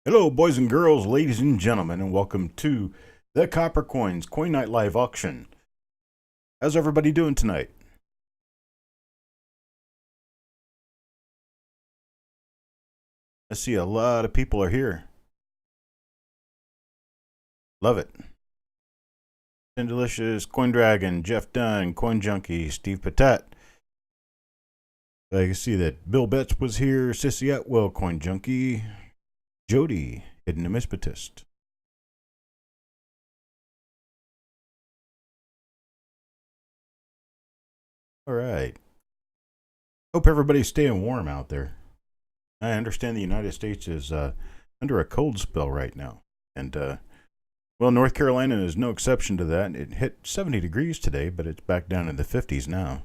Hello, boys and girls, ladies and gentlemen, and welcome to the Coppercoins Coin Night Live Auction. How's everybody doing tonight? I see a lot of people are here. Love it. Delicious, Coin Dragon, Jeff Dunn, Coin Junkie, Steve Patat. I can see that Bill Betts was here, Sissy Atwell, Coin Junkie, Jody, Hidden Numismatist. All right. Hope everybody's staying warm out there. I understand the United States is under a cold spell right now. And, well, North Carolina is no exception to that. It hit 70 degrees today, but it's back down in the 50s now.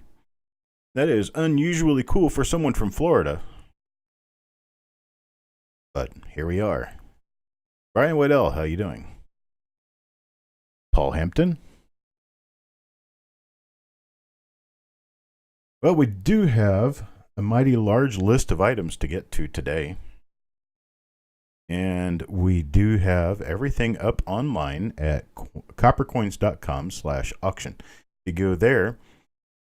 That is unusually cool for someone from Florida. But here we are. Brian Waddell, how you doing? Paul Hampton? Well, we do have a mighty large list of items to get to today. And we do have everything up online at coppercoins.com/auction. You go there,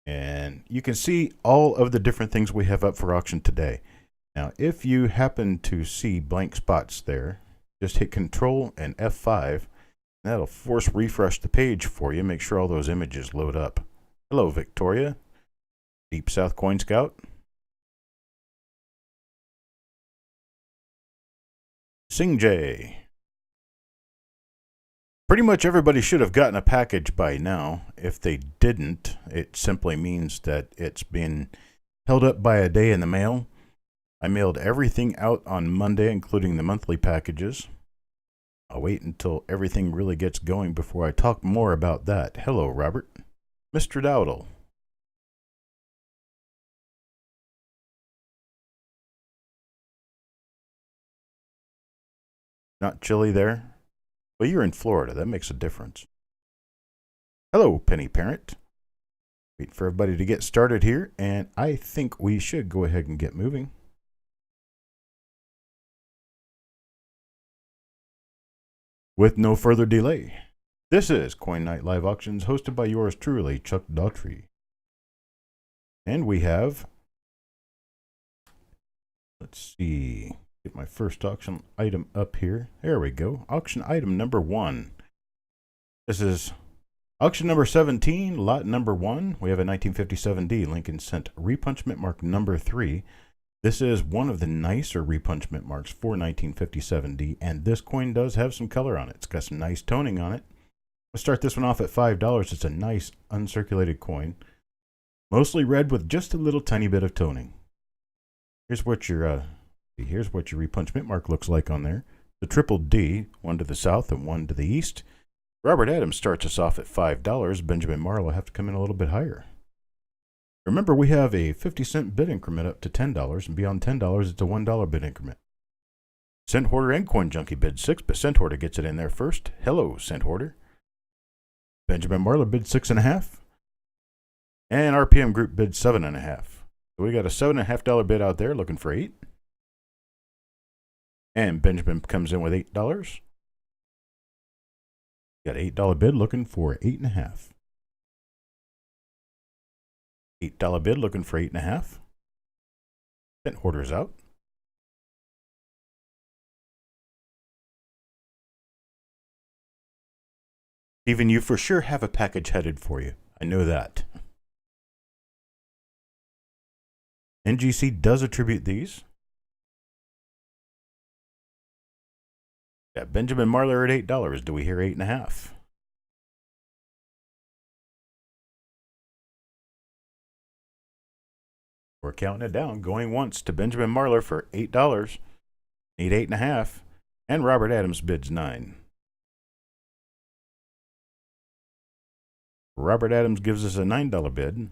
and you can see all of the different things we have up for auction today. Now, if you happen to see blank spots there, just hit Control and F5. And that'll force refresh the page for you. Make sure all those images load up. Hello, Victoria. Deep South Coin Scout. Sing J. Pretty much everybody should have gotten a package by now. If they didn't, it simply means that it's been held up by a day in the mail. I mailed everything out on Monday, including the monthly packages. I'll wait until everything really gets going before I talk more about that. Hello, Robert. Mr. Dowdle. Not chilly there? Well, you're in Florida. That makes a difference. Hello, Penny Parent. Wait for everybody to get started here, and I think we should go ahead and get moving. With no further delay, this is Coin Night Live Auctions, hosted by yours truly, Chuck Daughtry. And we have, let's see, get my first auction item up here. There we go. Auction item number 1. This is auction number 17, lot number 1. We have a 1957D Lincoln Cent repunchment mark number 3. This is one of the nicer repunchment marks for 1957D, and this coin does have some color on it. It's got some nice toning on it. Let's start this one off at $5. It's a nice uncirculated coin, mostly red with just a little tiny bit of toning. Here's what your repunchment mark looks like on there. The triple D, one to the south and one to the east. Robert Adams starts us off at $5. Benjamin Marlowe will have to come in a little bit higher. Remember, we have a 50-cent bid increment up to $10, and beyond $10, it's a $1 bid increment. Cent Hoarder and Coin Junkie bid 6, but Cent Hoarder gets it in there first. Hello, Cent Hoarder. Benjamin Marlowe bid 6.5, and RPM Group bid 7.5. So we got a $7.5 bid out there looking for 8. And Benjamin comes in with $8. Got an $8 bid looking for 8.5. $8 bid looking for 8.5. Cent Hoarder's out. Even you for sure have a package headed for you. I know that. NGC does attribute these. Yeah, Benjamin Marlowe at $8. Do we hear 8.5? We're counting it down. Going once to Benjamin Marlowe for $8. Need 8.5. And Robert Adams bids 9. Robert Adams gives us a $9 bid.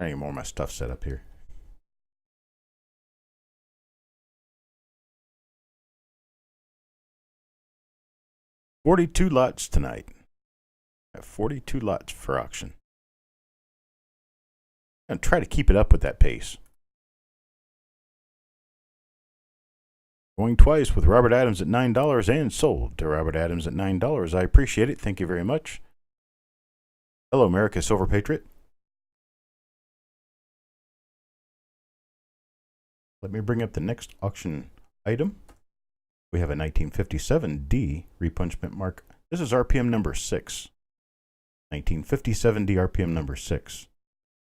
I need more of my stuff set up here. 42 lots tonight. I have 42 lots for auction. I'm going to try to keep it up with that pace. Going twice with Robert Adams at $9 and sold to Robert Adams at $9. I appreciate it. Thank you very much. Hello, America Silver Patriot. Let me bring up the next auction item. We have a 1957D repunchment mark. This is RPM number 6. 1957D RPM number 6.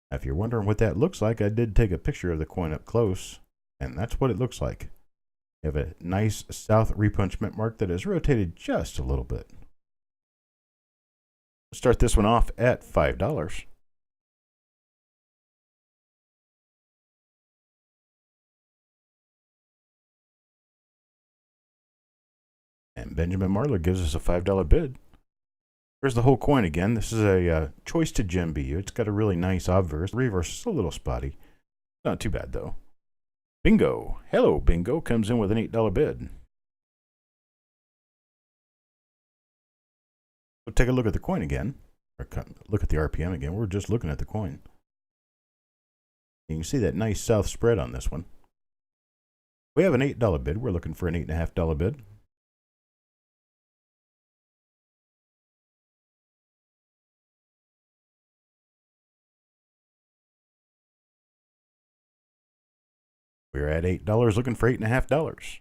Now, if you're wondering what that looks like, I did take a picture of the coin up close, and that's what it looks like. You have a nice south repunchment mark that is rotated just a little bit. Let's start this one off at $5. And Benjamin Marler gives us a $5 bid. Here's the whole coin again. This is a choice to gem BU. It's got a really nice obverse. The reverse is a little spotty. Not too bad, though. Bingo. Hello, Bingo. Comes in with an $8 bid. So take a look at the coin again. Or look at the RPM again. We're just looking at the coin. You can see that nice south spread on this one. We have an $8 bid. We're looking for an $8.50 bid. We're at $8 looking for $8.50.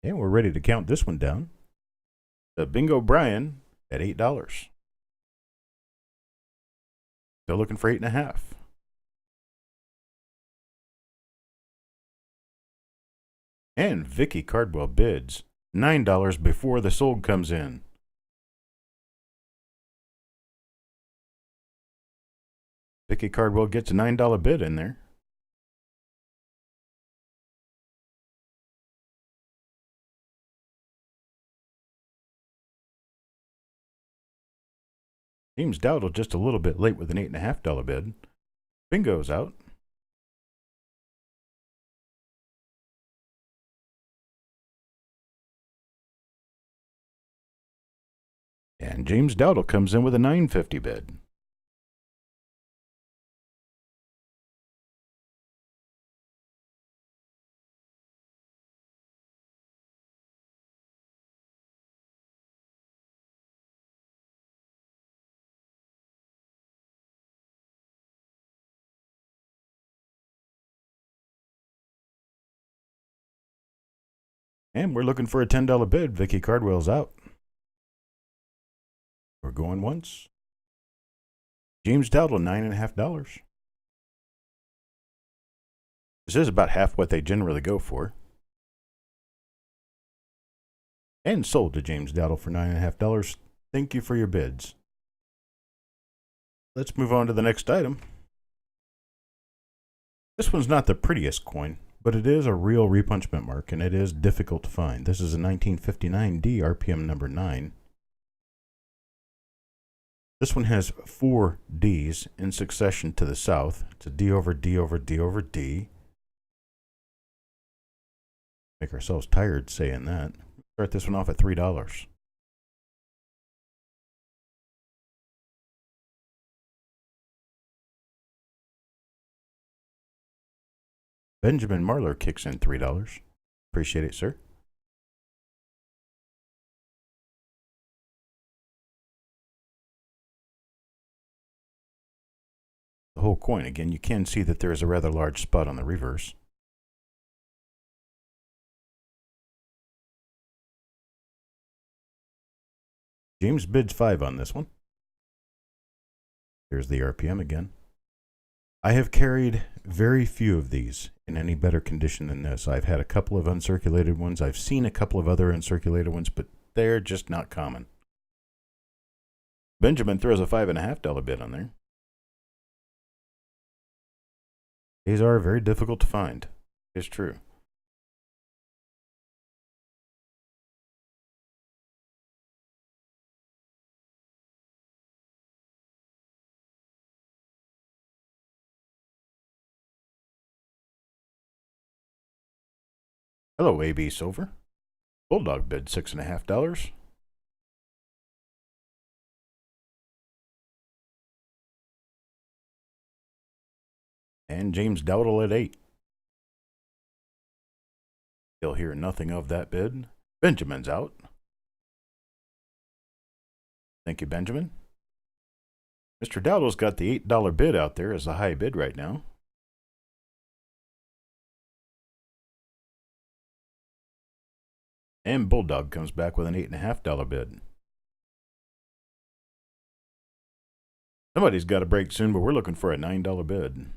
And we're ready to count this one down. The Bingo Brian at $8. Still looking for $8.50. And Vicky Cardwell bids $9 before the sold comes in. Vicky Cardwell gets a $9 bid in there. James Dowdle just a little bit late with an $8.50 bid. Bingo's out. And James Dowdle comes in with a $9.50 bid. And we're looking for a $10 bid. Vicky Cardwell's out. We're going once. James Dowdle, $9.50. This is about half what they generally go for. And sold to James Dowdle for $9.50. Thank you for your bids. Let's move on to the next item. This one's not the prettiest coin, but it is a real repunchment mark, and it is difficult to find. This is a 1959D RPM number 9. This one has 4 Ds in succession to the south. It's a D over D over D over D. Make ourselves tired saying that. Start this one off at $3. Benjamin Marler kicks in $3. Appreciate it, sir. The whole coin again. You can see that there is a rather large spot on the reverse. James bids $5 on this one. Here's the RPM again. I have carried very few of these in any better condition than this. I've had a couple of uncirculated ones. I've seen a couple of other uncirculated ones, but they're just not common. Benjamin throws a $5.50 bid on there. These are very difficult to find. It's true. Hello, AB Silver. Bulldog bid $6.50. And James Dowdle at 8. You'll hear nothing of that bid. Benjamin's out. Thank you, Benjamin. Mr. Dowdle's got the $8 bid out there as the high bid right now. And Bulldog comes back with an $8.50 bid. Somebody's got to break soon, but we're looking for a $9 bid.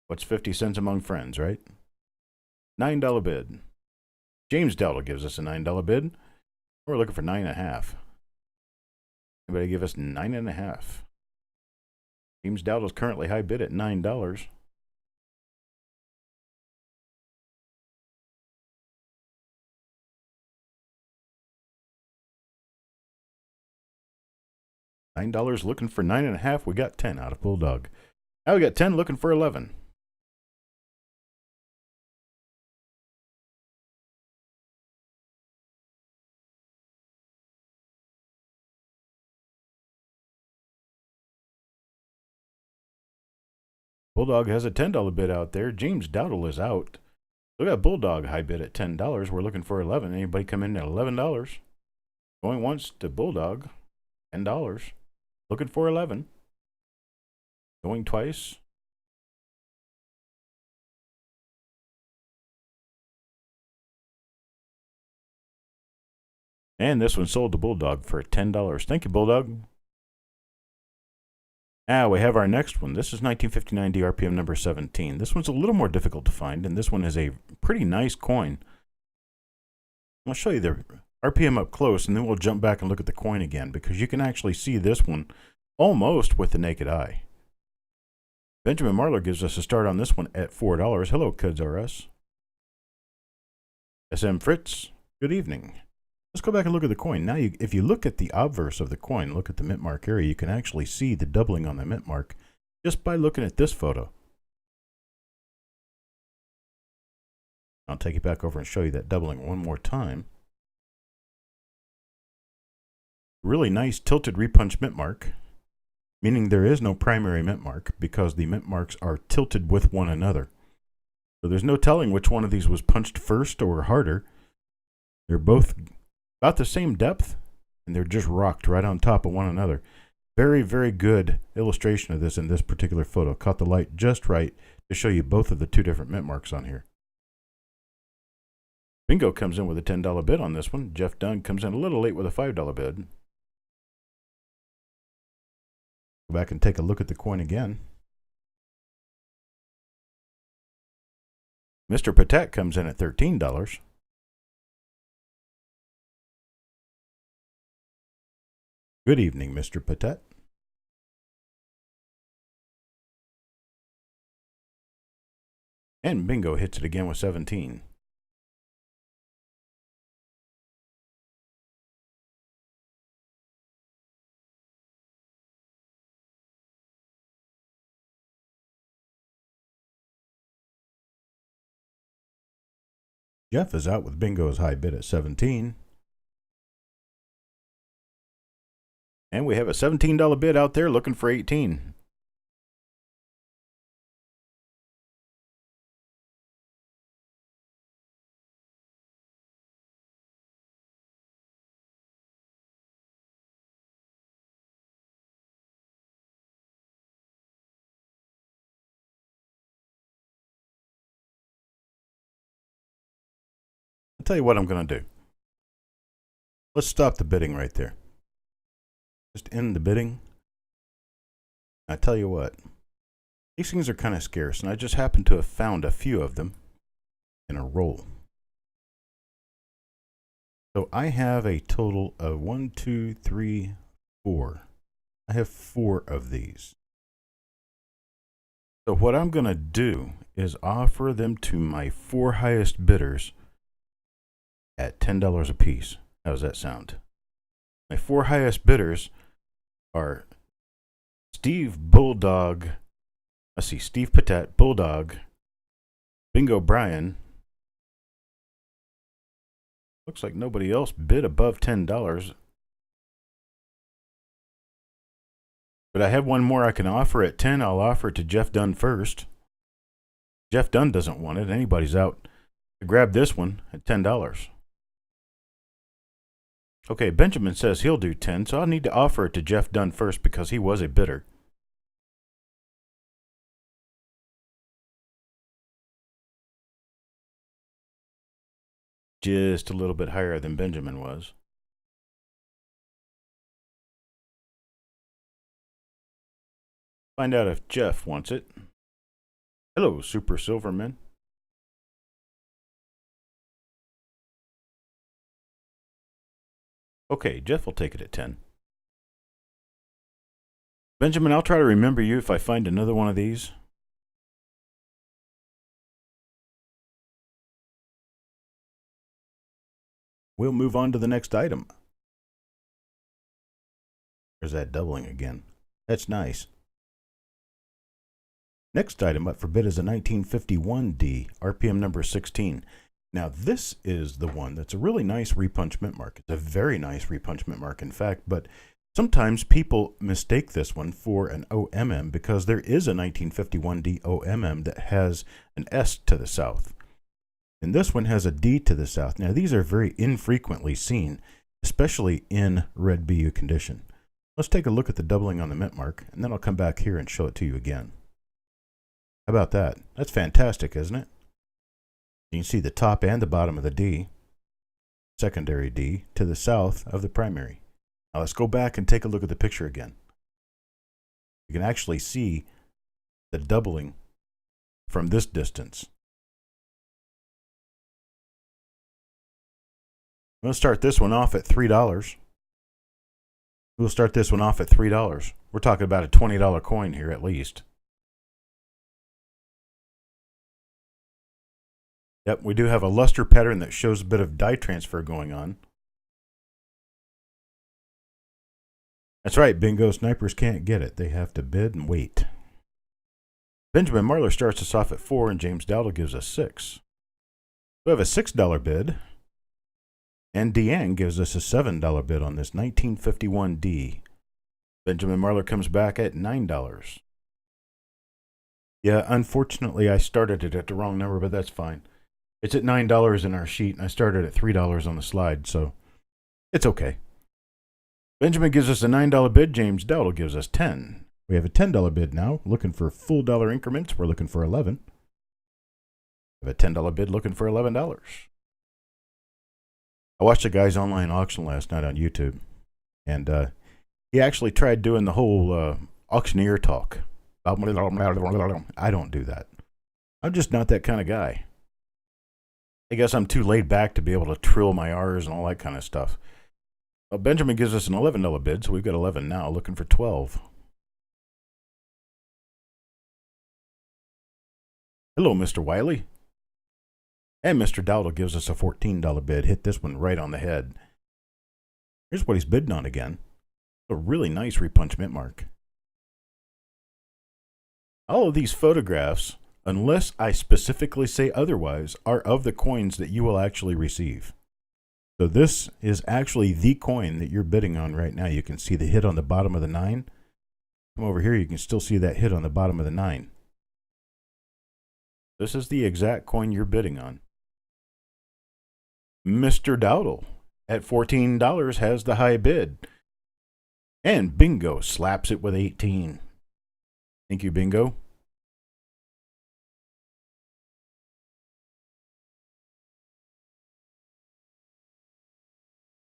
What's 50 cents among friends, right? $9 bid. James Dowdle gives us a $9 bid. We're looking for 9.5. Anybody give us 9.5? James Dowdle's currently high bid at $9. $9 looking for 9.5. We got 10 out of Bulldog. Now we got 10 looking for 11. Bulldog has a $10 bid out there. James Dowdle is out. We got Bulldog high bid at $10. We're looking for 11. Anybody come in at $11? Going once to Bulldog, $10. Looking for 11. Going twice. And this one sold to Bulldog for $10. Thank you, Bulldog. Now we have our next one. This is 1959 DRPM number 17. This one's a little more difficult to find, and this one is a pretty nice coin. I'll show you the RPM up close, and then we'll jump back and look at the coin again, because you can actually see this one almost with the naked eye. Benjamin Marler gives us a start on this one at $4. Hello, Cuds RS. SM Fritz, good evening. Let's go back and look at the coin. Now, if you look at the obverse of the coin, look at the mint mark area, you can actually see the doubling on the mint mark just by looking at this photo. I'll take you back over and show you that doubling one more time. Really nice tilted repunch mint mark, meaning there is no primary mint mark because the mint marks are tilted with one another. So there's no telling which one of these was punched first or harder. They're both about the same depth, and they're just rocked right on top of one another. Very, very good illustration of this in this particular photo. Caught the light just right to show you both of the two different mint marks on here. Bingo comes in with a $10 bid on this one. Jeff Dunn comes in a little late with a $5 bid. Go back and take a look at the coin again. Mr. Patek comes in at $13. Good evening, Mr. Patek. And Bingo hits it again with 17. Jeff is out with Bingo's high bid at 17. And we have a $17 bid out there looking for 18. I'll tell you what I'm going to do. Let's stop the bidding right there. Just end the bidding. I tell you what, these things are kind of scarce, and I just happen to have found a few of them in a roll. So I have a total of 1, 2, 3, 4. I have 4 of these. So what I'm going to do is offer them to my 4 highest bidders at $10 a piece. How does that sound? My 4 highest bidders are Steve Bulldog Let's see, Steve Patet, Bulldog, Bingo Brian. Looks like nobody else bid above $10. But I have one more I can offer at 10. I'll offer it to Jeff Dunn first. Jeff Dunn doesn't want it. Anybody's out to grab this one at $10. Okay, Benjamin says he'll do 10, so I'll need to offer it to Jeff Dunn first because he was a bidder. Just a little bit higher than Benjamin was. Find out if Jeff wants it. Hello, Super Silverman. Okay, Jeff will take it at 10. Benjamin, I'll try to remember you if I find another one of these. We'll move on to the next item. There's that doubling again. That's nice. Next item up for bid is a 1951D, RPM number 16. Now, this is the one that's a really nice repunch mint mark. It's a very nice repunch mint mark, in fact, but sometimes people mistake this one for an OMM because there is a 1951D OMM that has an S to the south. And this one has a D to the south. Now, these are very infrequently seen, especially in red BU condition. Let's take a look at the doubling on the mint mark, and then I'll come back here and show it to you again. How about that? That's fantastic, isn't it? You can see the top and the bottom of the D, secondary D, to the south of the primary. Now let's go back and take a look at the picture again. You can actually see the doubling from this distance. I'm going to start this one off at $3. We'll start this one off at $3. We're talking about a $20 coin here at least. Yep, we do have a luster pattern that shows a bit of die transfer going on. That's right, bingo, snipers can't get it. They have to bid and wait. Benjamin Marler starts us off at 4 and James Dowdle gives us 6. We have a $6 bid. And Deang gives us a $7 bid on this 1951D. Benjamin Marler comes back at $9. Yeah, unfortunately I started it at the wrong number, but that's fine. It's at $9 in our sheet, and I started at $3 on the slide, so it's okay. Benjamin gives us a $9 bid. James Dowdle gives us 10. We have a $10 bid now, looking for full dollar increments. We're looking for 11. We have a $10 bid looking for $11. I watched a guy's online auction last night on YouTube, and he actually tried doing the whole auctioneer talk. I don't do that. I'm just not that kind of guy. I guess I'm too laid back to be able to trill my R's and all that kind of stuff. Well, Benjamin gives us an $11 bid, so we've got 11 now, looking for 12. Hello, Mr. Wiley. And Mr. Dowdle gives us a $14 bid. Hit this one right on the head. Here's what he's bidding on again. A really nice repunch mint mark. All of these photographs, unless I specifically say otherwise, are of the coins that you will actually receive. So this is actually the coin that you're bidding on right now. You can see the hit on the bottom of the 9. Come over here, you can still see that hit on the bottom of the 9. This is the exact coin you're bidding on. Mr. Dowdle at $14 has the high bid. And Bingo slaps it with 18. Thank you, Bingo.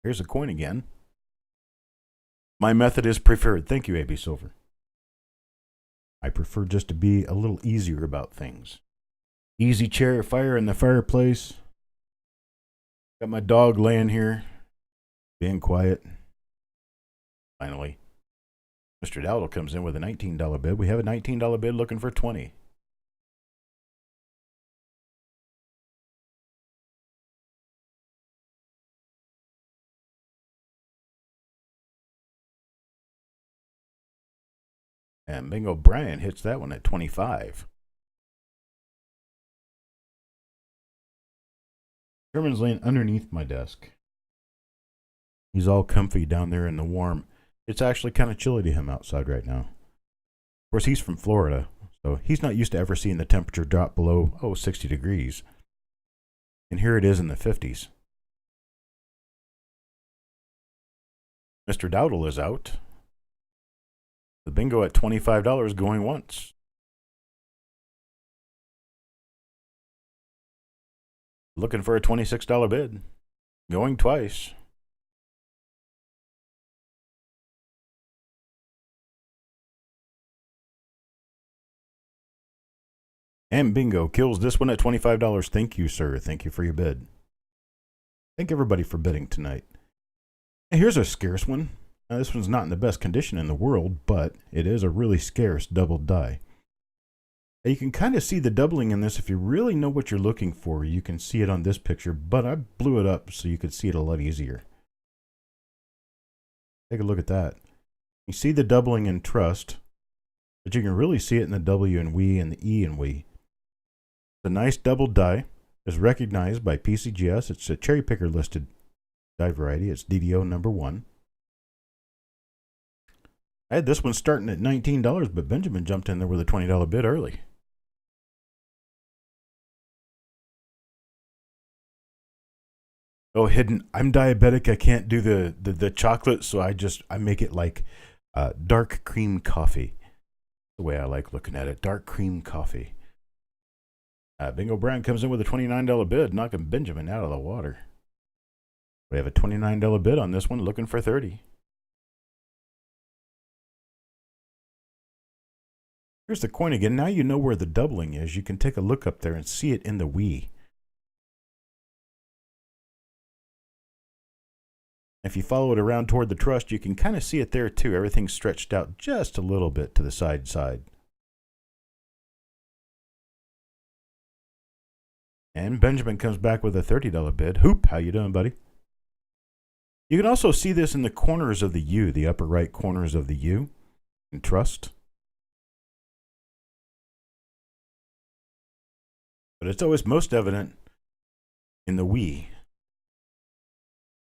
Here's a coin again. My method is preferred. Thank you, AB Silver. I prefer just to be a little easier about things. Easy chair fire in the fireplace. Got my dog laying here, being quiet. Finally, Mr. Dowdle comes in with a $19 bid. We have a $19 bid looking for 20. And Bingo Brian hits that one at 25. Sherman's laying underneath my desk. He's all comfy down there in the warm. It's actually kind of chilly to him outside right now. Of course, he's from Florida, so he's not used to ever seeing the temperature drop below, 60 degrees. And here it is in the 50s. Mr. Dowdle is out. The bingo at $25 going once. Looking for a $26 bid. Going twice. And bingo kills this one at $25. Thank you, sir. Thank you for your bid. Thank everybody for bidding tonight. And here's a scarce one. Now, this one's not in the best condition in the world, but it is a really scarce double die. Now, you can kind of see the doubling in this if you really know what you're looking for. You can see it on this picture, but I blew it up so you could see it a lot easier. Take a look at that. You see the doubling in trust, but you can really see it in the W and we and the E and we. The nice double die is recognized by Pcgs. It's a cherry picker listed die variety. It's DDO number 1. I had this one starting at $19, but Benjamin jumped in there with a $20 bid early. Oh, hidden. I'm diabetic. I can't do the chocolate, so I make it like dark cream coffee. The way I like looking at it, dark cream coffee. Bingo Brown comes in with a $29 bid, knocking Benjamin out of the water. We have a $29 bid on this one, looking for $30. Here's the coin again. Now you know where the doubling is. You can take a look up there and see it in the we. If you follow it around toward the trust, you can kind of see it there too. Everything's stretched out just a little bit to the side. And Benjamin comes back with a $30 bid. Hoop, how you doing, buddy? You can also see this in the corners of the U, the upper right corners of the U in trust. But it's always most evident in the we.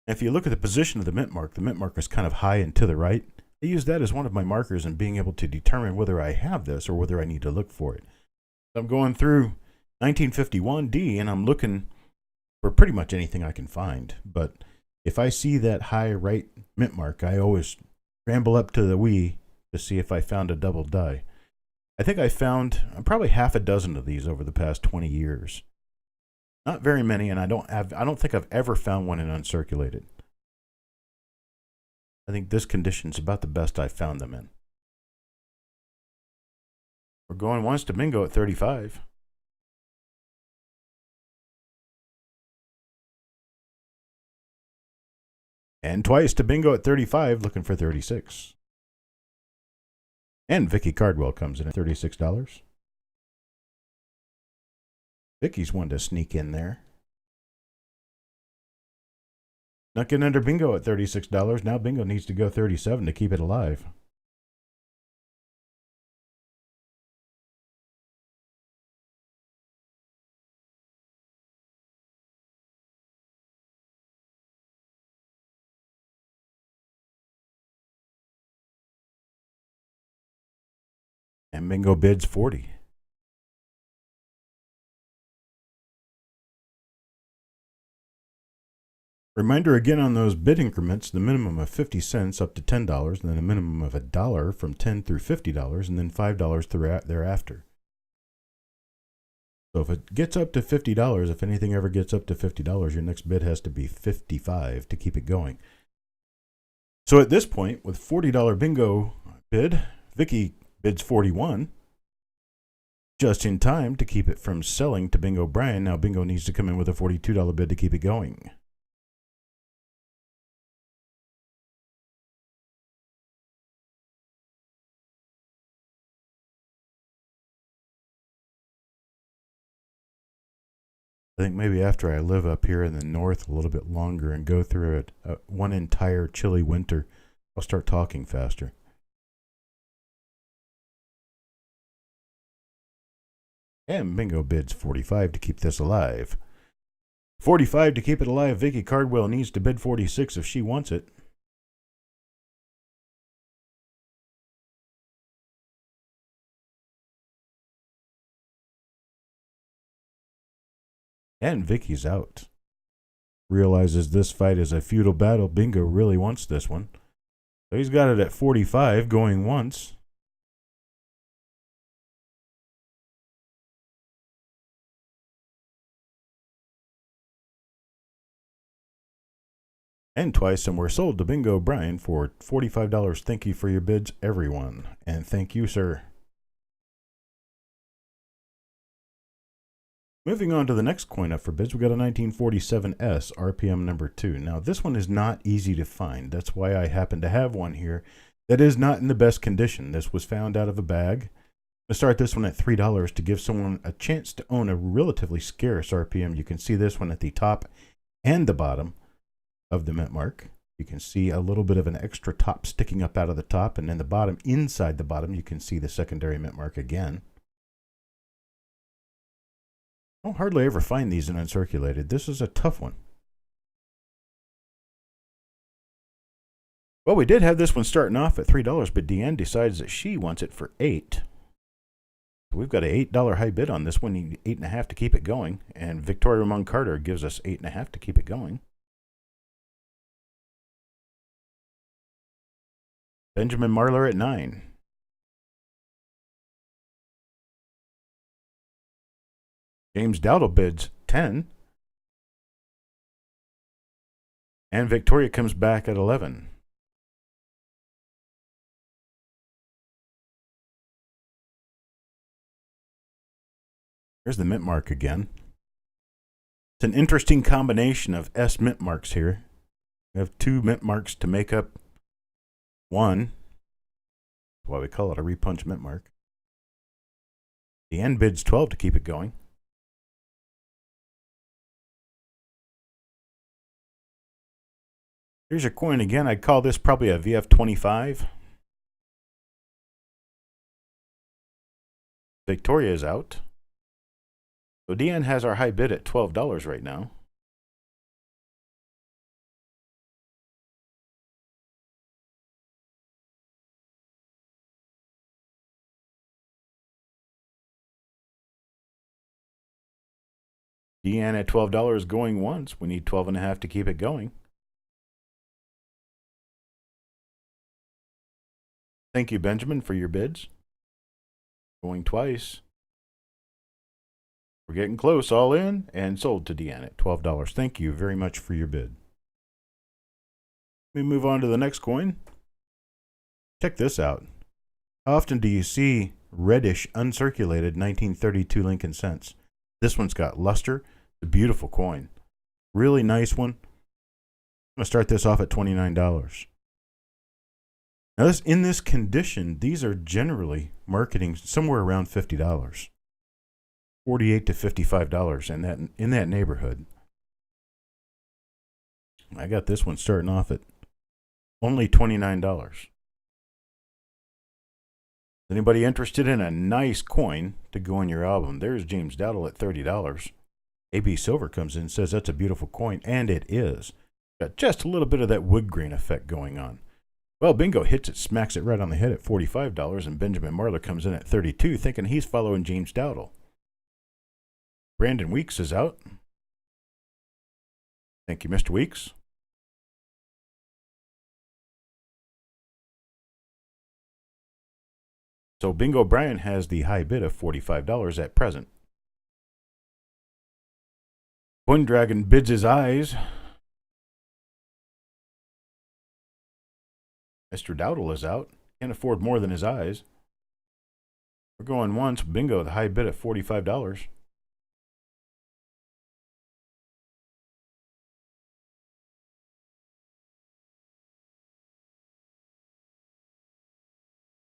If you look at the position of the mint mark is kind of high and to the right. I use that as one of my markers in being able to determine whether I have this or whether I need to look for it. So I'm going through 1951D and I'm looking for pretty much anything I can find. But if I see that high right mint mark, I always scramble up to the we to see if I found a double die. I think I found probably half a dozen of these over the past 20 years. Not very many, and I don't think I've ever found one in Uncirculated. I think this condition's about the best I've found them in. We're going once to bingo at 35. And twice to bingo at 35, looking for 36. And Vicky Cardwell comes in at $36. Vicky's one to sneak in there. Not getting under bingo at $36. Now bingo needs to go 37 to keep it alive. And bingo bids 40. Reminder again on those bid increments, the minimum of 50 cents up to $10, and then a minimum of $1 from $10 through $50, and then $5 thereafter. So if it gets up to $50, if anything ever gets up to $50, your next bid has to be $55 to keep it going. So at this point, with $40 bingo bid, Vicky bids 41, just in time to keep it from selling to Bingo Brian. Now bingo needs to come in with a $42 bid to keep it going. I think maybe after I live up here in the north a little bit longer and go through it one entire chilly winter, I'll start talking faster. And Bingo bids 45 to keep this alive. 45 to keep it alive. Vicky Cardwell needs to bid 46 if she wants it. And Vicky's out. Realizes this fight is a futile battle. Bingo really wants this one. So he's got it at 45 going once. And twice, and we're sold to Bingo Brian for $45. Thank you for your bids, everyone. And thank you, sir. Moving on to the next coin up for bids, we got a 1947S, RPM number 2. Now, this one is not easy to find. That's why I happen to have one here that is not in the best condition. This was found out of a bag. I'm going to start this one at $3 to give someone a chance to own a relatively scarce RPM. You can see this one at the top and the bottom of the mint mark. You can see a little bit of an extra top sticking up out of the top, and then the bottom, inside the bottom, you can see the secondary mint mark again. I don't hardly ever find these in Uncirculated. This is a tough one. Well, we did have this one starting off at $3, but Deanne decides that she wants it for $8. We've got an $8 high bid on this one. You need $8.50 to keep it going, and Victoria Ramon Carter gives us $8.50 to keep it going. Benjamin Marler at $9. James Dowdle bids $10. And Victoria comes back at $11. Here's the mint mark again. It's an interesting combination of S mint marks here. We have 2 mint marks to make up 1. That's why we call it a repunch mint mark. The end bids 12 to keep it going. Here's your coin again. I'd call this probably a VF25. Victoria is out. So Deanne has our high bid at $12 right now. Deanne at $12 going once. We need $12.50 to keep it going. Thank you, Benjamin, for your bids. Going twice. We're getting close, all in, and sold to Deanne at $12. Thank you very much for your bid. Let me move on to the next coin. Check this out. How often do you see Reddish Uncirculated 1932 Lincoln cents? This one's got luster. It's a beautiful coin. Really nice one. I'm going to start this off at $29. Now, in this condition, these are generally marketing somewhere around $50. $48 to $55 in that neighborhood. I got this one starting off at only $29. Anybody interested in a nice coin to go in your album? There's James Dowdle at $30. AB Silver comes in and says that's a beautiful coin, and it is. Got just a little bit of that wood grain effect going on. Well, Bingo hits it, smacks it right on the head at $45, and Benjamin Marler comes in at $32, thinking he's following James Dowdle. Brandon Weeks is out. Thank you, Mr. Weeks. So Bingo Brian has the high bid of $45 at present. Coin Dragon bids his eyes. Mr. Dowdle is out. Can't afford more than his eyes. We're going once. Bingo, the high bid at $45.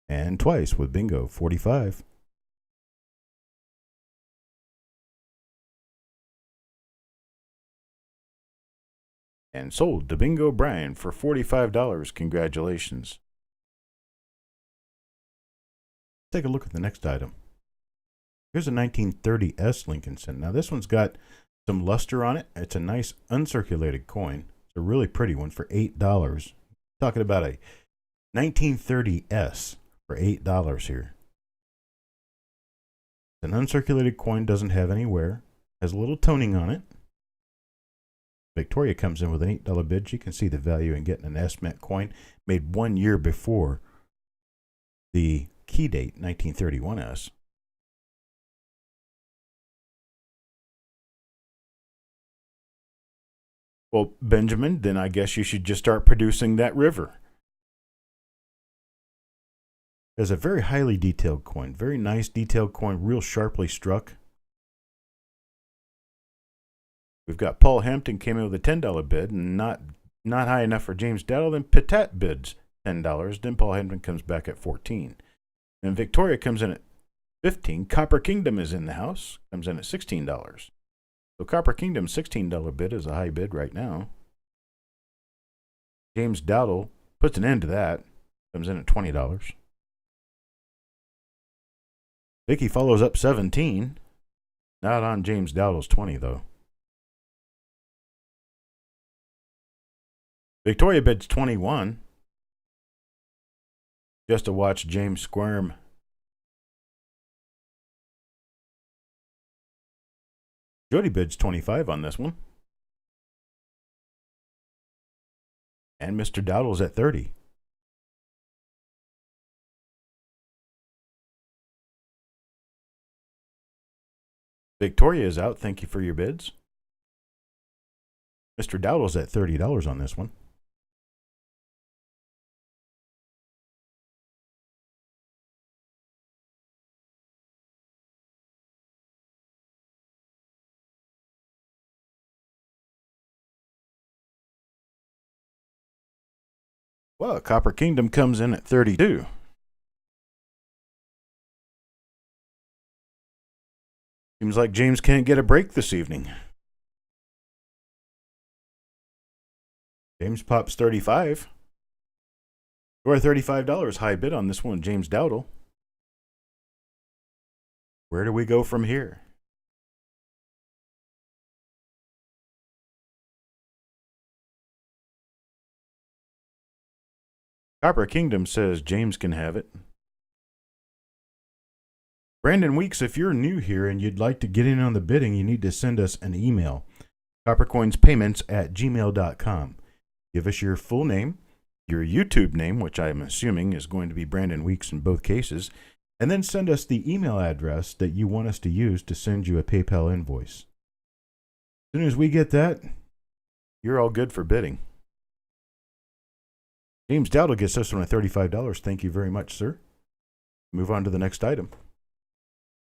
And twice with Bingo, $45. And sold to Bingo Brian for $45. Congratulations. Take a look at the next item. Here's a 1930s Lincoln cent. Now this one's got some luster on it. It's a nice uncirculated coin. It's a really pretty one for $8. Talking about a 1930s for $8 here. An uncirculated coin, doesn't have any wear. Has a little toning on it. Victoria comes in with an $8 bid. She can see the value in getting an S-Mint coin made 1 year before the key date, 1931S. Well, Benjamin, then I guess you should just start producing that river. It's a very highly detailed coin. Very nice detailed coin, real sharply struck. We've got Paul Hampton came in with a $10 bid, and not high enough for James Dowdle. Then Patat bids $10. Then Paul Hampton comes back at $14. Then Victoria comes in at $15. Copper Kingdom is in the house, comes in at $16. So Copper Kingdom's $16 bid is a high bid right now. James Dowdle puts an end to that, comes in at $20. Vicky follows up 17. Not on James Dowdle's 20 though. Victoria bids 21. Just to watch James squirm. Jody bids 25 on this one. And Mr. Dowdle's at 30. Victoria is out. Thank you for your bids. Mr. Dowdle's at $30 on this one. Well, Copper Kingdom comes in at 32. Seems like James can't get a break this evening. James pops 35. Or $35 high bid on this one, James Dowdle. Where do we go from here? Copper Kingdom says James can have it. Brandon Weeks, if you're new here and you'd like to get in on the bidding, you need to send us an email. Coppercoinspayments@gmail.com. Give us your full name, your YouTube name, which I'm assuming is going to be Brandon Weeks in both cases, and then send us the email address that you want us to use to send you a PayPal invoice. As soon as we get that, you're all good for bidding. James Dowdle gets this one at $35. Thank you very much, sir. Move on to the next item.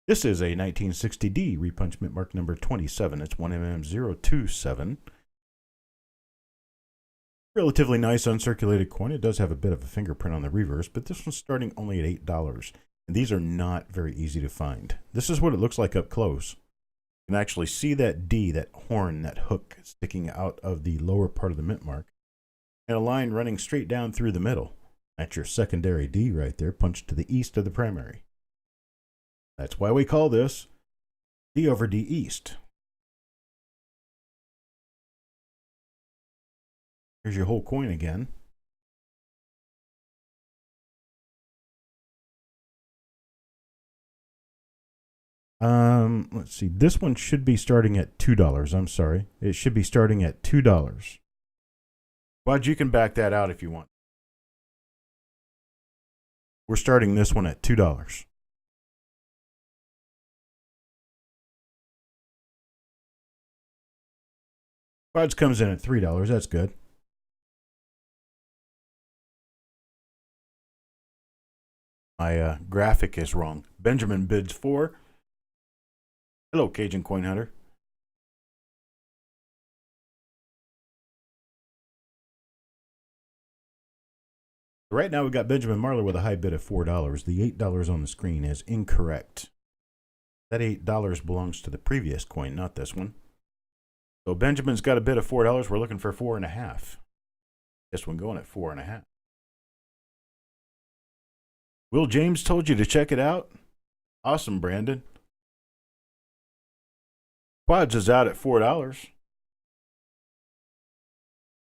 This is a 1960D repunchment mark number 27. It's 1mm027. Relatively nice uncirculated coin. It does have a bit of a fingerprint on the reverse, but this one's starting only at $8. And these are not very easy to find. This is what it looks like up close. You can actually see that D, that horn, that hook sticking out of the lower part of the mint mark. And a line running straight down through the middle. That's your secondary D right there, punched to the east of the primary. That's why we call this D over D East. Here's your whole coin again. Let's see. This one should be starting at $2. I'm sorry. It should be starting at $2. But you can back that out if you want. We're starting this one at $2. Quads comes in at $3. That's good. My graphic is wrong. Benjamin bids 4. Hello, Cajun Coin Hunter. Right now, we've got Benjamin Marler with a high bid of $4. The $8 on the screen is incorrect. That $8 belongs to the previous coin, not this one. So Benjamin's got a bid of $4. We're looking for 4.5. This one going at 4.5. Will James told you to check it out? Awesome, Brandon. Quads is out at $4.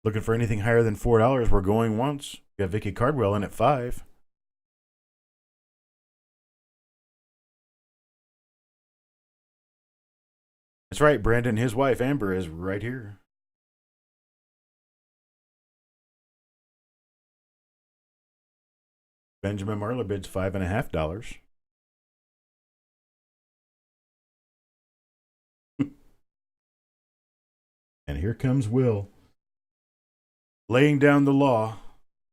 Looking for anything higher than $4? We're going once. We got Vicky Cardwell in at $5. That's right, Brandon. His wife Amber is right here. Benjamin Marler bids $5.50. And here comes Will, laying down the law.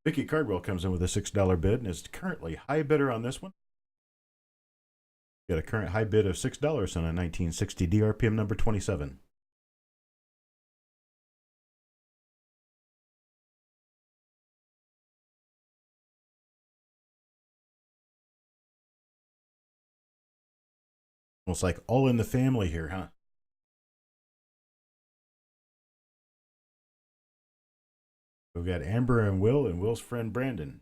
Vicky Cardwell comes in with a $6 bid and is currently high bidder on this one. Got a current high bid of $6 on a 1960 DRPM number 27. Almost like all in the family here, huh? We've got Amber and Will's friend Brandon.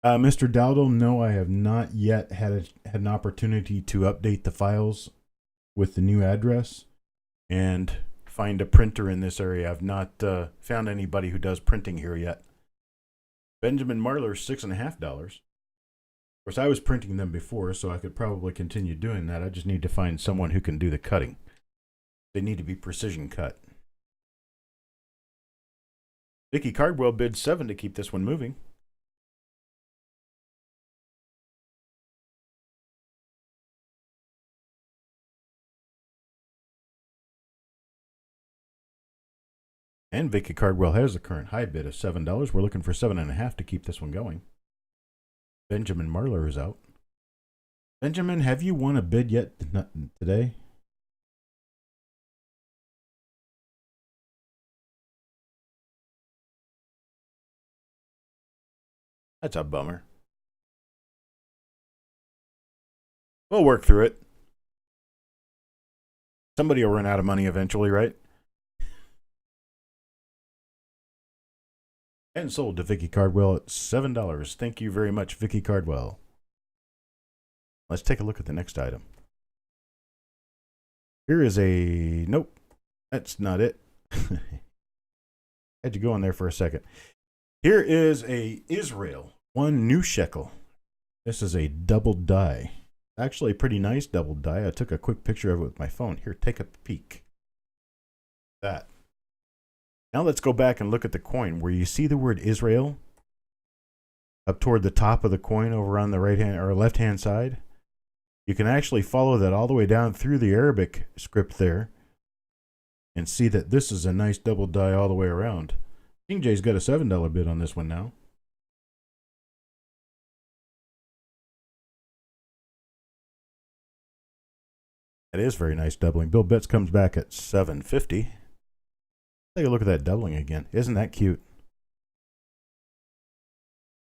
Mr. Dowdle, no, I have not yet had an opportunity to update the files with the new address and find a printer in this area. I've not found anybody who does printing here yet. Benjamin Marler, $6.50. Of course, I was printing them before, so I could probably continue doing that. I just need to find someone who can do the cutting. They need to be precision cut. Vicky Cardwell bid $7 to keep this one moving. And Vicky Cardwell has the current high bid of $7. We're looking for $7.50 to keep this one going. Benjamin Marler is out. Benjamin, have you won a bid yet today? That's a bummer. We'll work through it. Somebody will run out of money eventually, right? And sold to Vicky Cardwell at $7. Thank you very much, Vicky Cardwell. Let's take a look at the next item. Here is a... Nope, that's not it. Had you go in there for a second. Here is a Israel, 1 new shekel. This is a double die. Actually a pretty nice double die. I took a quick picture of it with my phone. Here, take a peek. That. Now let's go back and look at the coin where you see the word Israel up toward the top of the coin over on the right hand or left hand side. You can actually follow that all the way down through the Arabic script there and see that this is a nice double die all the way around. King J's got a $7 bid on this one now. That is very nice doubling. Bill Betts comes back at $7.50. Take a look at that doubling again. Isn't that cute?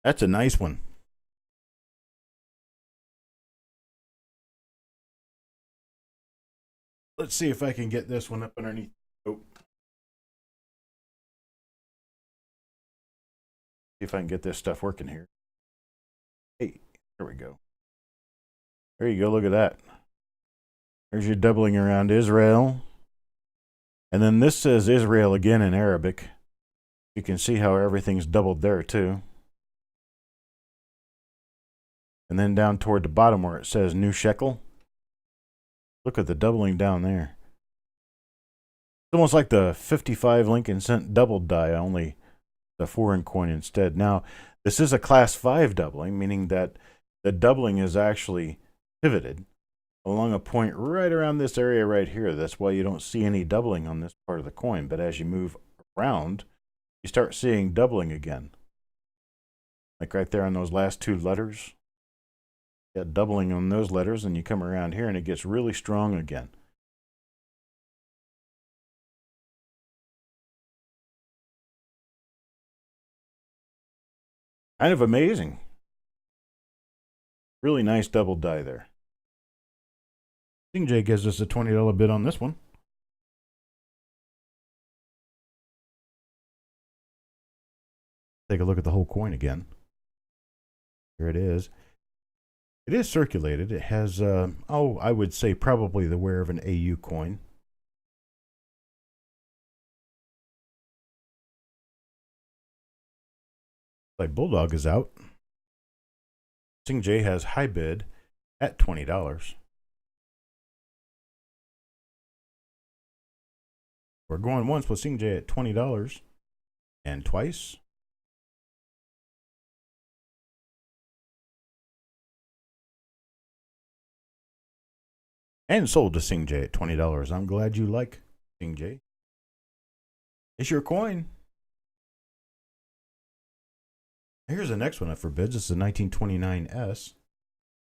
That's a nice one. Let's see if I can get this one up underneath. Oh. See if I can get this stuff working here. Hey, there we go. There you go. Look at that. There's your doubling around Israel. And then this says Israel again in Arabic. You can see how everything's doubled there too. And then down toward the bottom where it says new shekel. Look at the doubling down there. It's almost like the 55 Lincoln cent double die, only the foreign coin instead. Now, this is a class 5 doubling, meaning that the doubling is actually pivoted along a point right around this area right here. That's why you don't see any doubling on this part of the coin. But as you move around, you start seeing doubling again. Like right there on those last 2 letters. You got doubling on those letters, and you come around here and it gets really strong again. Kind of amazing. Really nice double die there. King J gives us a $20 bid on this one. Take a look at the whole coin again. Here it is. It is circulated. It has, I would say probably the wear of an AU coin. Like Bulldog is out. Sing J has high bid at $20. We're going once with Sing J at $20 and twice. And sold to Sing J at $20. I'm glad you like Sing J. It's your coin. Here's the next one up for bids. This is the 1929S.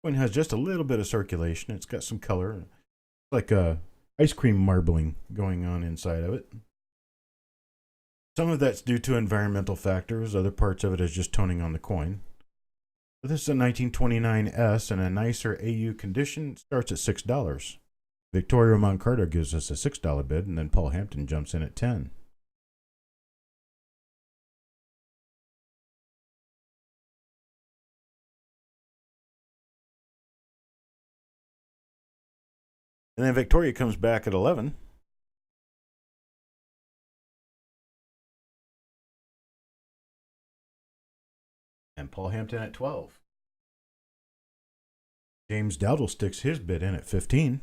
Coin has just a little bit of circulation. It's got some color. It's like ice cream marbling going on inside of it. Some of that's due to environmental factors. Other parts of it is just toning on the coin. But this is a 1929S, and a nicer AU condition starts at $6. Victoria Moncardo gives us a $6 bid, and then Paul Hampton jumps in at $10. And then Victoria comes back at 11. And Paul Hampton at 12. James Dowdle sticks his bid in at 15.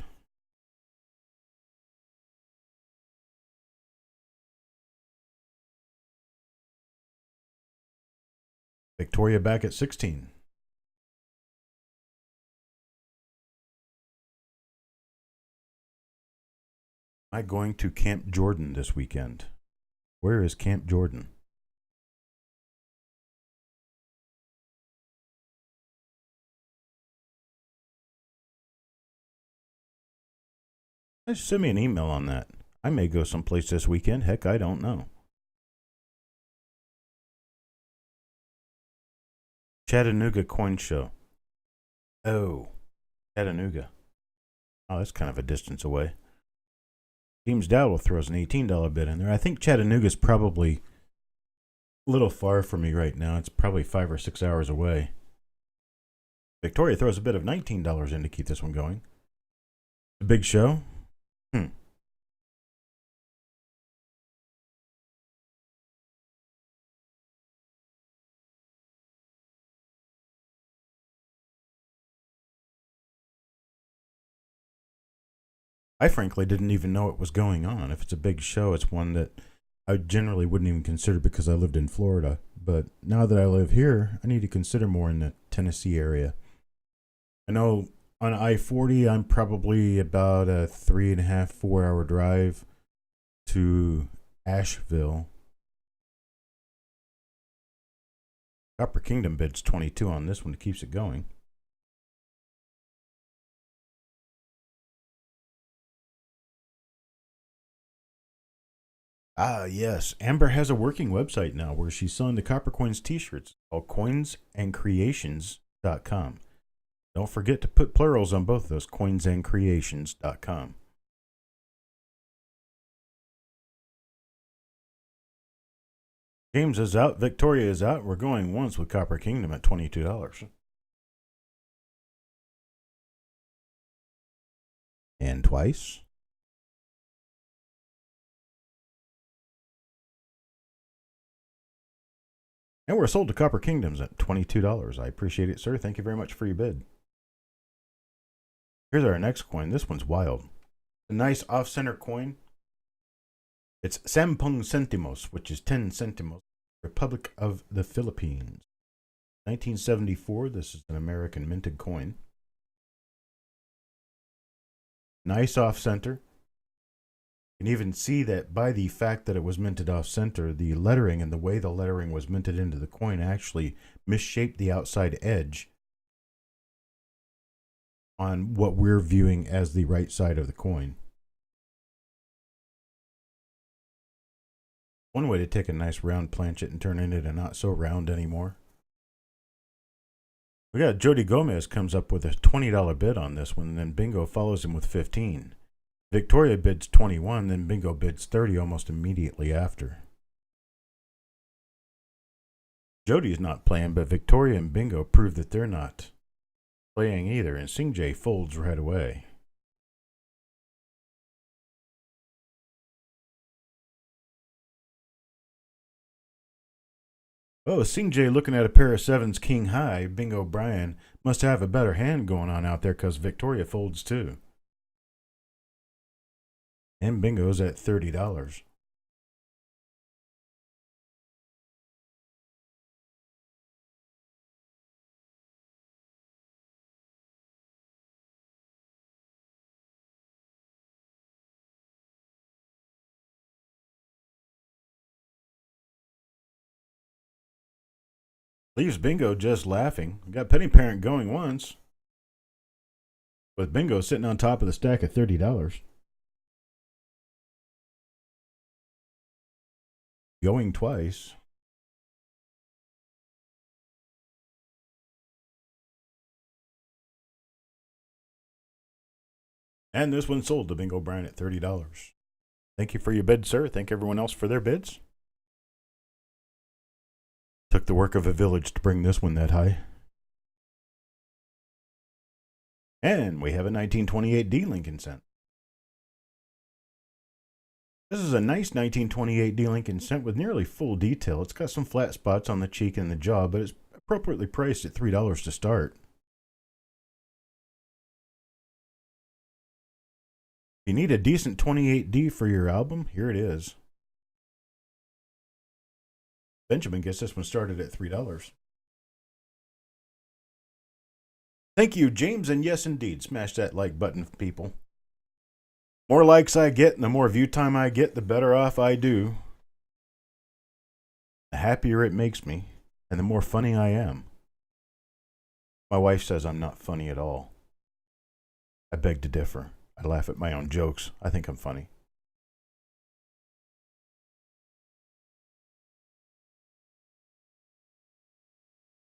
Victoria back at 16. Am I going to Camp Jordan this weekend? Where is Camp Jordan? Just send me an email on that. I may go someplace this weekend. Heck, I don't know. Chattanooga Coin Show. Oh, Chattanooga. Oh, that's kind of a distance away. James Dowdle throws an $18 bid in there. I think Chattanooga's probably a little far from me right now. It's probably 5 or 6 hours away. Victoria throws a bid of $19 in to keep this one going. A big show. I frankly didn't even know it was going on. If it's a big show, it's one that I generally wouldn't even consider because I lived in Florida. But now that I live here, I need to consider more in the Tennessee area. I know on I-40, I'm probably about a 3.5, 4 hour drive to Asheville. Copper Kingdom bids 22 on this one. It keeps it going. Ah, yes. Amber has a working website now where she's selling the Coppercoins t-shirts called coinsandcreations.com. Don't forget to put plurals on both those, coinsandcreations.com. James is out. Victoria is out. We're going once with Copper Kingdom at $22. And twice. And we're sold to Copper Kingdoms at $22. I appreciate it, sir. Thank you very much for your bid. Here's our next coin. This one's wild. A nice off-center coin. It's 10 centimos, which is 10 centimos. Republic of the Philippines. 1974. This is an American minted coin. Nice off-center. You can even see that by the fact that it was minted off-center, the lettering and the way the lettering was minted into the coin actually misshaped the outside edge on what we're viewing as the right side of the coin. One way to take a nice round planchet and turn it into not so round anymore. We got Jody Gomez comes up with a $20 bid on this one, and then Bingo follows him with 15. Victoria bids 21, then Bingo bids 30 almost immediately after. Jody's not playing, but Victoria and Bingo prove that they're not playing either, and Sing J folds right away. Oh, Sing J looking at a pair of sevens king high. Bingo Brian must have a better hand going on out there because Victoria folds too. And Bingo's at $30. Leaves Bingo just laughing. Got Penny Parent going once, with Bingo sitting on top of the stack at $30. Going twice. And this one sold to Bingo Brian at $30. Thank you for your bid, sir. Thank everyone else for their bids. Took the work of a village to bring this one that high. And we have a 1928D Lincoln cent. This is a nice 1928D Lincoln cent with nearly full detail. It's got some flat spots on the cheek and the jaw, but it's appropriately priced at $3 to start. If you need a decent 28D for your album, here it is. Benjamin gets this one started at $3. Thank you, James, and yes, indeed, smash that like button, people. More likes I get and the more view time I get, the better off I do. The happier it makes me, and the more funny I am. My wife says I'm not funny at all. I beg to differ. I laugh at my own jokes. I think I'm funny.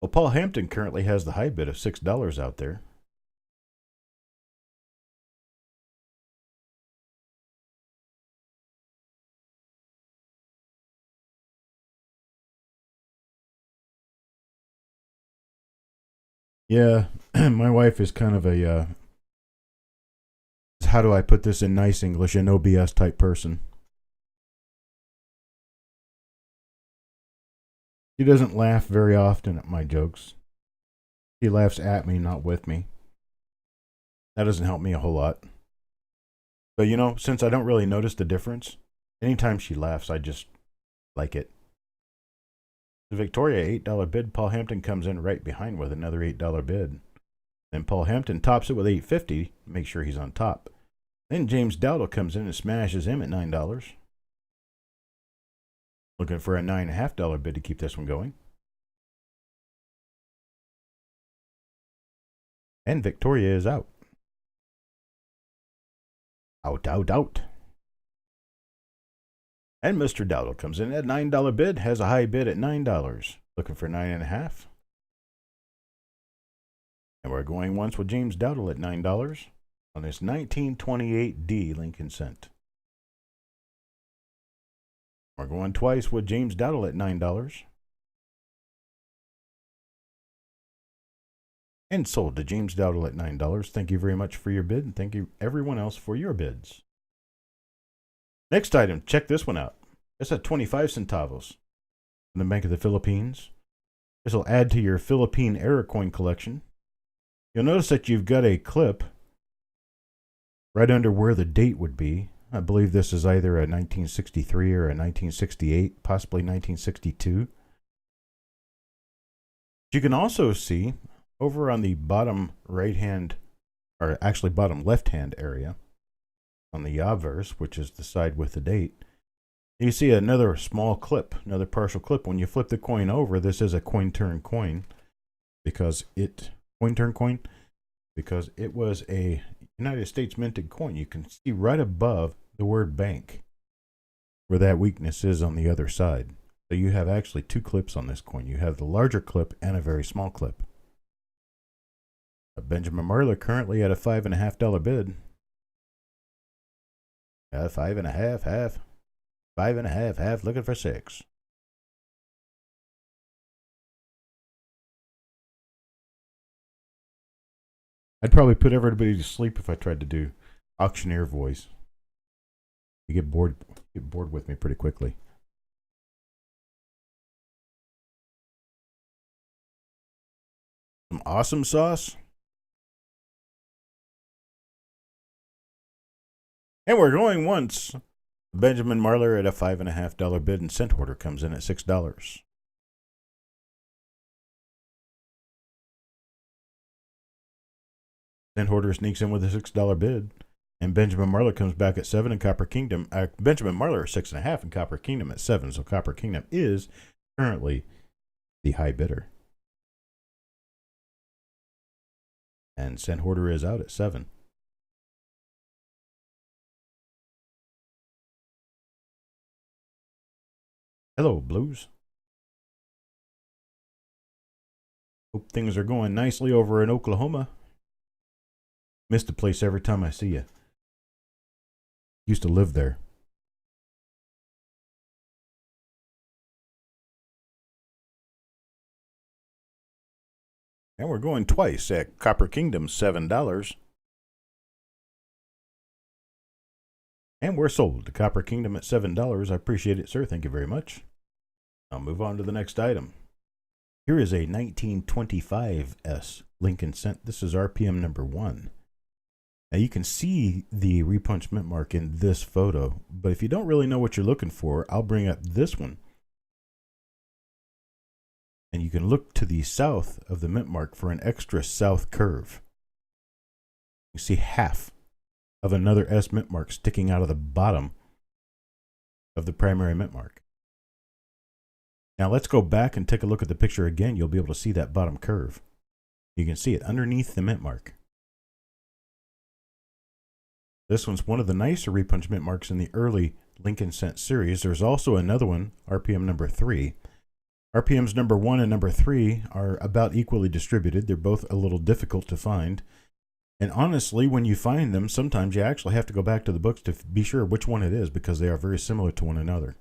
Well, Paul Hampton currently has the high bid of $6 out there. Yeah, my wife is kind of a, how do I put this in nice English, an OBS type person. She doesn't laugh very often at my jokes. She laughs at me, not with me. That doesn't help me a whole lot. But you know, since I don't really notice the difference, anytime she laughs, I just like it. The Victoria $8 bid, Paul Hampton comes in right behind with another $8 bid. Then Paul Hampton tops it with $8.50 to make sure he's on top. Then James Dowdle comes in and smashes him at $9. Looking for a $9.50 bid to keep this one going. And Victoria is out. Out, out, out. And Mr. Dowdle comes in at $9 bid, has a high bid at $9. Looking for $9.50. And we're going once with James Dowdle at $9 on this 1928D Lincoln cent. We're going twice with James Dowdle at $9. And sold to James Dowdle at $9. Thank you very much for your bid, and thank you everyone else for your bids. Next item, check this one out. It's at 25 centavos from the Bank of the Philippines. This will add to your Philippine error coin collection. You'll notice that you've got a clip right under where the date would be. I believe this is either a 1963 or a 1968, possibly 1962. You can also see over on the bottom right hand, or actually bottom left hand area, on the obverse, which is the side with the date, you see another small clip, another partial clip. When you flip the coin over, this is a coin turn coin because it was a United States minted coin. You can see right above the word bank where that weakness is on the other side. So you have actually two clips on this coin. You have the larger clip and a very small clip. Benjamin Marler currently at a $5.50 bid. 5.5, half. 5.5, half, looking for 6. I'd probably put everybody to sleep if I tried to do auctioneer voice. You get bored with me pretty quickly. Some awesome sauce. And we're going once. Benjamin Marler at a $5.50 bid, and cent order comes in at $6. Cent order sneaks in with a $6 bid, and Benjamin Marler comes back at 7 in Copper Kingdom. Benjamin Marler is 6.5 in Copper Kingdom at 7, so Copper Kingdom is currently the high bidder. And cent order is out at 7. Hello, Blues. Hope things are going nicely over in Oklahoma. Miss the place every time I see you. Used to live there. And we're going twice at Copper Kingdom, $7. And we're sold to Copper Kingdom at $7. I appreciate it, sir. Thank you very much. I'll move on to the next item. Here is a 1925S Lincoln Cent. This is RPM number 1. Now you can see the repunch mint mark in this photo, but if you don't really know what you're looking for, I'll bring up this one. And you can look to the south of the mint mark for an extra south curve. You see half of another S mint mark sticking out of the bottom of the primary mint mark. Now let's go back and take a look at the picture again. You'll be able to see that bottom curve. You can see it underneath the mint mark. This one's one of the nicer repunch mint marks in the early Lincoln Cent series. There's also another one, RPM number 3. RPMs number 1 and number 3 are about equally distributed. They're both a little difficult to find. And honestly, when you find them, sometimes you actually have to go back to the books to be sure which one it is, because they are very similar to one another.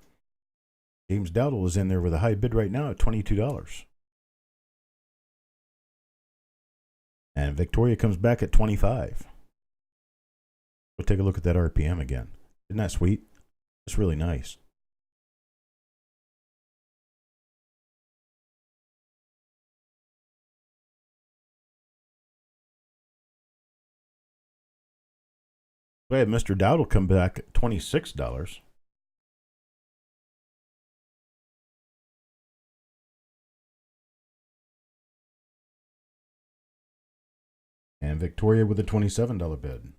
James Dowdle is in there with a high bid right now at $22. And Victoria comes back at $25. We'll take a look at that RPM again. Isn't that sweet? It's really nice. We had Mr. Dowdle come back at $26. And Victoria with a $27 bid.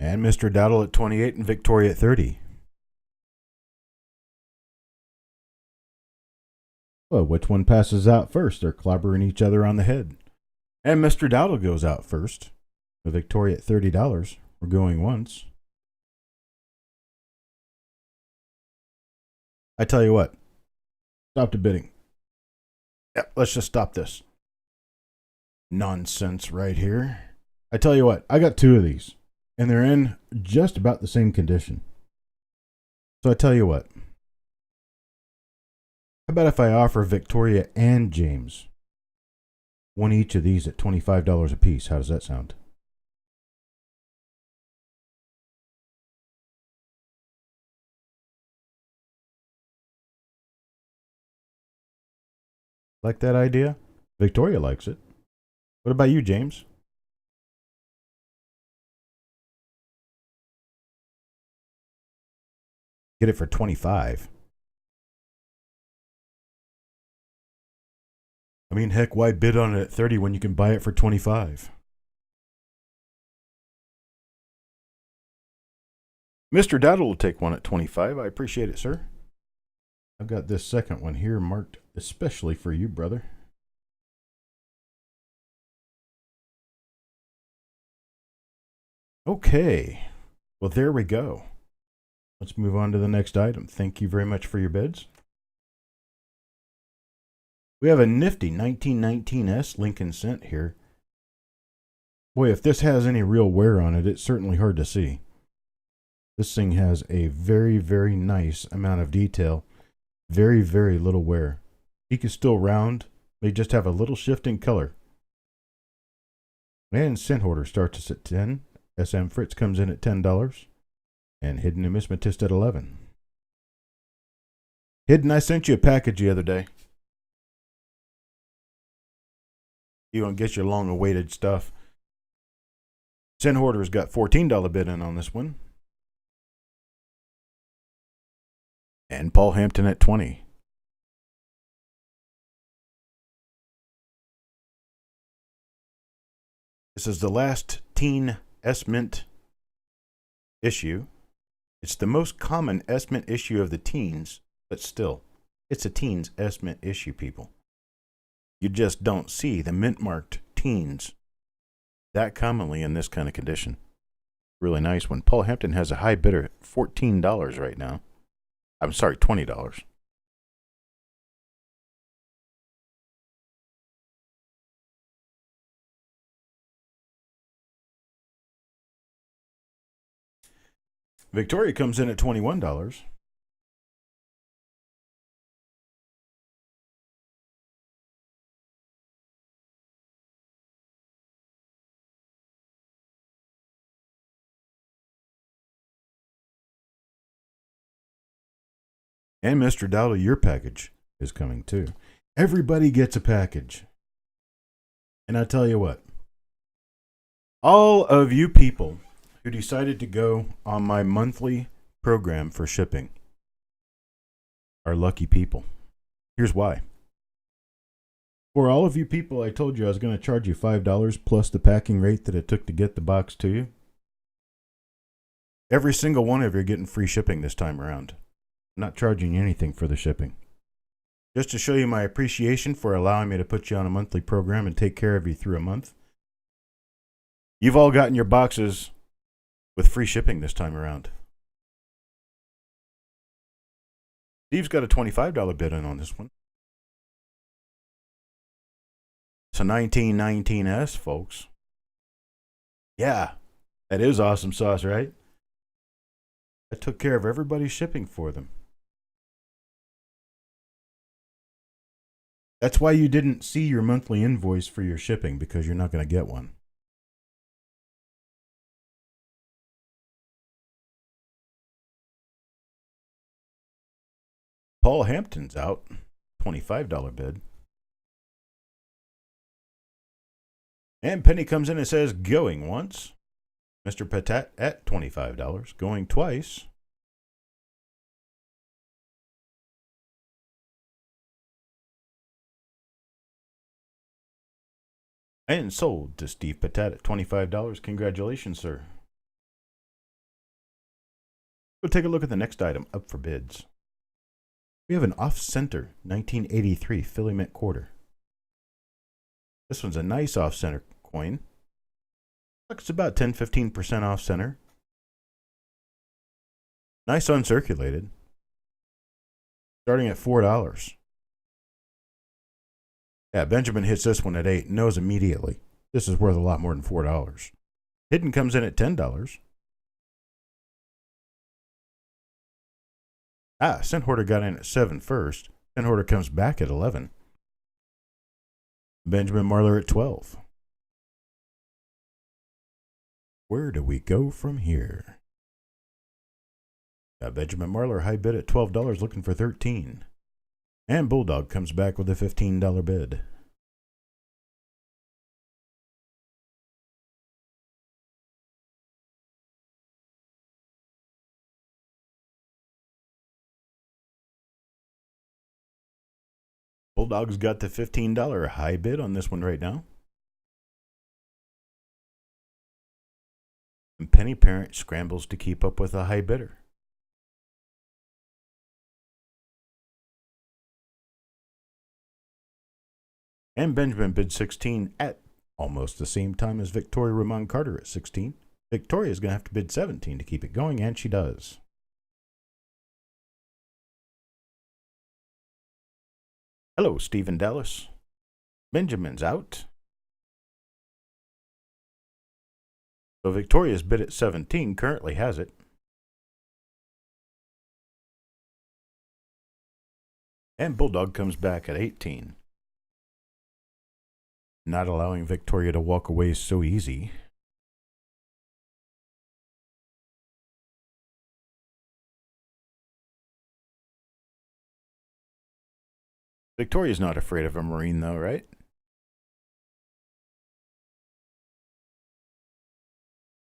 And Mr. Dowdle at 28 and Victoria at 30. Well, which one passes out first? They're clobbering each other on the head. And Mr. Dowdle goes out first with Victoria at $30. We're going once. I tell you what, stop the bidding. Yep, let's just stop this nonsense right here. I tell you what, I got 2 of these, and they're in just about the same condition. So I tell you what, how about if I offer Victoria and James one each of these at $25 a piece? How does that sound? Like that idea? Victoria likes it. What about you, James? Get it for $25. I mean, heck, why bid on it at $30 when you can buy it for $25? Mr. Dowdle will take one at $25. I appreciate it, sir. I've got this second one here marked especially for you, brother. Okay. Well, there we go. Let's move on to the next item. Thank you very much for your bids. We have a nifty 1919S Lincoln Cent here. Boy, if this has any real wear on it, it's certainly hard to see. This thing has a very, very nice amount of detail. Very, very little wear. Peak is still round. They just have a little shift in color. And cent hoarder starts us at 10. SM Fritz comes in at $10. And Hidden Numismatist at 11. Hidden, I sent you a package the other day. You want to get your long-awaited stuff. Cent hoarder's got $14 bid in on this one. And Paul Hampton at 20. This is the last teen S-Mint issue. It's the most common S-Mint issue of the teens, but still, it's a teens S-Mint issue, people. You just don't see the mint-marked teens that commonly in this kind of condition. Really nice one. Paul Hampton has a high bidder at $14 right now. I'm sorry, $20. Victoria comes in at $21. And Mr. Dowdle, your package is coming too. Everybody gets a package. And I tell you what, all of you people who decided to go on my monthly program for shipping are lucky people. Here's why. For all of you people, I told you I was going to charge you $5 plus the packing rate that it took to get the box to you. Every single one of you are getting free shipping this time around. I'm not charging you anything for the shipping. Just to show you my appreciation for allowing me to put you on a monthly program and take care of you through a month. You've all gotten your boxes with free shipping this time around. Steve's got a $25 bid in on this one. It's a 1919S, folks. Yeah, that is awesome sauce, right? I took care of everybody's shipping for them. That's why you didn't see your monthly invoice for your shipping, because you're not going to get one. Paul Hampton's out, $25 bid. And Penny comes in and says, going once. Mr. Patat at $25, going twice. And sold to Steve Patat at $25. Congratulations, sir. We'll take a look at the next item up for bids. We have an off-center 1983 Philly Mint quarter. This one's a nice off-center coin. It's about 10-15% off-center. Nice uncirculated. Starting at $4. Yeah, Benjamin hits this one at $8 and knows immediately this is worth a lot more than $4. Hidden comes in at $10. Cent hoarder got in at $7 first. Cent hoarder comes back at $11. Benjamin Marler at $12. Where do we go from here? Benjamin Marler high bid at $12, looking for $13. And Bulldog comes back with a $15 bid. Bulldog's got the $15 high bid on this one right now. And Penny Parent scrambles to keep up with a high bidder. And Benjamin bid 16 at almost the same time as Victoria Ramon Carter at 16. Victoria's going to have to bid 17 to keep it going, and she does. Hello, Stephen Dallas. Benjamin's out. So Victoria's bid at 17, currently has it. And Bulldog comes back at 18. Not allowing Victoria to walk away so easy. Victoria's not afraid of a Marine though, right?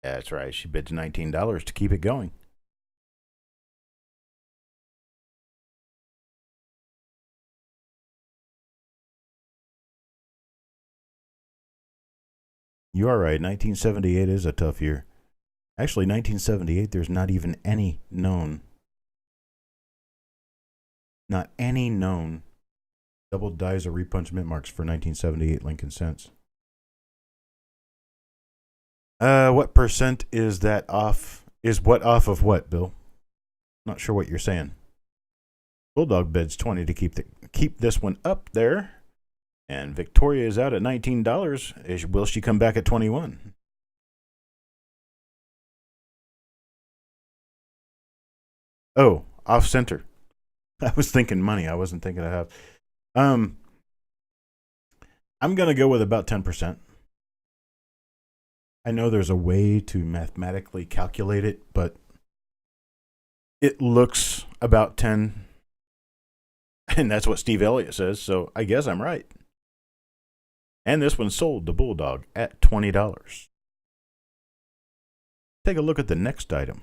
That's right, she bids $19 to keep it going. You are right, 1978 is a tough year. Actually, 1978, there's not even any known. Not any known double dies or repunch mint marks for 1978 Lincoln cents. What percent is that off? Is what off of what, Bill? Not sure what you're saying. Bulldog bids 20 to keep this one up there. And Victoria is out at $19. Will she come back at 21? Oh, off center. I was thinking money. I wasn't thinking I have. I'm going to go with about 10%. I know there's a way to mathematically calculate it, but it looks about 10. And that's what Steve Elliott says, so I guess I'm right. And this one sold the Bulldog at $20. Take a look at the next item.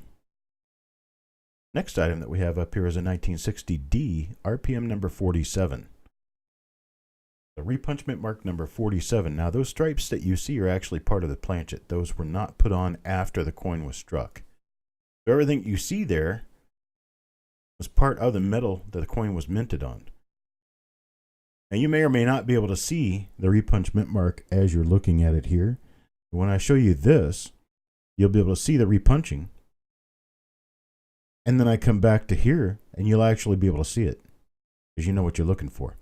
Next item that we have up here is a 1960D, RPM number 47. The repunchment mark number 47. Now, those stripes that you see are actually part of the planchet. Those were not put on after the coin was struck. So everything you see there was part of the metal that the coin was minted on. Now, you may or may not be able to see the repunch mint mark as you're looking at it here. When I show you this, you'll be able to see the repunching. And then I come back to here, and you'll actually be able to see it, because you know what you're looking for.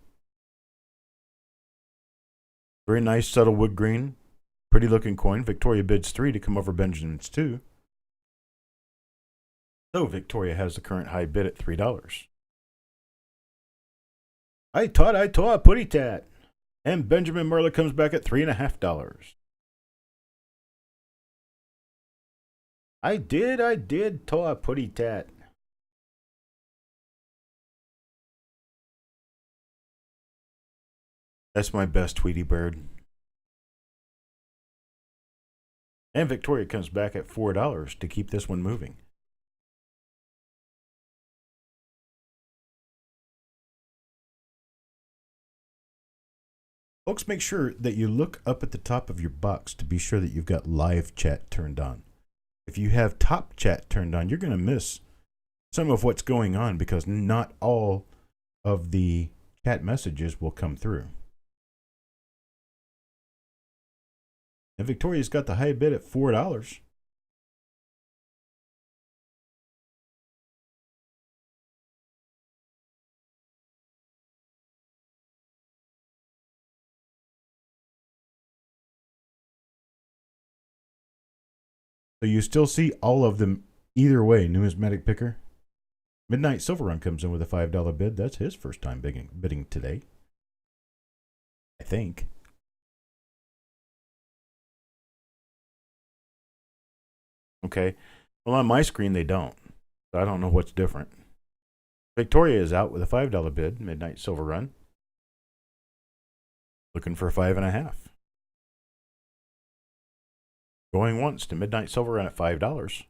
Very nice, subtle wood green. Pretty looking coin. Victoria bids 3 to come over Benjamin's 2. So Victoria has the current high bid at $3. I taught, putty tat. And Benjamin Merla comes back at $3.50. I did, toa putty tat. That's my best Tweety bird. And Victoria comes back at $4 to keep this one moving. Folks, make sure that you look up at the top of your box to be sure that you've got live chat turned on. If you have top chat turned on, you're going to miss some of what's going on because not all of the chat messages will come through. And Victoria's got the high bid at $4. So you still see all of them either way. Numismatic Picker. Midnight Silver Run comes in with a $5 bid. That's his first time bidding today, I think. Okay. Well, on my screen, they don't. So I don't know what's different. Victoria is out with a $5 bid. Midnight Silver Run. Looking for 5.5. Going once to Midnight Silver Run at $5.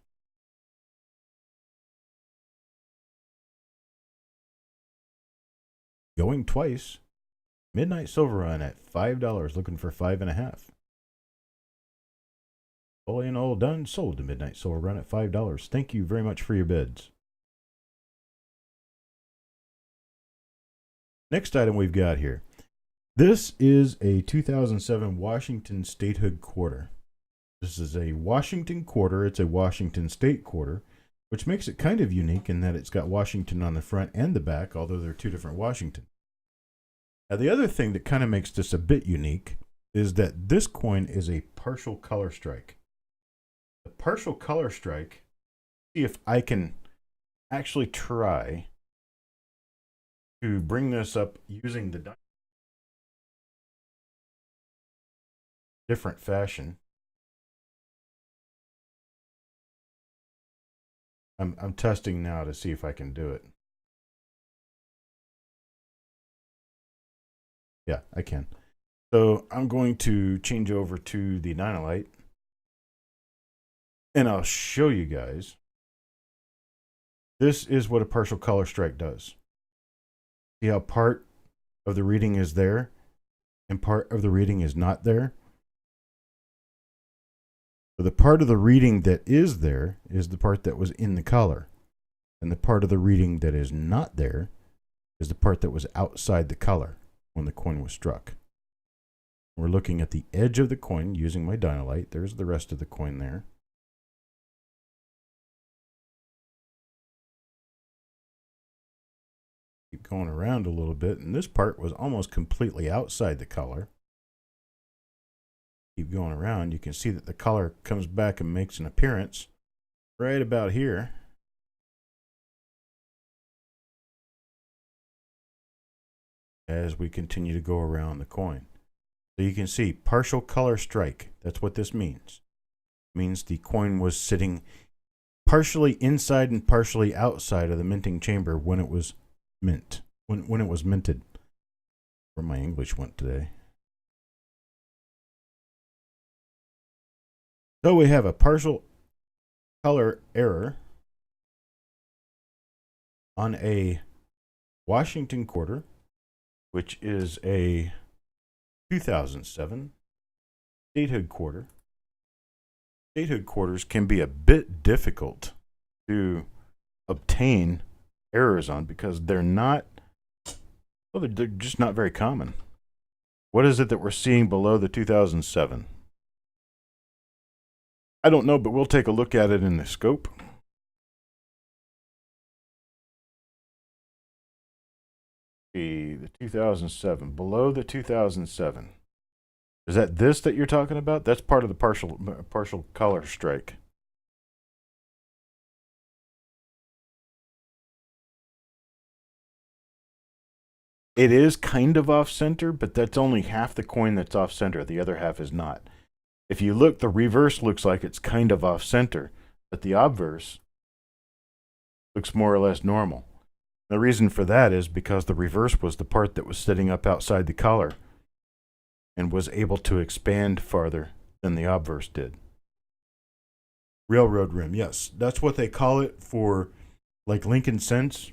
Going twice. Midnight Silver Run at $5. Looking for 5.5. Fully and all done. Sold to Midnight Silver Run at $5. Thank you very much for your bids. Next item we've got here. This is a 2007 Washington Statehood quarter. This is a Washington quarter. It's a Washington State quarter, which makes it kind of unique in that it's got Washington on the front and the back, although they're two different Washington. Now, the other thing that kind of makes this a bit unique is that this coin is a partial color strike. The partial color strike, see if I can actually try to bring this up using the different fashion. I'm testing now to see if I can do it. Yeah, I can. So I'm going to change over to the Nylite, and I'll show you guys. This is what a partial color strike does. See how part of the reading is there and part of the reading is not there? So the part of the reading that is there is the part that was in the color. And the part of the reading that is not there is the part that was outside the color when the coin was struck. We're looking at the edge of the coin using my Dynalite. There's the rest of the coin there. Keep going around a little bit, and this part was almost completely outside the color. Keep going around, you can see that the color comes back and makes an appearance right about here. As we continue to go around the coin. So you can see partial color strike. That's what this means. It means the coin was sitting partially inside and partially outside of the minting chamber when it was mint. When it was minted. Where my English went today. So we have a partial color error on a Washington quarter, which is a 2007 Statehood quarter. Statehood quarters can be a bit difficult to obtain errors on because they're not, well, they're just not very common. What is it that we're seeing below the 2007? I don't know, but we'll take a look at it in the scope. The 2007, below the 2007. Is that this that you're talking about? That's part of the partial color strike. It is kind of off center, but that's only half the coin that's off center. The other half is not. If you look, the reverse looks like it's kind of off center, but the obverse looks more or less normal. The reason for that is because the reverse was the part that was sitting up outside the collar and was able to expand farther than the obverse did. Railroad rim, yes. That's what they call it for, like Lincoln cents.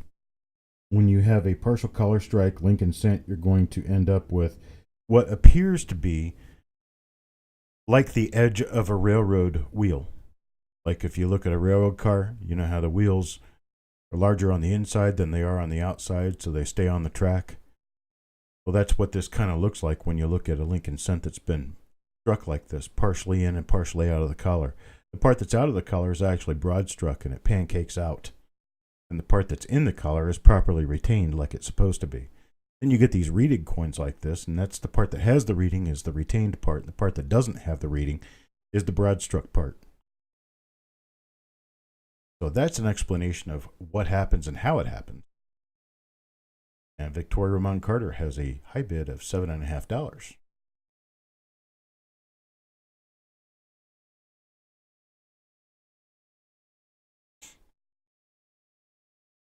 When you have a partial color strike Lincoln cent, you're going to end up with what appears to be like the edge of a railroad wheel. Like if you look at a railroad car, you know how the wheels are larger on the inside than they are on the outside, so they stay on the track. Well, that's what this kind of looks like when you look at a Lincoln cent that's been struck like this, partially in and partially out of the collar. The part that's out of the collar is actually broad struck and it pancakes out. And the part that's in the collar is properly retained like it's supposed to be. Then you get these reeded coins like this, and that's the part that has the reading is the retained part. The part that doesn't have the reading is the broad struck part. So that's an explanation of what happens and how it happens. And Victoria Ramon Carter has a high bid of $7.50.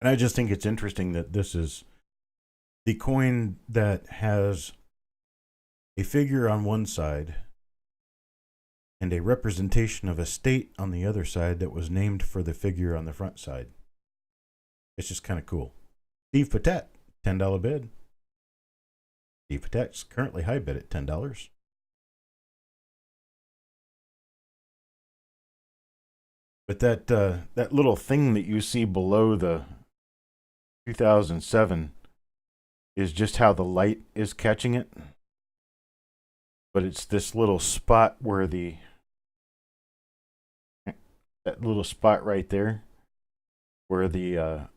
And I just think it's interesting that this is the coin that has a figure on one side and a representation of a state on the other side that was named for the figure on the front side. It's just kind of cool. Steve Patet, $10 bid. Steve Patet's currently high bid at $10. But that little thing that you see below the 2007 is just how the light is catching it. But it's this little spot where that little spot right there where the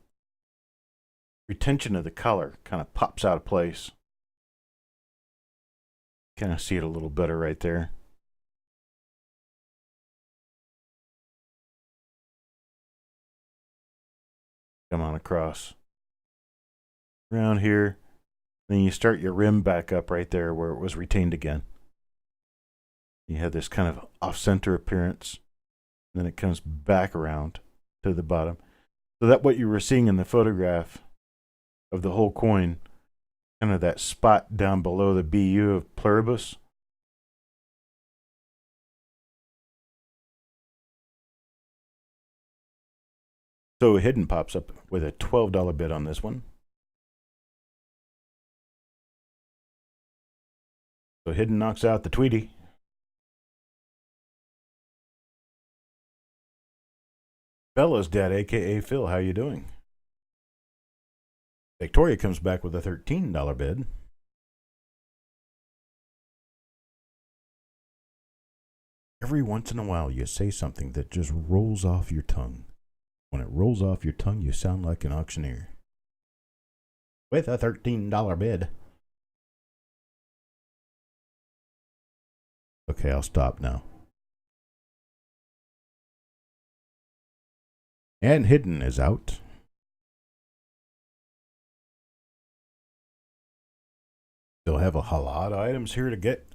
retention of the color kind of pops out of place. Kind of see it a little better right there. Come on across. Around here. Then you start your rim back up right there where it was retained again. You have this kind of off-center appearance. Then it comes back around to the bottom. So that what you were seeing in the photograph of the whole coin, kind of that spot down below the BU of Pluribus. So Hidden pops up with a $12 bid on this one. So Hidden knocks out the Tweety. Bella's dad, a.k.a. Phil, how you doing? Victoria comes back with a $13 bid. Every once in a while, you say something that just rolls off your tongue. When it rolls off your tongue, you sound like an auctioneer. With a $13 bid. Okay, I'll stop now. And Hidden is out. Still have a lot of items here to get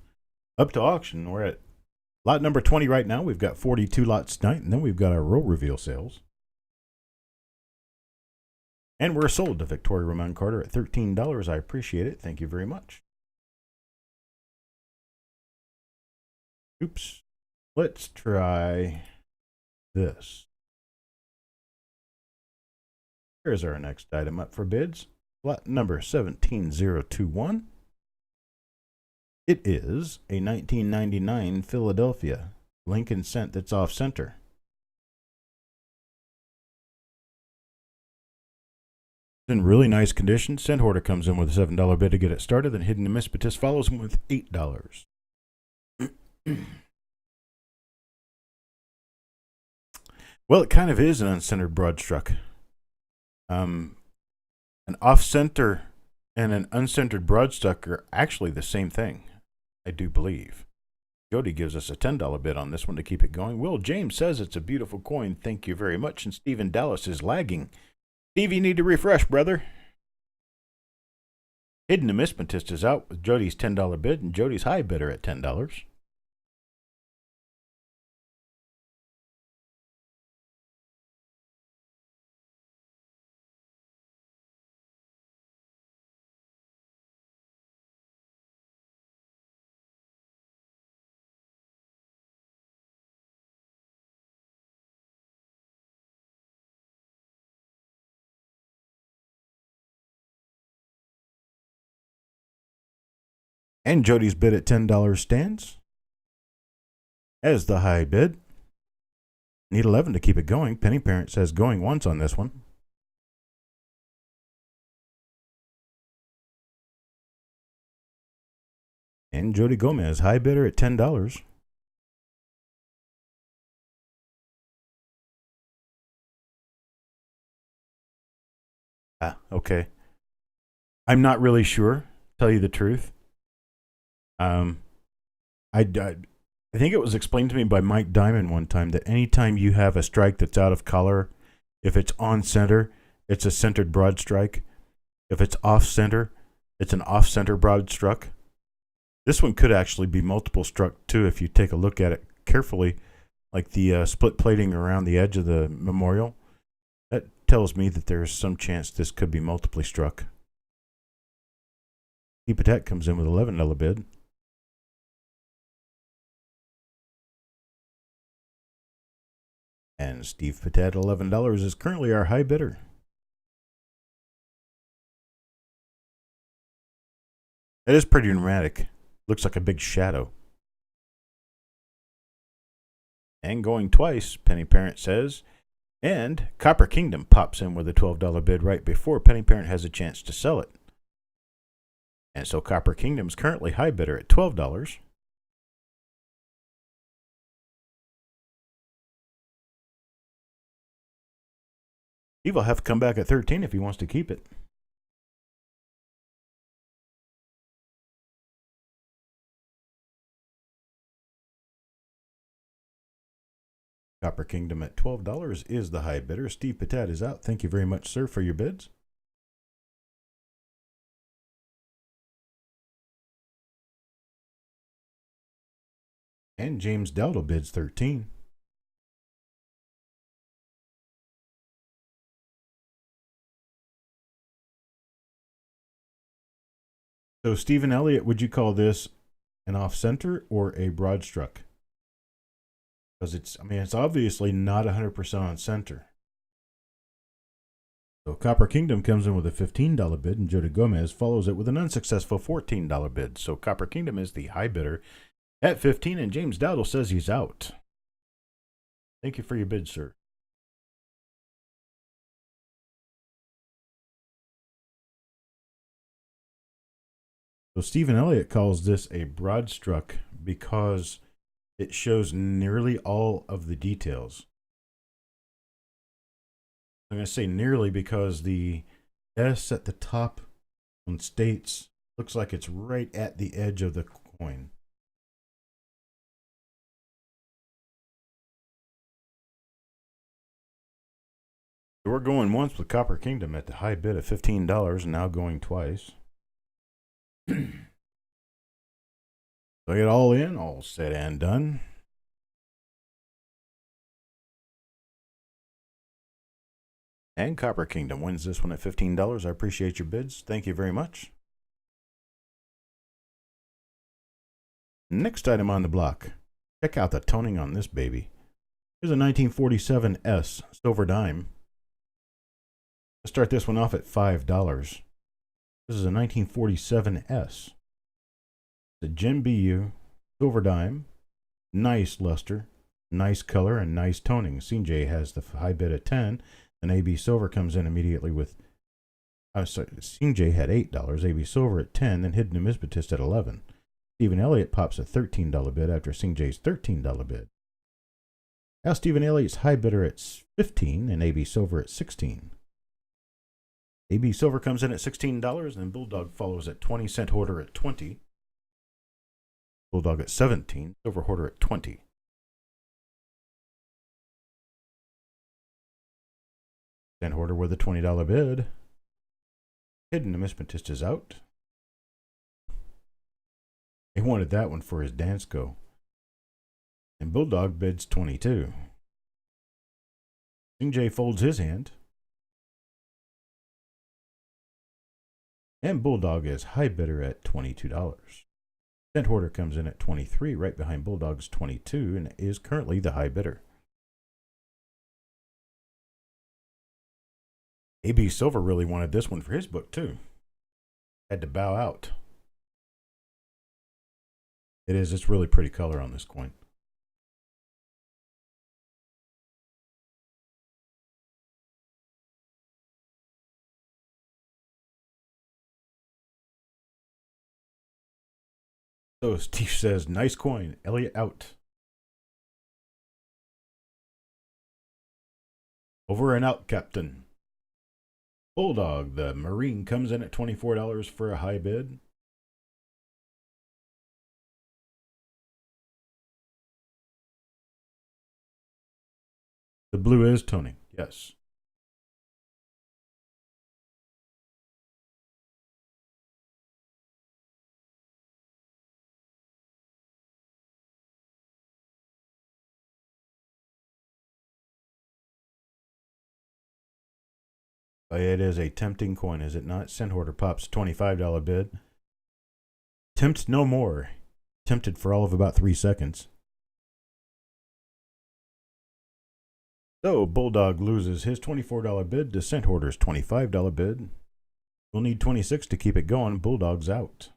up to auction. We're at lot number 20 right now. We've got 42 lots tonight, and then we've got our row reveal sales. And we're sold to Victoria Roman Carter at $13. I appreciate it. Thank you very much. Oops. Let's try this. Here's our next item up for bids. Lot number 17021. It is a 1999 Philadelphia Lincoln cent that's off center. In really nice condition. Cent Hoarder comes in with a $7 bid to get it started, then Hidden Mispetus follows him with $8. Well, it kind of is an uncentered broadstruck. An off-center and an uncentered broadstruck are actually the same thing, I do believe. Jody gives us a $10 bid on this one to keep it going. Will James says it's a beautiful coin. Thank you very much. And Stephen Dallas is lagging. Steve, you need to refresh, brother. Hidden Numismatist is out with Jody's $10 bid, and Jody's high bidder at $10. And Jody's bid at $10 stands as the high bid. Need 11 to keep it going. Penny Parent says going once on this one. And Jody Gomez, high bidder at $10. Okay. I'm not really sure, tell you the truth. I think it was explained to me by Mike Diamond one time that anytime you have a strike that's out of color, if it's on center, it's a centered broad strike. If it's off center, it's an off center broad struck. This one could actually be multiple struck too if you take a look at it carefully, like the split plating around the edge of the memorial. That tells me that there's some chance this could be multiply struck. Patek comes in with $11 bid. And Steve Patet, $11, is currently our high bidder. That is pretty dramatic. Looks like a big shadow. And going twice, Penny Parent says. And Copper Kingdom pops in with a $12 bid right before Penny Parent has a chance to sell it. And so Copper Kingdom's currently high bidder at $12. Steve will have to come back at 13 if he wants to keep it. Copper Kingdom at $12 is the high bidder. Steve Patat is out. Thank you very much, sir, for your bids. And James Dowdle bids 13. So Stephen Elliott, would you call this an off-center or a broad struck? Because it's obviously not 100% on center. So Copper Kingdom comes in with a $15 bid, and Jody Gomez follows it with an unsuccessful $14 bid. So Copper Kingdom is the high bidder at 15, and James Dowdle says he's out. Thank you for your bid, sir. So Stephen Elliott calls this a broad struck because it shows nearly all of the details. I'm going to say nearly because the S at the top on States looks like it's right at the edge of the coin. So we're going once with Copper Kingdom at the high bid of $15 and now going twice. So I get all in, all said and done. And Copper Kingdom wins this one at $15. I appreciate your bids. Thank you very much. Next item on the block. Check out the toning on this baby. Here's a 1947 S silver dime. Let's start this one off at $5. This is a 1947 S. The Gem BU silver dime. Nice luster, nice color, and nice toning. CJ has the high bid at 10. And AB Silver comes in immediately with, CJ had $8, AB Silver at 10, then Hidden Numismatist at 11. Stephen Elliott pops a $13 bid after CJ's $13 bid. Now Stephen Elliott's high bidder at 15 and AB Silver at 16. AB Silver comes in at $16, and Bulldog follows at 20, Cent Hoarder at 20. Bulldog at 17, Silver Hoarder at 20. Cent Hoarder with a $20 bid. Hidden Numismatist is out. He wanted that one for his Dansko. And Bulldog bids 22. CJ folds his hand. And Bulldog is high bidder at $22. Cent Hoarder comes in at 23, right behind Bulldog's 22, and is currently the high bidder. AB Silver really wanted this one for his book, too. Had to bow out. It's really pretty color on this coin. So Steve says, nice coin. Elliott out. Over and out, Captain. Bulldog, the Marine, comes in at $24 for a high bid. The blue is toning, yes. It is a tempting coin, is it not? Cent Hoarder pops $25 bid. Tempt no more. Tempted for all of about 3 seconds. So Bulldog loses his $24 bid to Cent Hoarder's $25 bid. We'll need 26 to keep it going. Bulldog's out.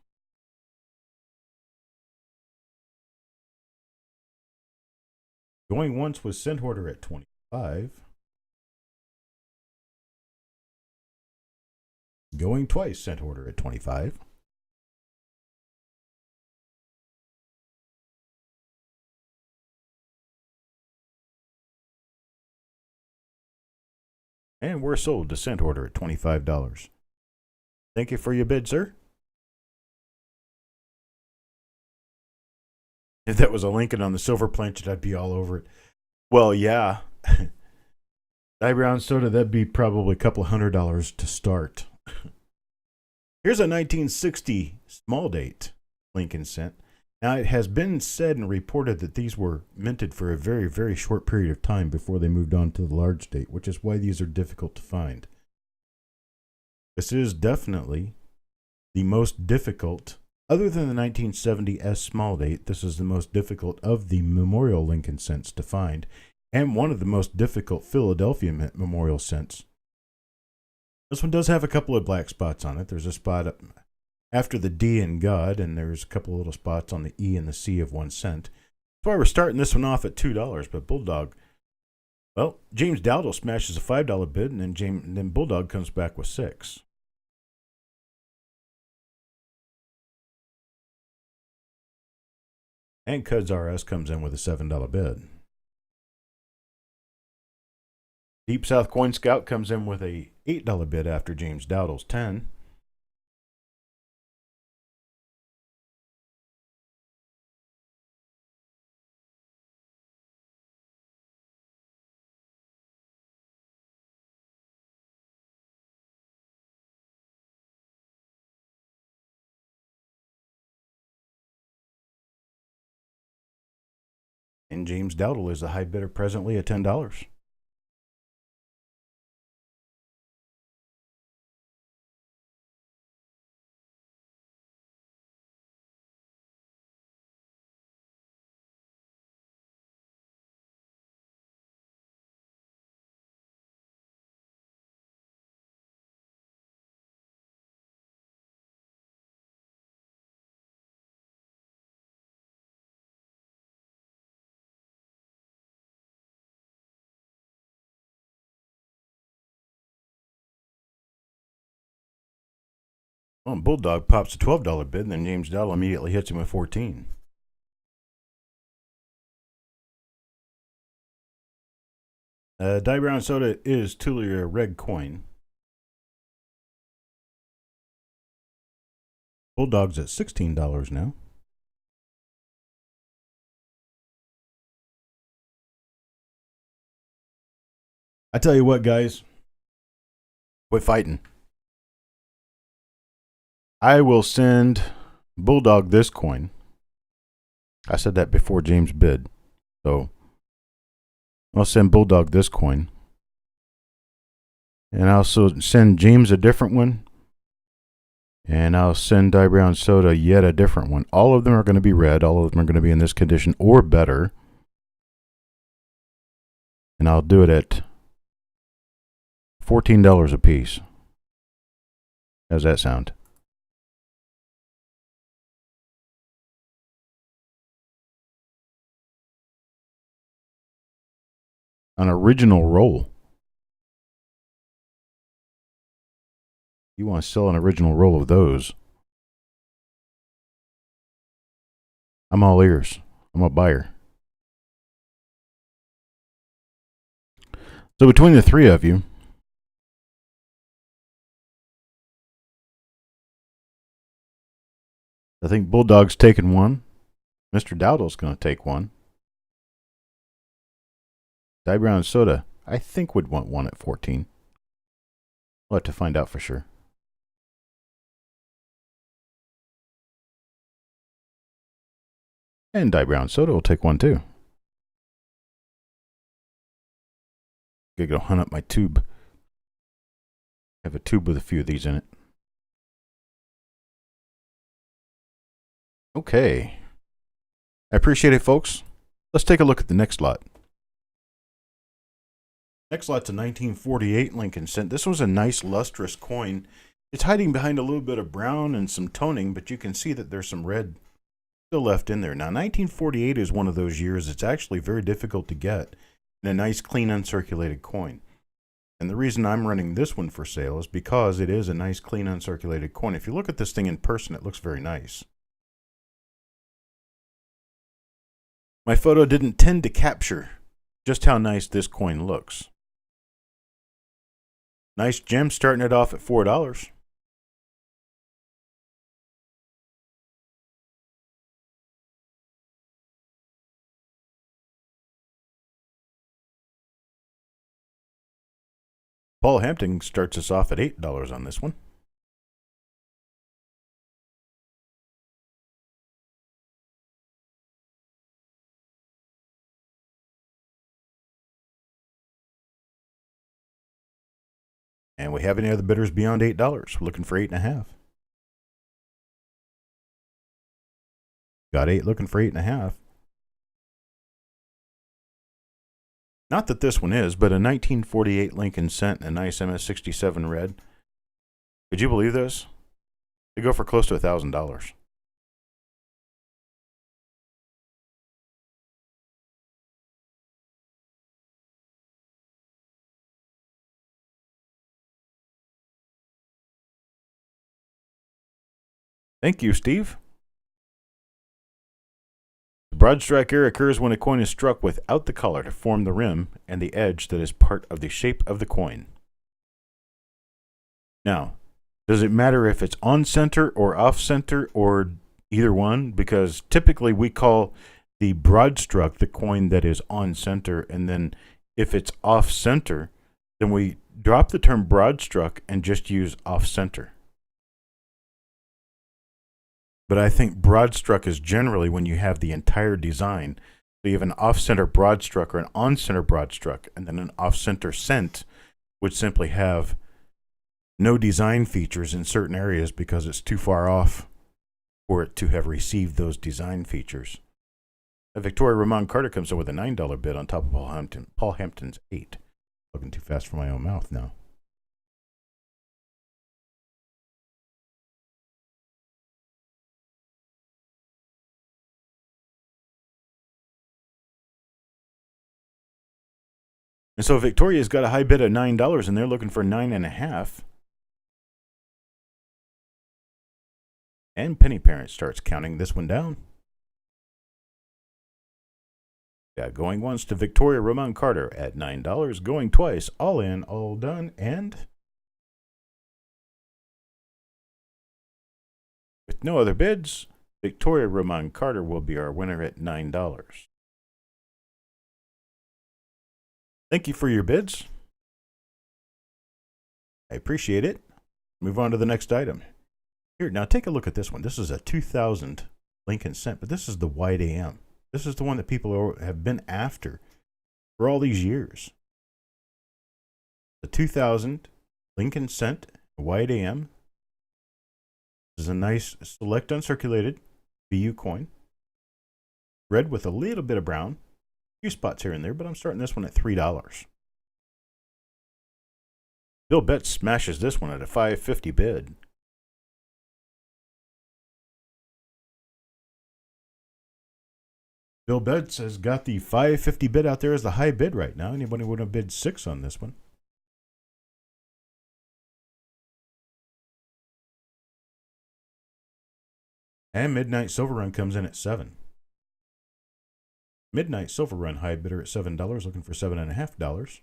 Going once was Cent Hoarder at 25. Going twice, Cent Hoarder at 25. And we're sold to Cent Hoarder at $25. Thank you for your bid, sir. If that was a Lincoln on the silver planchet, I'd be all over it. Well, yeah. Die brown soda, that'd be probably a couple $100 to start. Here's a 1960 small date Lincoln cent. Now, it has been said and reported that these were minted for a very, very short period of time before they moved on to the large date, which is why these are difficult to find. This is definitely the most difficult, other than the 1970 S small date, this is the most difficult of the memorial Lincoln cents to find, and one of the most difficult Philadelphia Mint memorial cents. This one does have a couple of black spots on it. There's a spot up after the D in God, and there's a couple of little spots on the E and the C of 1 cent. That's why we're starting this one off at $2, but Bulldog, well, James Dowdle smashes a $5 bid, and then Bulldog comes back with 6. And Cuds RS comes in with a $7 bid. Deep South Coin Scout comes in with a $8 bid after James Dowdle's 10. And James Dowdle is the high bidder presently at $10. Well, Bulldog pops a $12 bid, and then James Dowdle immediately hits him with 14. Die Brown Soda is truly a red coin. Bulldog's at $16 now. I tell you what, guys, quit fighting. I will send Bulldog this coin. I said that before James bid. So I'll send Bulldog this coin. And I'll send James a different one. And I'll send Die Brown Soda yet a different one. All of them are going to be red. All of them are going to be in this condition or better. And I'll do it at $14 a piece. How's that sound? An original roll. You want to sell an original roll of those? I'm all ears. I'm a buyer. So between the three of you, I think Bulldog's taking one. Mr. Dowdle's going to take one. Die Brown Soda, I think, would want one at 14. We'll have to find out for sure. And Die Brown Soda will take one too. Gotta go hunt up my tube. I have a tube with a few of these in it. Okay. I appreciate it, folks. Let's take a look at the next lot. Next lot's a 1948 Lincoln cent. This was a nice lustrous coin. It's hiding behind a little bit of brown and some toning, but you can see that there's some red still left in there. Now, 1948 is one of those years it's actually very difficult to get in a nice, clean, uncirculated coin. And the reason I'm running this one for sale is because it is a nice, clean, uncirculated coin. If you look at this thing in person, it looks very nice. My photo didn't tend to capture just how nice this coin looks. Nice gem, starting it off at $4. Paul Hampton starts us off at $8 on this one. And we have any other bidders beyond $8? We're looking for 8.5. Got 8, looking for 8.5. Not that this one is, but a 1948 Lincoln Cent, a nice MS67 red. Could you believe this? They go for close to $1,000. Thank you, Steve. The broad strike error occurs when a coin is struck without the collar to form the rim and the edge that is part of the shape of the coin. Now, does it matter if it's on center or off center or either one? Because typically we call the broad struck the coin that is on center, and then if it's off center, then we drop the term broad struck and just use off center. But I think broad struck is generally when you have the entire design. So you have an off-center broad struck or an on-center broad struck, and then an off-center cent would simply have no design features in certain areas because it's too far off for it to have received those design features. Victoria Ramon Carter comes in with a $9 bid on top of Paul Hampton's 8. Looking too fast for my own mouth now. And so Victoria's got a high bid of $9, and they're looking for 9.5. And Penny Parent starts counting this one down. Yeah, going once to Victoria Ramon Carter at $9. Going twice, all in, all done, and with no other bids, Victoria Ramon Carter will be our winner at $9. Thank you for your bids. I appreciate it. Move on to the next item. Here, now take a look at this one. This is a 2000 Lincoln Cent, but this is the wide AM. This is the one that people have been after for all these years. The 2000 Lincoln Cent, wide AM. This is a nice select uncirculated BU coin. Red with a little bit of brown. Few spots here and there, but I'm starting this one at $3. Bill Betts smashes this one at a $5.50 bid. Bill Betts has got the $5.50 bid out there as the high bid right now. Anybody would have bid $6 on this one. And Midnight Silver Run comes in at $7. Midnight Silver Run high bidder at $7, looking for $7.50.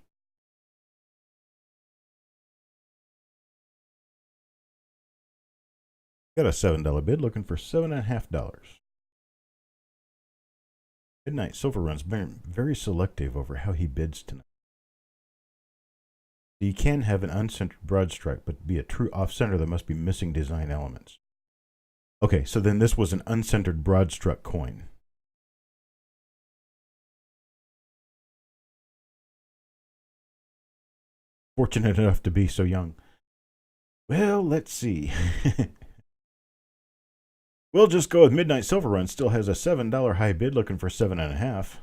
Got a $7 bid, looking for $7.50. Midnight Silver Run's very selective over how he bids tonight. You can have an uncentered broad strike, but to be a true off-center, there must be missing design elements. Okay, so then this was an uncentered broad struck coin. Fortunate enough to be so young. Well, let's see. We'll just go with Midnight Silver Run. Still has a $7 high bid, looking for $7.50.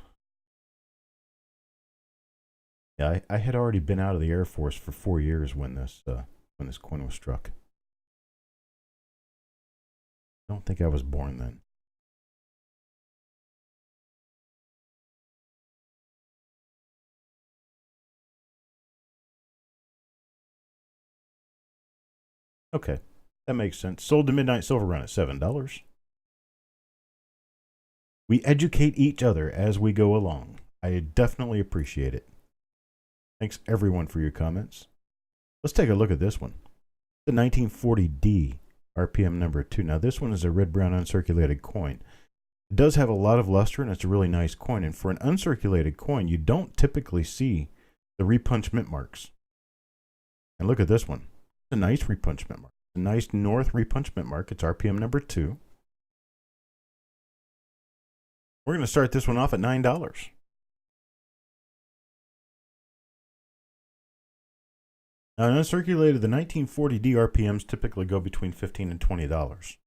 Yeah, I had already been out of the Air Force for 4 years when this coin was struck. I don't think I was born then. Okay, that makes sense. Sold to Midnight Silver Run at $7. We educate each other as we go along. I definitely appreciate it. Thanks everyone for your comments. Let's take a look at this one. The 1940D RPM number 2. Now this one is a red-brown uncirculated coin. It does have a lot of luster and it's a really nice coin. And for an uncirculated coin, you don't typically see the repunch mint marks. And look at this one. It's a nice repunchment mark. It's a nice north repunchment mark. It's RPM number 2. We're going to start this one off at $9. Now, in uncirculated, the 1940D RPMs typically go between $15 and $20.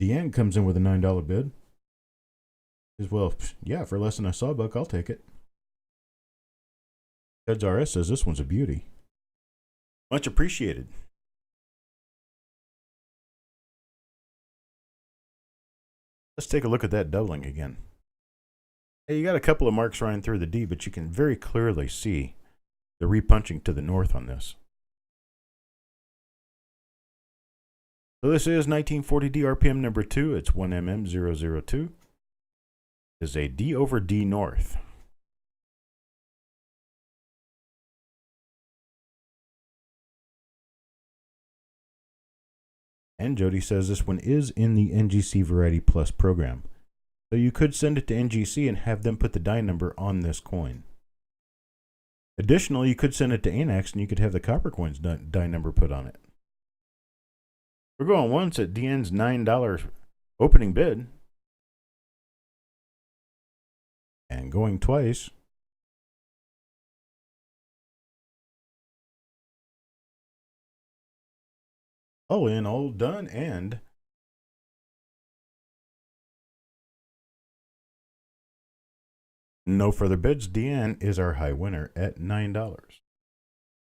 Deanne comes in with a $9 bid. As well, yeah, for less than a sawbuck, I'll take it. Ted's RS says this one's a beauty. Much appreciated. Let's take a look at that doubling again. Hey, you got a couple of marks running through the D, but you can very clearly see the repunching to the north on this. So this is 1940D RPM number 2. It's 1mm002. Is a D over D north. And Jody says this one is in the NGC Variety Plus program. So you could send it to NGC and have them put the die number on this coin. Additionally, you could send it to Anax and you could have the Coppercoins die number put on it. We're going once at DN's $9 opening bid. And going twice. All in, all done, and no further bids. Deanne is our high winner at $9.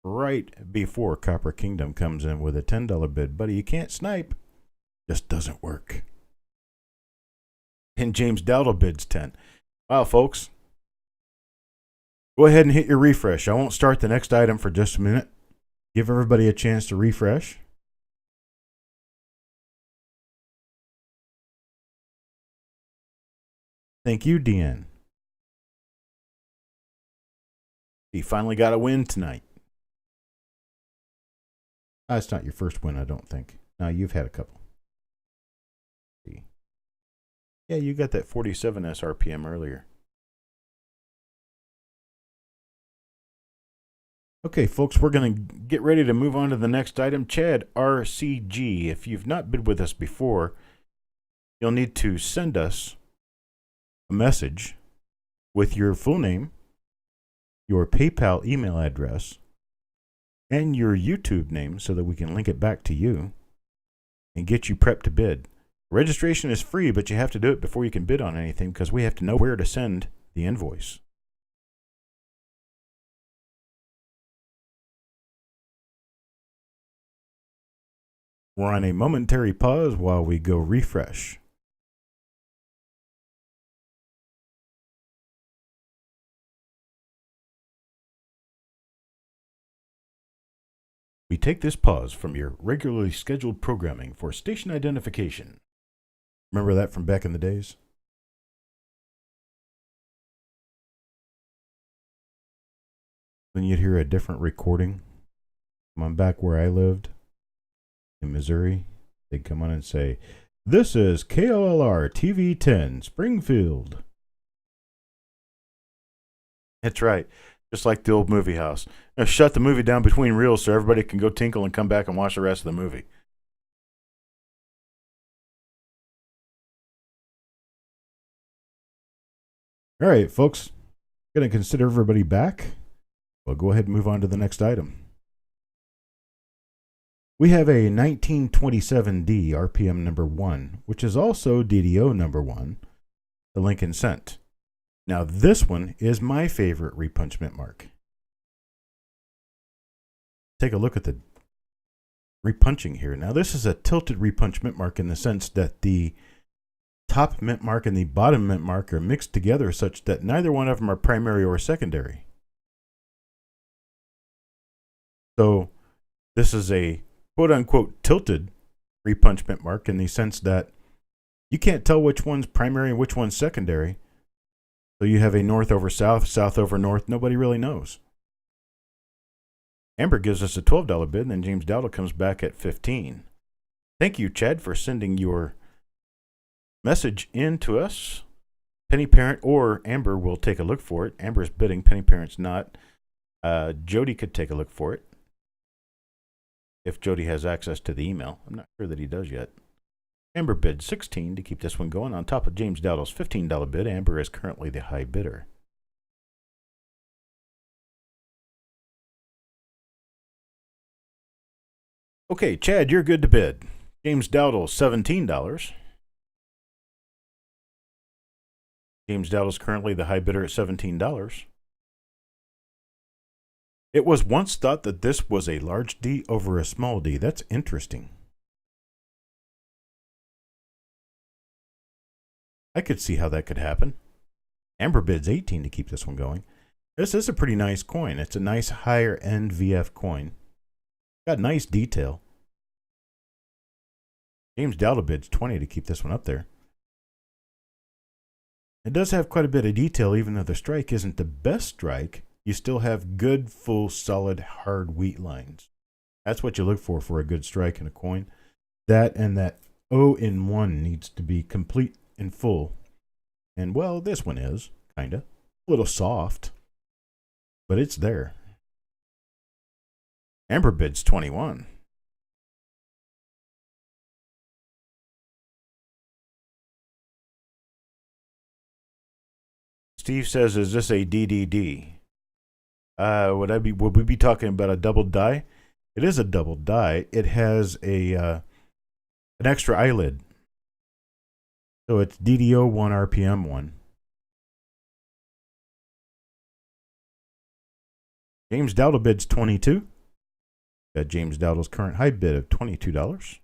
Right before Copper Kingdom comes in with a $10 bid. Buddy, you can't snipe. Just doesn't work. And James Dowdle bids 10. Wow, folks. Go ahead and hit your refresh. I won't start the next item for just a minute. Give everybody a chance to refresh. Thank you, Deanne. You finally got a win tonight. It's not your first win, I don't think. No, you've had a couple. Yeah, you got that 47S RPM earlier. Okay, folks, we're going to get ready to move on to the next item. Chad RCG. If you've not bid with us before, you'll need to send us a message with your full name, your PayPal email address, and your YouTube name so that we can link it back to you and get you prepped to bid. Registration is free, but you have to do it before you can bid on anything because we have to know where to send the invoice. We're on a momentary pause while we go refresh. We take this pause from your regularly scheduled programming for station identification. Remember that from back in the days? Then you'd hear a different recording. Come on back where I lived in Missouri. They'd come on and say, "This is KLLR TV 10, Springfield." That's right. Just like the old movie house. Now shut the movie down between reels so everybody can go tinkle and come back and watch the rest of the movie. All right, folks. Going to consider everybody back. We'll go ahead and move on to the next item. We have a 1927D RPM number 1, which is also DDO number 1, the Lincoln Cent. Now this one is my favorite repunchment mark. Take a look at the repunching here. Now this is a tilted repunchment mark in the sense that the top mint mark and the bottom mint mark are mixed together such that neither one of them are primary or secondary. So this is a quote-unquote tilted repunchment mark in the sense that you can't tell which one's primary and which one's secondary. So you have a north over south, south over north. Nobody really knows. Amber gives us a $12 bid, and then James Dowdle comes back at $15. Thank you, Chad, for sending your message in to us. Penny Parent or Amber will take a look for it. Amber's bidding, Penny Parent's not. Jody could take a look for it. if Jody has access to the email. I'm not sure that he does yet. Amber bid 16 to keep this one going. On top of James Dowdle's $15 bid, Amber is currently the high bidder. Okay, Chad, you're good to bid. James Dowdle, $17. James Dowdle is currently the high bidder at $17. It was once thought that this was a large D over a small d. That's interesting. I could see how that could happen. Amber bids 18 to keep this one going. This is a pretty nice coin. It's a nice higher end VF coin. Got nice detail. James Dowdle bids 20 to keep this one up there. It does have quite a bit of detail, even though the strike isn't the best strike. You still have good, full, solid, hard wheat lines. That's what you look for a good strike in a coin. That and that O in 1 needs to be complete and full. And, well, this one is, kind of. A little soft. But it's there. Amber bids 21. Steve says, is this a DDD? Would we be talking about a double die? It is a double die. It has a an extra eyelid. So it's DDO 1, RPM 1. James Dowdle bids 22. Got James Dowdle's current high bid of $22.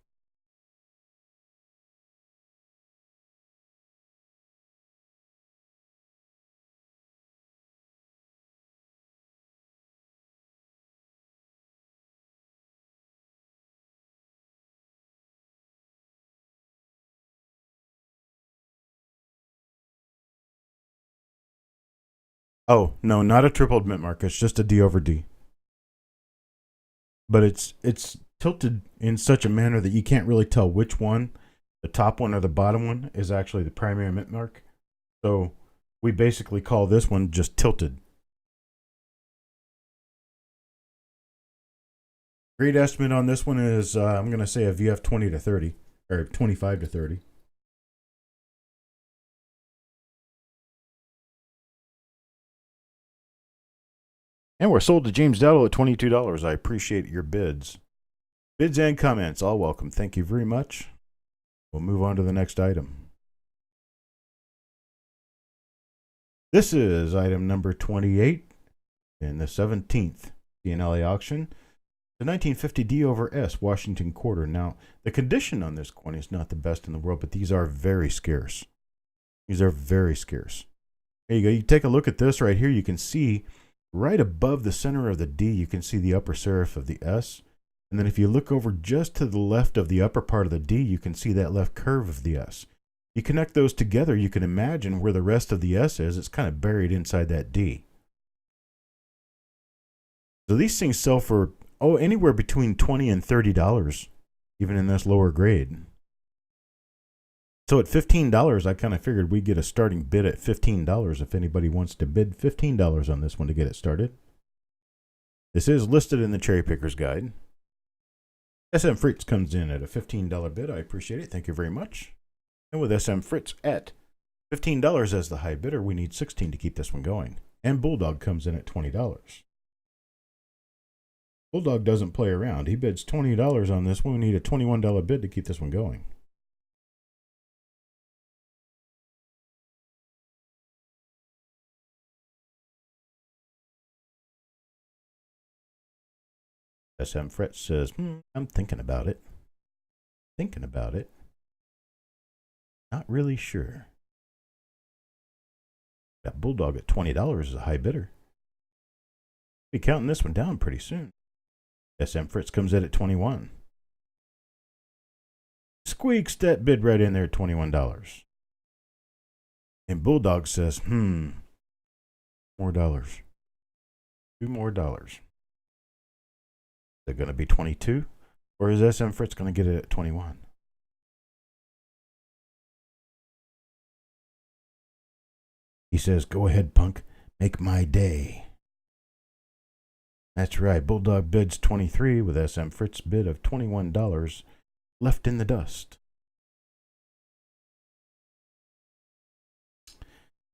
Oh, no, not a tripled mint mark. It's just a D over D. But it's tilted in such a manner that you can't really tell which one, the top one or the bottom one, is actually the primary mint mark. So we basically call this one just tilted. Great estimate on this one is, I'm going to say a VF 20 to 30, or 25 to 30. And we're sold to James Dowdle at $22. I appreciate your bids. Bids and comments, all welcome. Thank you very much. We'll move on to the next item. This is item number 28 in the 17th CNLA auction. The 1950 D over S Washington quarter. Now, the condition on this coin is not the best in the world, but these are very scarce. These are very scarce. There you go. You take a look at this right here. You can see right above the center of the D, you can see the upper serif of the S. And then if you look over just to the left of the upper part of the D, you can see that left curve of the S. You connect those together, you can imagine where the rest of the S is. It's kind of buried inside that D. So these things sell for, anywhere between $20 and $30, even in this lower grade. So at $15, I kind of figured we'd get a starting bid at $15 if anybody wants to bid $15 on this one to get it started. This is listed in the Cherry Picker's Guide. SM Fritz comes in at a $15 bid. I appreciate it. Thank you very much. And with SM Fritz at $15 as the high bidder, we need 16 to keep this one going. And Bulldog comes in at $20. Bulldog doesn't play around. He bids $20 on this one. We need a $21 bid to keep this one going. SM Fritz says, I'm thinking about it. Thinking about it. Not really sure. That Bulldog at $20 is a high bidder. Be counting this one down pretty soon. SM Fritz comes in at 21. Squeaks that bid right in there at $21. And Bulldog says, more dollars. $2 more. They're going to be 22, or is SM Fritz going to get it at 21? He says, go ahead, punk, make my day. That's right. Bulldog bids 23 with SM Fritz bid of $21 left in the dust.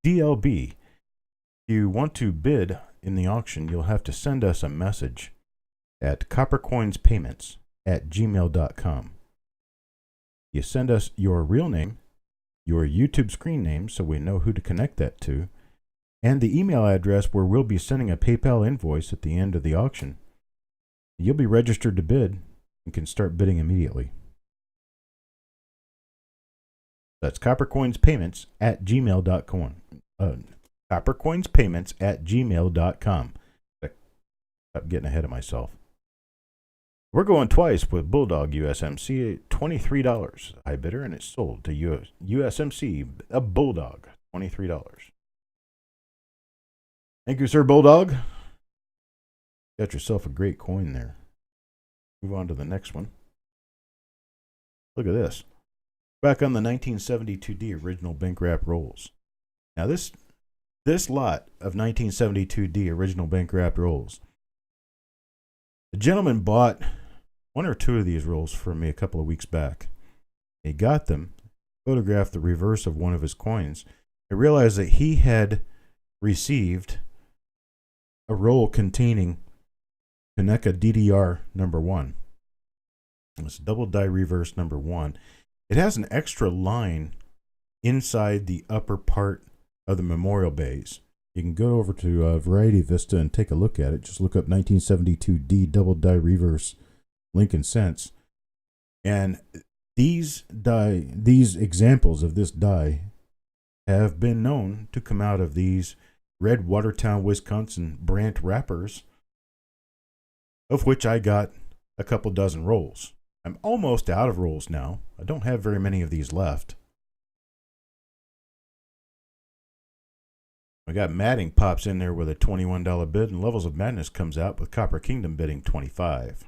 DLB. If you want to bid in the auction, you'll have to send us a message at coppercoinspayments@gmail.com. You send us your real name, your YouTube screen name so we know who to connect that to, and the email address where we'll be sending a PayPal invoice at the end of the auction. You'll be registered to bid and can start bidding immediately. That's coppercoinspayments@gmail.com. Coppercoinspayments@gmail.com. Stop getting ahead of myself. We're going twice with Bulldog USMC at $23. High bidder, and it's sold to USMC, a Bulldog, $23. Thank you, Sir Bulldog. Got yourself a great coin there. Move on to the next one. Look at this. Back on the 1972D original bank wrap rolls. Now this lot of 1972D original bank wrap rolls, the gentleman bought one or two of these rolls for me a couple of weeks back. He got them, photographed the reverse of one of his coins. I realized that he had received a roll containing Kaneka DDR number 1. It's double die reverse number 1. It has an extra line inside the upper part of the memorial bays. You can go over to Variety Vista and take a look at it. Just look up 1972D double die reverse Lincoln cents. And these examples of this die have been known to come out of these red Watertown, Wisconsin Brandt wrappers, of which I got a couple dozen rolls. I'm almost out of rolls now. I don't have very many of these left. We got Matting pops in there with a $21 bid, and Levels of Madness comes out with Copper Kingdom bidding $25.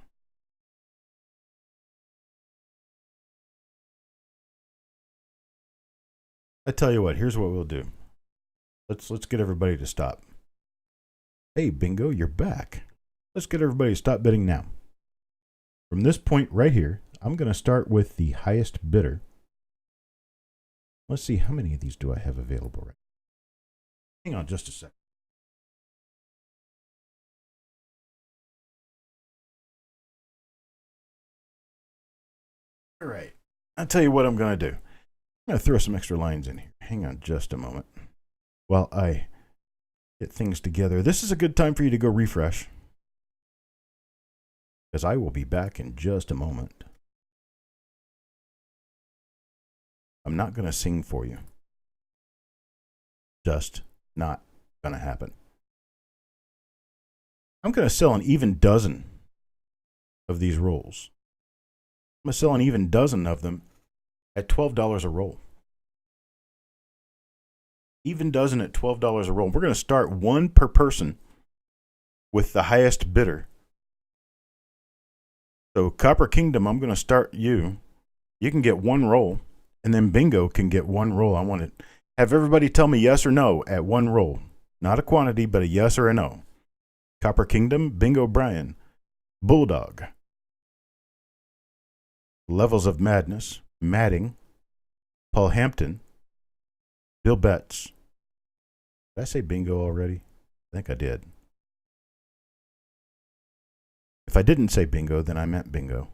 I tell you what, here's what we'll do. Let's get everybody to stop. Hey, Bingo, you're back. Let's get everybody to stop bidding now. From this point right here, I'm going to start with the highest bidder. Let's see, how many of these do I have available right now? Hang on just a second. All right. I'll tell you what I'm going to do. I'm going to throw some extra lines in here. Hang on just a moment while I get things together. This is a good time for you to go refresh, because I will be back in just a moment. I'm not going to sing for you. Just not going to happen. I'm going to sell an even dozen of these rolls. I'm going to sell an even dozen of them at $12 a roll. Even dozen at $12 a roll. We're going to start one per person with the highest bidder. So Copper Kingdom, I'm going to start you. You can get one roll, and then Bingo can get one roll. I want to have everybody tell me yes or no at one roll. Not a quantity, but a yes or a no. Copper Kingdom, Bingo Brian, Bulldog, Levels of Madness, Matting, Paul Hampton, Bill Betts. Did I say Bingo already? I think I did. If I didn't say Bingo, then I meant Bingo.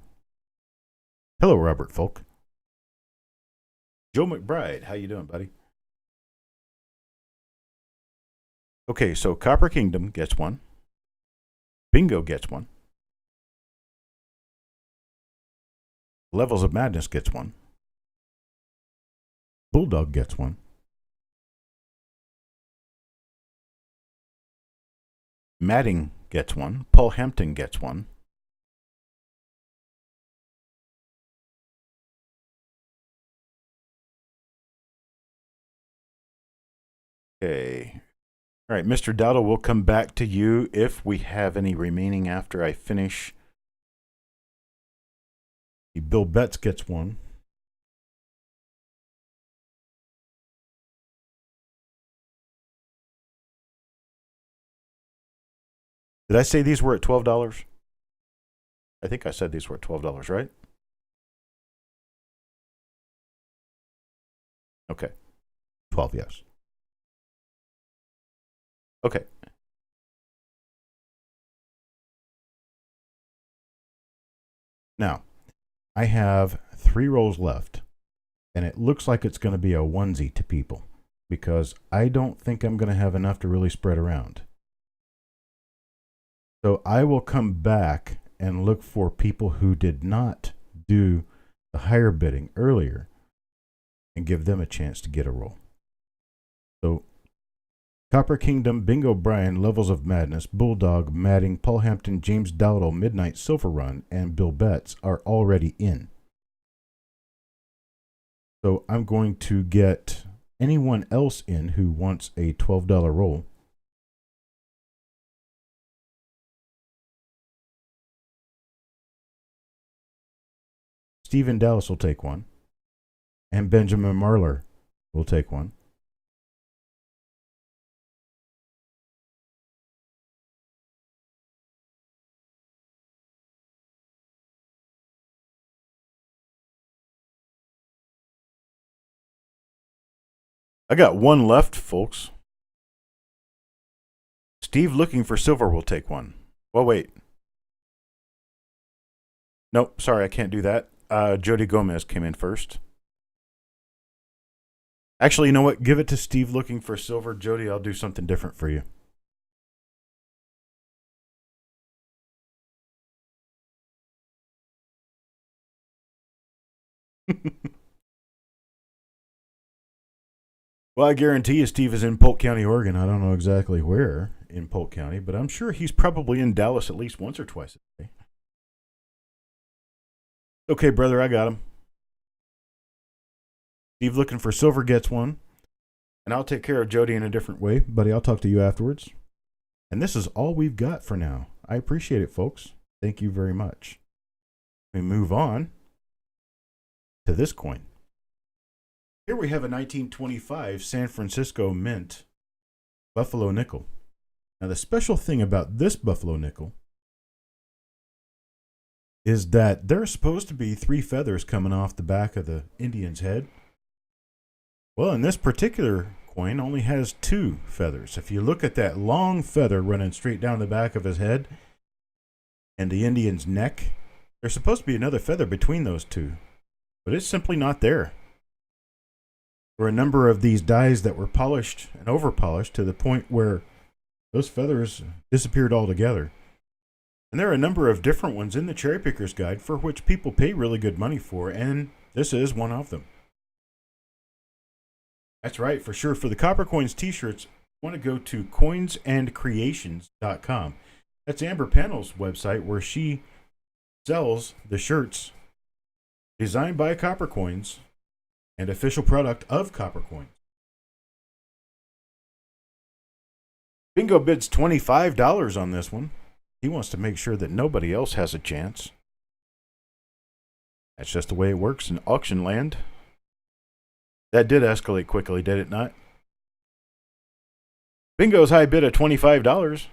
Hello, Robert Folk. Joe McBride, how you doing, buddy? Okay, so Copper Kingdom gets one. Bingo gets one. Levels of Madness gets one. Bulldog gets one. Matting gets one. Paul Hampton gets one. Okay. All right, Mr. Dowdle, we'll come back to you if we have any remaining after I finish. Bill Betts gets one. Did I say these were at $12? I think I said these were at $12, right? Okay. 12, yes. Okay. Now, I have 3 rolls left, and it looks like it's going to be a onesie to people because I don't think I'm going to have enough to really spread around. So I will come back and look for people who did not do the higher bidding earlier and give them a chance to get a roll. So Copper Kingdom, Bingo Brian, Levels of Madness, Bulldog, Madding, Paul Hampton, James Dowdle, Midnight Silver Run, and Bill Betts are already in. So I'm going to get anyone else in who wants a $12 roll. Stephen Dallas will take one. And Benjamin Marler will take one. I got one left, folks. Steve looking for silver will take one. Well, wait. Nope, sorry, I can't do that. Jody Gomez came in first. Actually, you know what? Give it to Steve looking for silver. Jody, I'll do something different for you. Well, I guarantee you Steve is in Polk County, Oregon. I don't know exactly where in Polk County, but I'm sure he's probably in Dallas at least once or twice a day. Okay, brother, I got him. Steve looking for silver gets one. And I'll take care of Jody in a different way. Buddy, I'll talk to you afterwards. And this is all we've got for now. I appreciate it, folks. Thank you very much. We move on to this coin. Here we have a 1925 San Francisco Mint Buffalo nickel. Now, the special thing about this Buffalo nickel is that there's supposed to be 3 feathers coming off the back of the Indian's head. Well, in this particular coin only has 2 feathers. If you look at that long feather running straight down the back of his head and the Indian's neck, there's supposed to be another feather between those 2, but it's simply not there. There were a number of these dies that were polished and over-polished to the point where those feathers disappeared altogether. And there are a number of different ones in the Cherry Picker's Guide for which people pay really good money for, and this is one of them. That's right, for sure. For the Coppercoins t-shirts, you want to go to coinsandcreations.com. That's Amber Panel's website where she sells the shirts designed by Coppercoins and official product of Coppercoins. Bingo bids $25 on this one. He wants to make sure that nobody else has a chance. That's just the way it works in auction land. That did escalate quickly, did it not? Bingo's high bid at $25.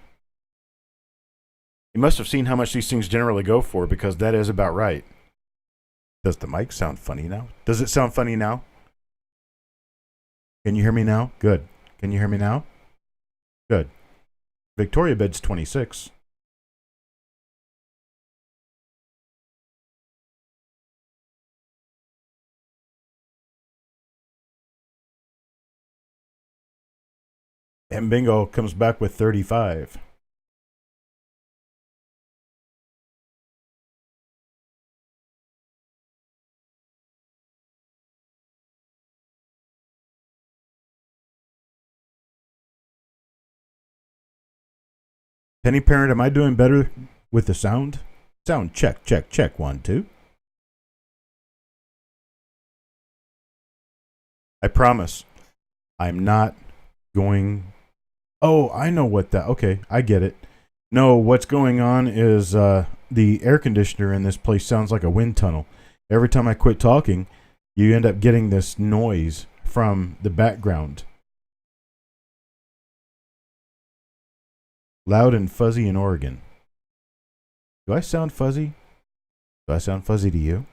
You must have seen how much these things generally go for, because that is about right. Does the mic sound funny now? Does it sound funny now? Can you hear me now? Good. Can you hear me now? Good. Victoria bids 26. And Bingo comes back with 35. Penny Parent, am I doing better with the sound? Sound check, check, check. 1, 2. I promise I'm not going... Oh, I know what that... Okay, I get it. No, what's going on is the air conditioner in this place sounds like a wind tunnel. Every time I quit talking, you end up getting this noise from the background. Loud and fuzzy in Oregon. Do I sound fuzzy? Do I sound fuzzy to you?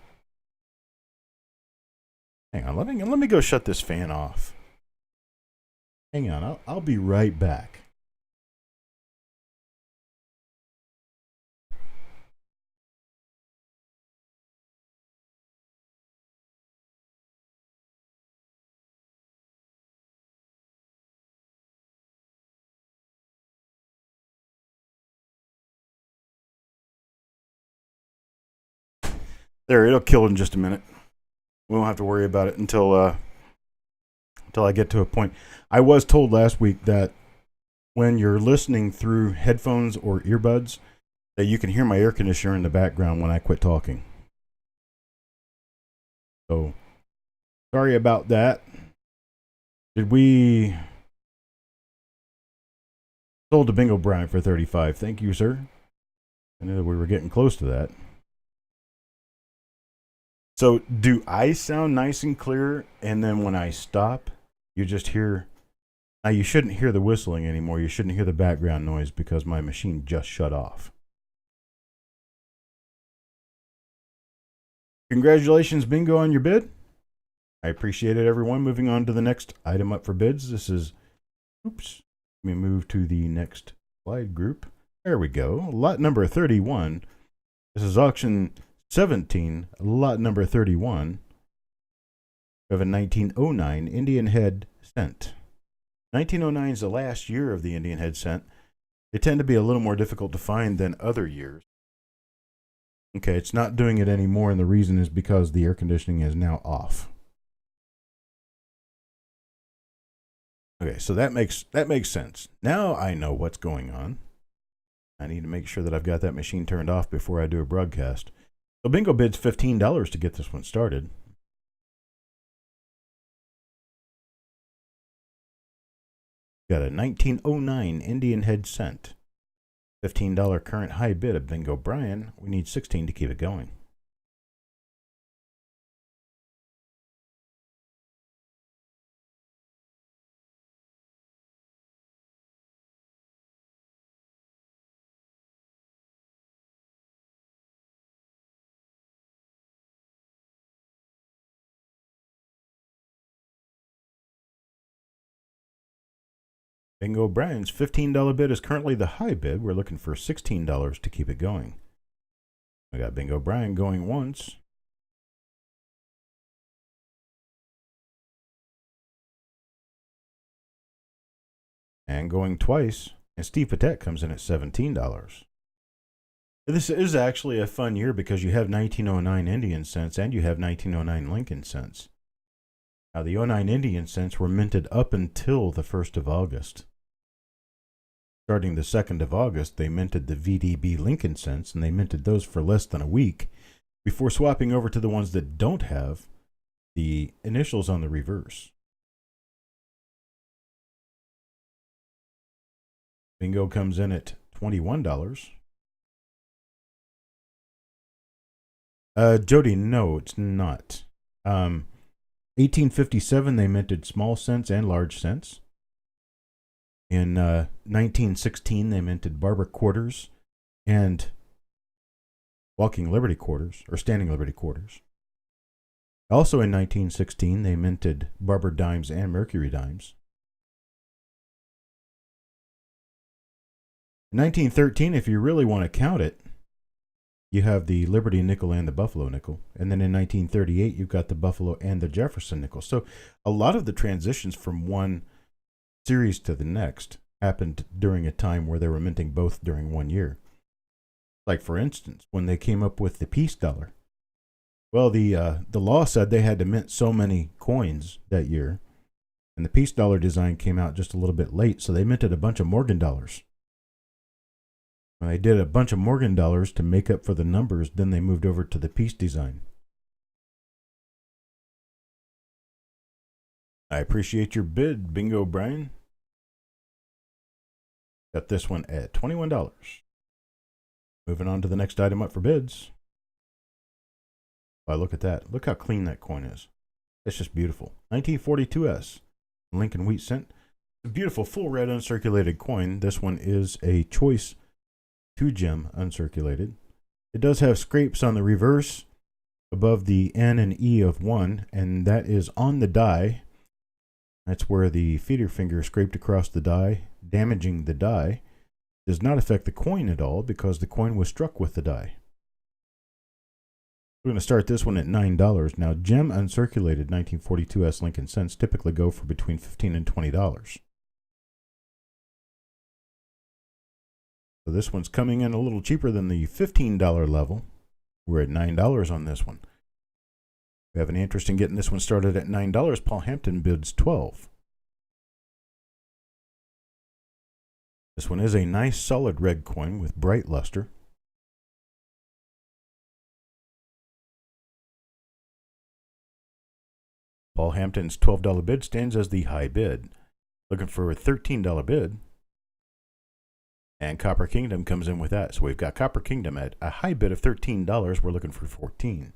Hang on, let me go shut this fan off. Hang on, I'll be right back. There, it'll kill in just a minute. We won't have to worry about it until I get to a point. I was told last week that when you're listening through headphones or earbuds, that you can hear my air conditioner in the background when I quit talking. So, sorry about that. Did we... Sold to Bingo Bryant for $35. Thank you, sir. I knew that we were getting close to that. So, do I sound nice and clear? And then when I stop, you just hear... Now, you shouldn't hear the whistling anymore. You shouldn't hear the background noise because my machine just shut off. Congratulations, Bingo, on your bid. I appreciate it, everyone. Moving on to the next item up for bids. This is... Oops. Let me move to the next slide group. There we go. Lot number 31. This is auction 17, lot number 31. We have a 1909 Indian Head Cent. 1909 is the last year of the Indian Head Cent. They tend to be a little more difficult to find than other years. Okay, it's not doing it anymore, and the reason is because the air conditioning is now off. Okay, so that makes sense. Now I know what's going on. I need to make sure that I've got that machine turned off before I do a broadcast. So Bingo bids $15 to get this one started. Got a 1909 Indian Head Cent. $15 current high bid of Bingo Brian. We need 16 to keep it going. Bingo Brian's $15 bid is currently the high bid. We're looking for $16 to keep it going. We got Bingo Brian going once. And going twice. And Steve Patek comes in at $17. This is actually a fun year because you have 1909 Indian cents and you have 1909 Lincoln cents. Now, the 09 Indian cents were minted up until the 1st of August. Starting the 2nd of August, they minted the VDB Lincoln cents, and they minted those for less than a week before swapping over to the ones that don't have the initials on the reverse. Bingo comes in at $21. Jody, no, it's not. 1857, they minted small cents and large cents. In 1916, they minted Barber quarters and Walking Liberty quarters, or Standing Liberty quarters. Also in 1916, they minted Barber dimes and Mercury dimes. In 1913, if you really want to count it, you have the Liberty nickel and the Buffalo nickel. And then in 1938, you've got the Buffalo and the Jefferson nickel. So a lot of the transitions from one series to the next happened during a time where they were minting both during 1 year. Like, for instance, when they came up with the peace dollar. Well, the law said they had to mint so many coins that year. And the peace dollar design came out just a little bit late, so they minted a bunch of Morgan dollars. When they did a bunch of Morgan dollars to make up for the numbers, then they moved over to the peace design. I appreciate your bid, Bingo Brian. Got this one at $21. Moving on to the next item up for bids. Wow, look at that. Look how clean that coin is. It's just beautiful. 1942S. Lincoln Wheat Cent. A beautiful full red uncirculated coin. This one is a choice 2 gem uncirculated. It does have scrapes on the reverse above the N and E of 1, and that is on the die. That's where the feeder finger scraped across the die, damaging the die. Does not affect the coin at all because the coin was struck with the die. We're going to start this one at $9. Now, gem uncirculated 1942S Lincoln cents typically go for between $15 and $20. So this one's coming in a little cheaper than the $15 level. We're at $9 on this one. We have an interest in getting this one started at $9. Paul Hampton bids $12. This one is a nice solid red coin with bright luster. Paul Hampton's $12 bid stands as the high bid. Looking for a $13 bid. And Copper Kingdom comes in with that. So we've got Copper Kingdom at a high bid of $13. We're looking for $14.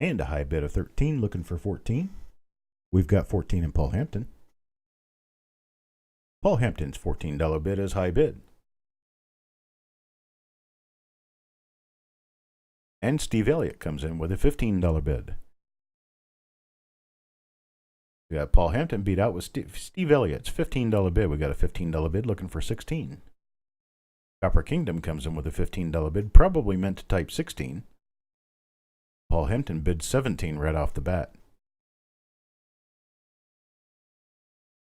And a high bid of $13, looking for $14. We've got $14 in Paul Hampton. Paul Hampton's $14 bid is high bid. And Steve Elliott comes in with a $15 bid. We got Paul Hampton beat out with Steve Elliott's $15 bid. We got a $15 bid looking for $16. Copper Kingdom comes in with a $15 bid, probably meant to type 16. Paul Hampton bid 17 right off the bat.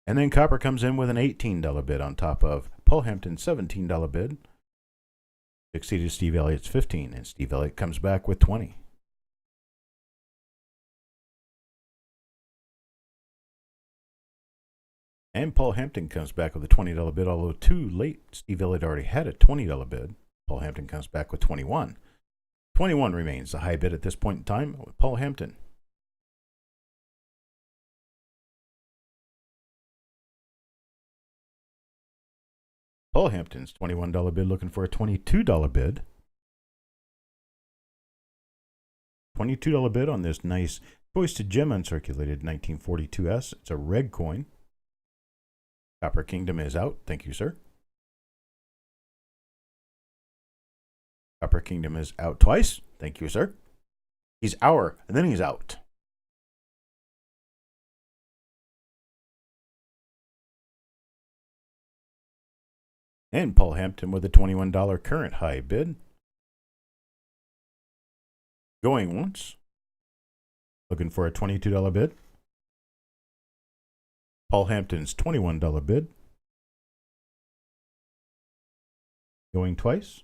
And then Copper comes in with an $18 bid on top of Paul Hampton's $17 bid. Exceeded Steve Elliott's 15, and Steve Elliott comes back with 20. And Paul Hampton comes back with a $20 bid, although too late. Steve Elliott already had a $20 bid. Paul Hampton comes back with 21. 21 remains the high bid at this point in time with Paul Hampton. Paul Hampton's $21 bid looking for a $22 bid. $22 bid on this nice choice to gem uncirculated 1942S. It's a red coin. Copper Kingdom is out. Thank you, sir. Copper Kingdom is out twice. Thank you, sir. He's our, and then he's out. And Paul Hampton with a $21 current high bid. Going once. Looking for a $22 bid. Paul Hampton's $21 bid. Going twice.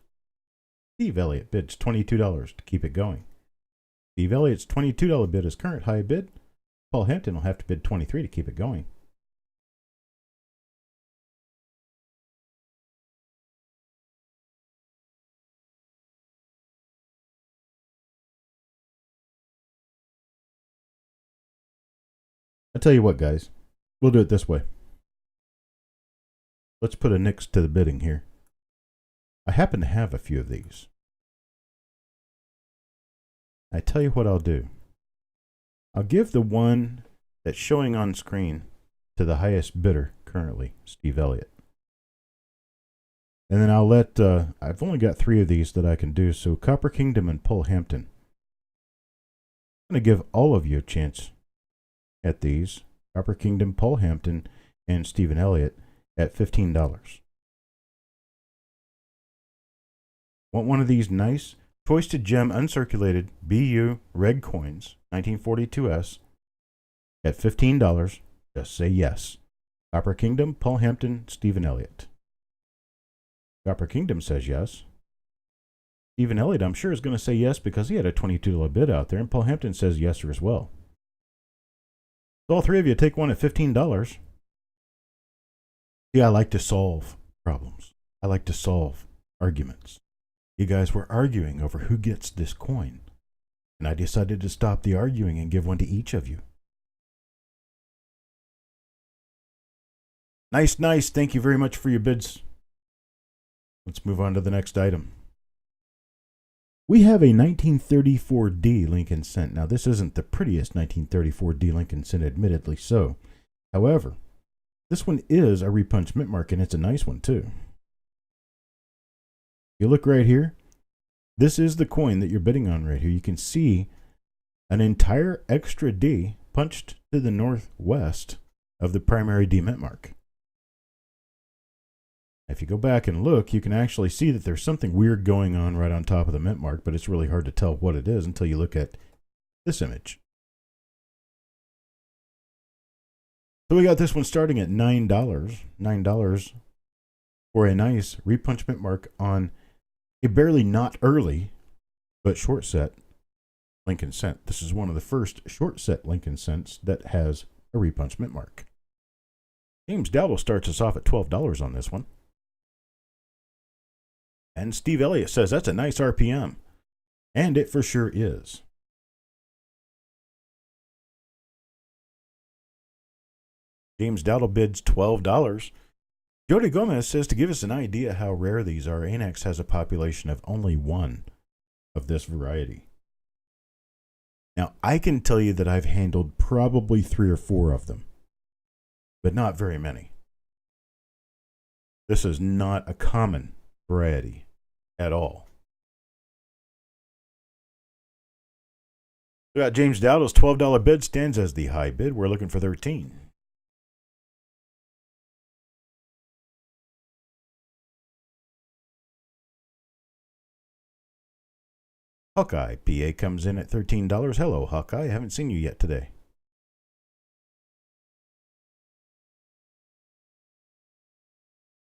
Steve Elliott bids $22 to keep it going. Steve Elliott's $22 bid is current high bid. Paul Hampton will have to bid $23 to keep it going. I'll tell you what, guys. We'll do it this way. Let's put a nix to the bidding here. I happen to have a few of these. I tell you what I'll do. I'll give the one that's showing on screen to the highest bidder currently, Steve Elliott. And then I'll let, I've only got 3 of these that I can do, so Copper Kingdom and Paul Hampton. I'm going to give all of you a chance at these. Copper Kingdom, Paul Hampton, and Stephen Elliott at $15. Want one of these nice choice to gem uncirculated BU red coins, 1942S, at $15? Just say yes. Copper Kingdom, Paul Hampton, Stephen Elliott. Copper Kingdom says yes. Stephen Elliott, I'm sure, is going to say yes because he had a $22 bid out there, and Paul Hampton says yes as well. So all 3 of you take one at $15. Yeah, I like to solve problems. I like to solve arguments. You guys were arguing over who gets this coin, and I decided to stop the arguing and give one to each of you. Nice, nice. Thank you very much for your bids. Let's move on to the next item. We have a 1934D Lincoln Cent. Now, this isn't the prettiest 1934D Lincoln Cent, admittedly so. However, this one is a repunch mint mark, and it's a nice one, too. You look right here. This is the coin that you're bidding on right here. You can see an entire extra D punched to the northwest of the primary D mint mark. If you go back and look, you can actually see that there's something weird going on right on top of the mint mark, but it's really hard to tell what it is until you look at this image. So we got this one starting at $9. $9 for a nice repunch mint mark on a barely not early, but short set Lincoln Cent. This is one of the first short set Lincoln Cents that has a repunch mint mark. James Dowdle starts us off at $12 on this one. And Steve Elliott says that's a nice RPM. And it for sure is. James Dowdle bids $12. Jody Gomez says to give us an idea how rare these are, Anex has a population of only one of this variety. Now, I can tell you that I've handled probably 3 or 4 of them, but not very many. This is not a common variety at all. We got James Dowdle's $12 bid stands as the high bid. We're looking for 13. Hawkeye PA comes in at $13. Hello, Hawkeye. I haven't seen you yet today.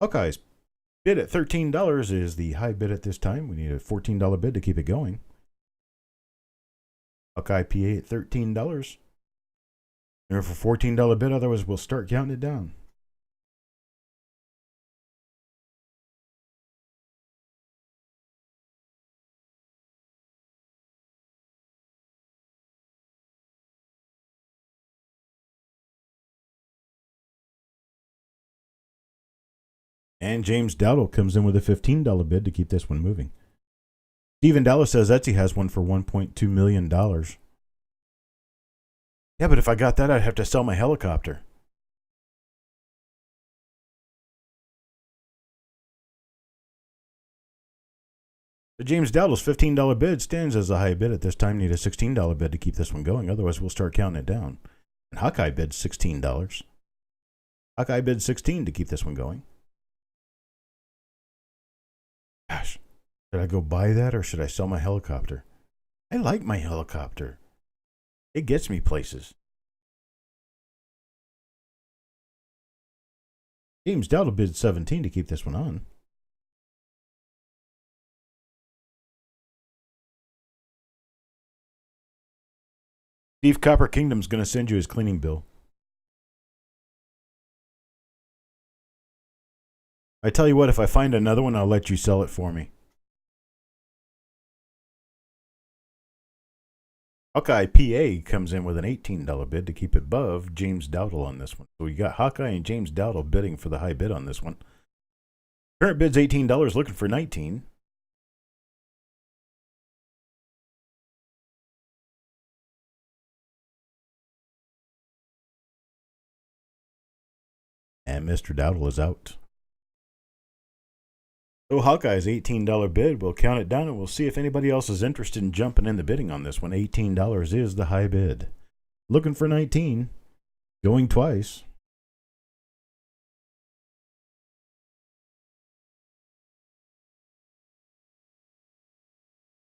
Hawkeye's bid at $13 is the high bid at this time. We need a $14 bid to keep it going. Hawkeye PA at $13. Remember, for $14 bid, otherwise we'll start counting it down. And James Dowdle comes in with a $15 bid to keep this one moving. Stephen Dallas says Etsy has one for $1.2 million. Yeah, but if I got that, I'd have to sell my helicopter. The James Dowdle's $15 bid stands as a high bid at this time. Need a $16 bid to keep this one going. Otherwise, we'll start counting it down. And Hawkeye bids $16. Hawkeye bids $16 to keep this one going. Gosh, should I go buy that or should I sell my helicopter? I like my helicopter. It gets me places. James Dowdle bids $17 to keep this one on. Steve Copper Kingdom's going to send you his cleaning bill. I tell you what, if I find another one, I'll let you sell it for me. Hawkeye PA comes in with an $18 bid to keep it above James Dowdle on this one. So we got Hawkeye and James Dowdle bidding for the high bid on this one. Current bid's $18, looking for $19. And Mr. Dowdle is out. So Hawkeye's $18 bid, we'll count it down and we'll see if anybody else is interested in jumping in the bidding on this one. $18 is the high bid. Looking for 19. Going twice.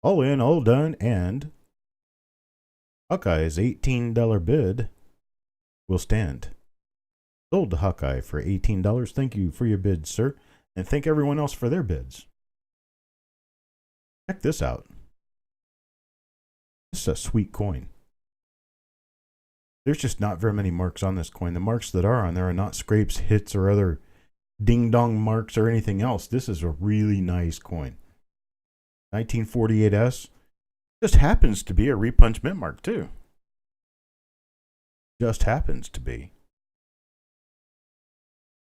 All in, all done, and Hawkeye's $18 bid will stand. Sold to Hawkeye for $18. Thank you for your bid, sir. And thank everyone else for their bids. Check this out. This is a sweet coin. There's just not very many marks on this coin. The marks that are on there are not scrapes, hits, or other ding-dong marks or anything else. This is a really nice coin. 1948S. Just happens to be a repunch mint mark, too. Just happens to be.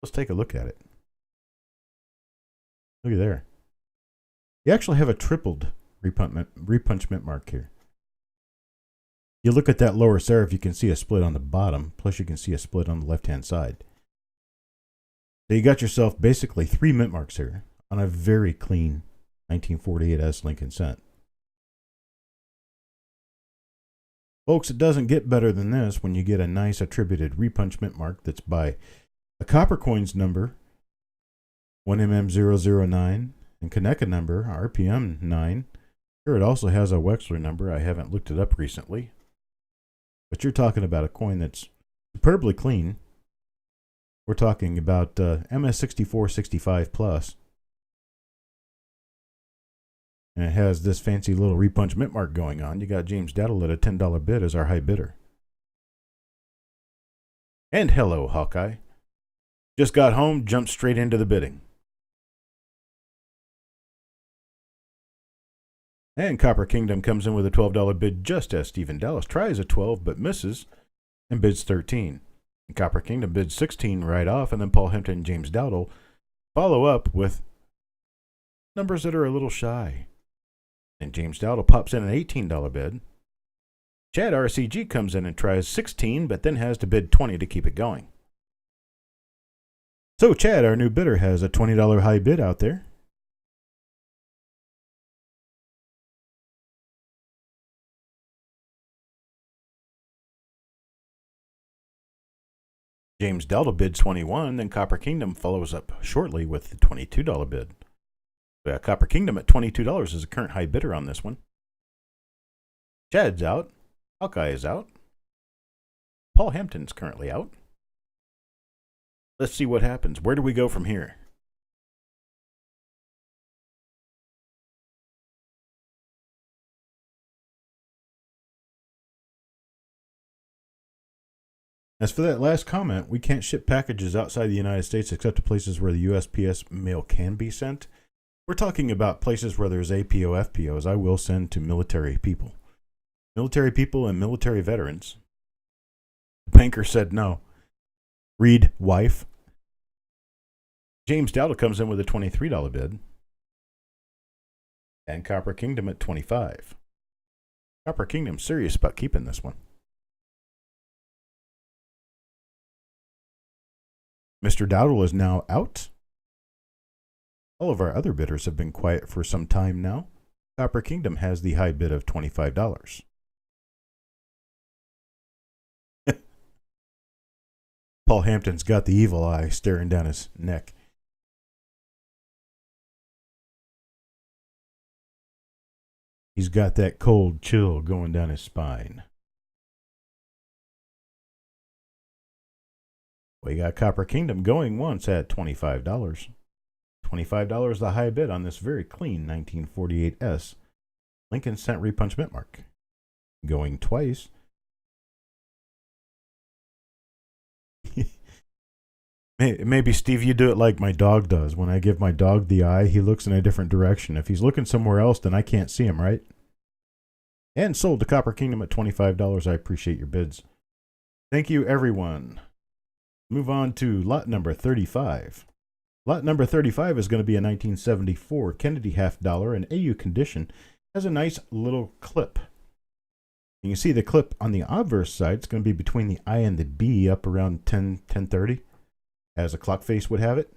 Let's take a look at it. Look at there. You actually have a tripled repunchment mark here. You look at that lower serif, you can see a split on the bottom, plus you can see a split on the left-hand side. So you got yourself basically 3 mint marks here on a very clean 1948S Lincoln cent. Folks, it doesn't get better than this when you get a nice attributed repunch mint mark that's by a Coppercoins number, 1mm009, and Kaneka number, RPM 9. Here it also has a Wexler number. I haven't looked it up recently. But you're talking about a coin that's superbly clean. We're talking about MS6465 plus. And it has this fancy little repunch mint mark going on. You got James Daddle at a $10 bid as our high bidder. And hello, Hawkeye. Just got home, jumped straight into the bidding. And Copper Kingdom comes in with a $12 bid just as Stephen Dallas tries a 12 but misses and bids 13. And Copper Kingdom bids 16 right off, and then Paul Hampton and James Dowdle follow up with numbers that are a little shy. And James Dowdle pops in an $18 bid. Chad RCG comes in and tries 16 but then has to bid 20 to keep it going. So Chad, our new bidder, has a $20 high bid out there. James Delta bids 21, then Copper Kingdom follows up shortly with the $22 bid. Copper Kingdom at $22 is a current high bidder on this one. Chad's out. Hawkeye is out. Paul Hampton's currently out. Let's see what happens. Where do we go from here? As for that last comment, we can't ship packages outside the United States except to places where the USPS mail can be sent. We're talking about places where there's APO, FPOs. I will send to military people. Military people and military veterans. The banker said no. Read wife. James Dowdle comes in with a $23 bid. And Copper Kingdom at $25. Copper Kingdom's serious about keeping this one. Mr. Dowdle is now out. All of our other bidders have been quiet for some time now. Copper Kingdom has the high bid of $25. Paul Hampton's got the evil eye staring down his neck. He's got that cold chill going down his spine. We got Copper Kingdom going once at $25. $25 the high bid on this very clean 1948S Lincoln cent repunch mint mark. Going twice. Maybe, Steve, you do it like my dog does. When I give my dog the eye, he looks in a different direction. If he's looking somewhere else, then I can't see him, right? And sold to Copper Kingdom at $25. I appreciate your bids. Thank you, everyone. Move on to lot number 35. Lot number 35 is going to be a 1974 Kennedy half dollar in AU condition. Has a nice little clip. You can see the clip on the obverse side. It's going to be between the I and the B up around 10:30, as a clock face would have it.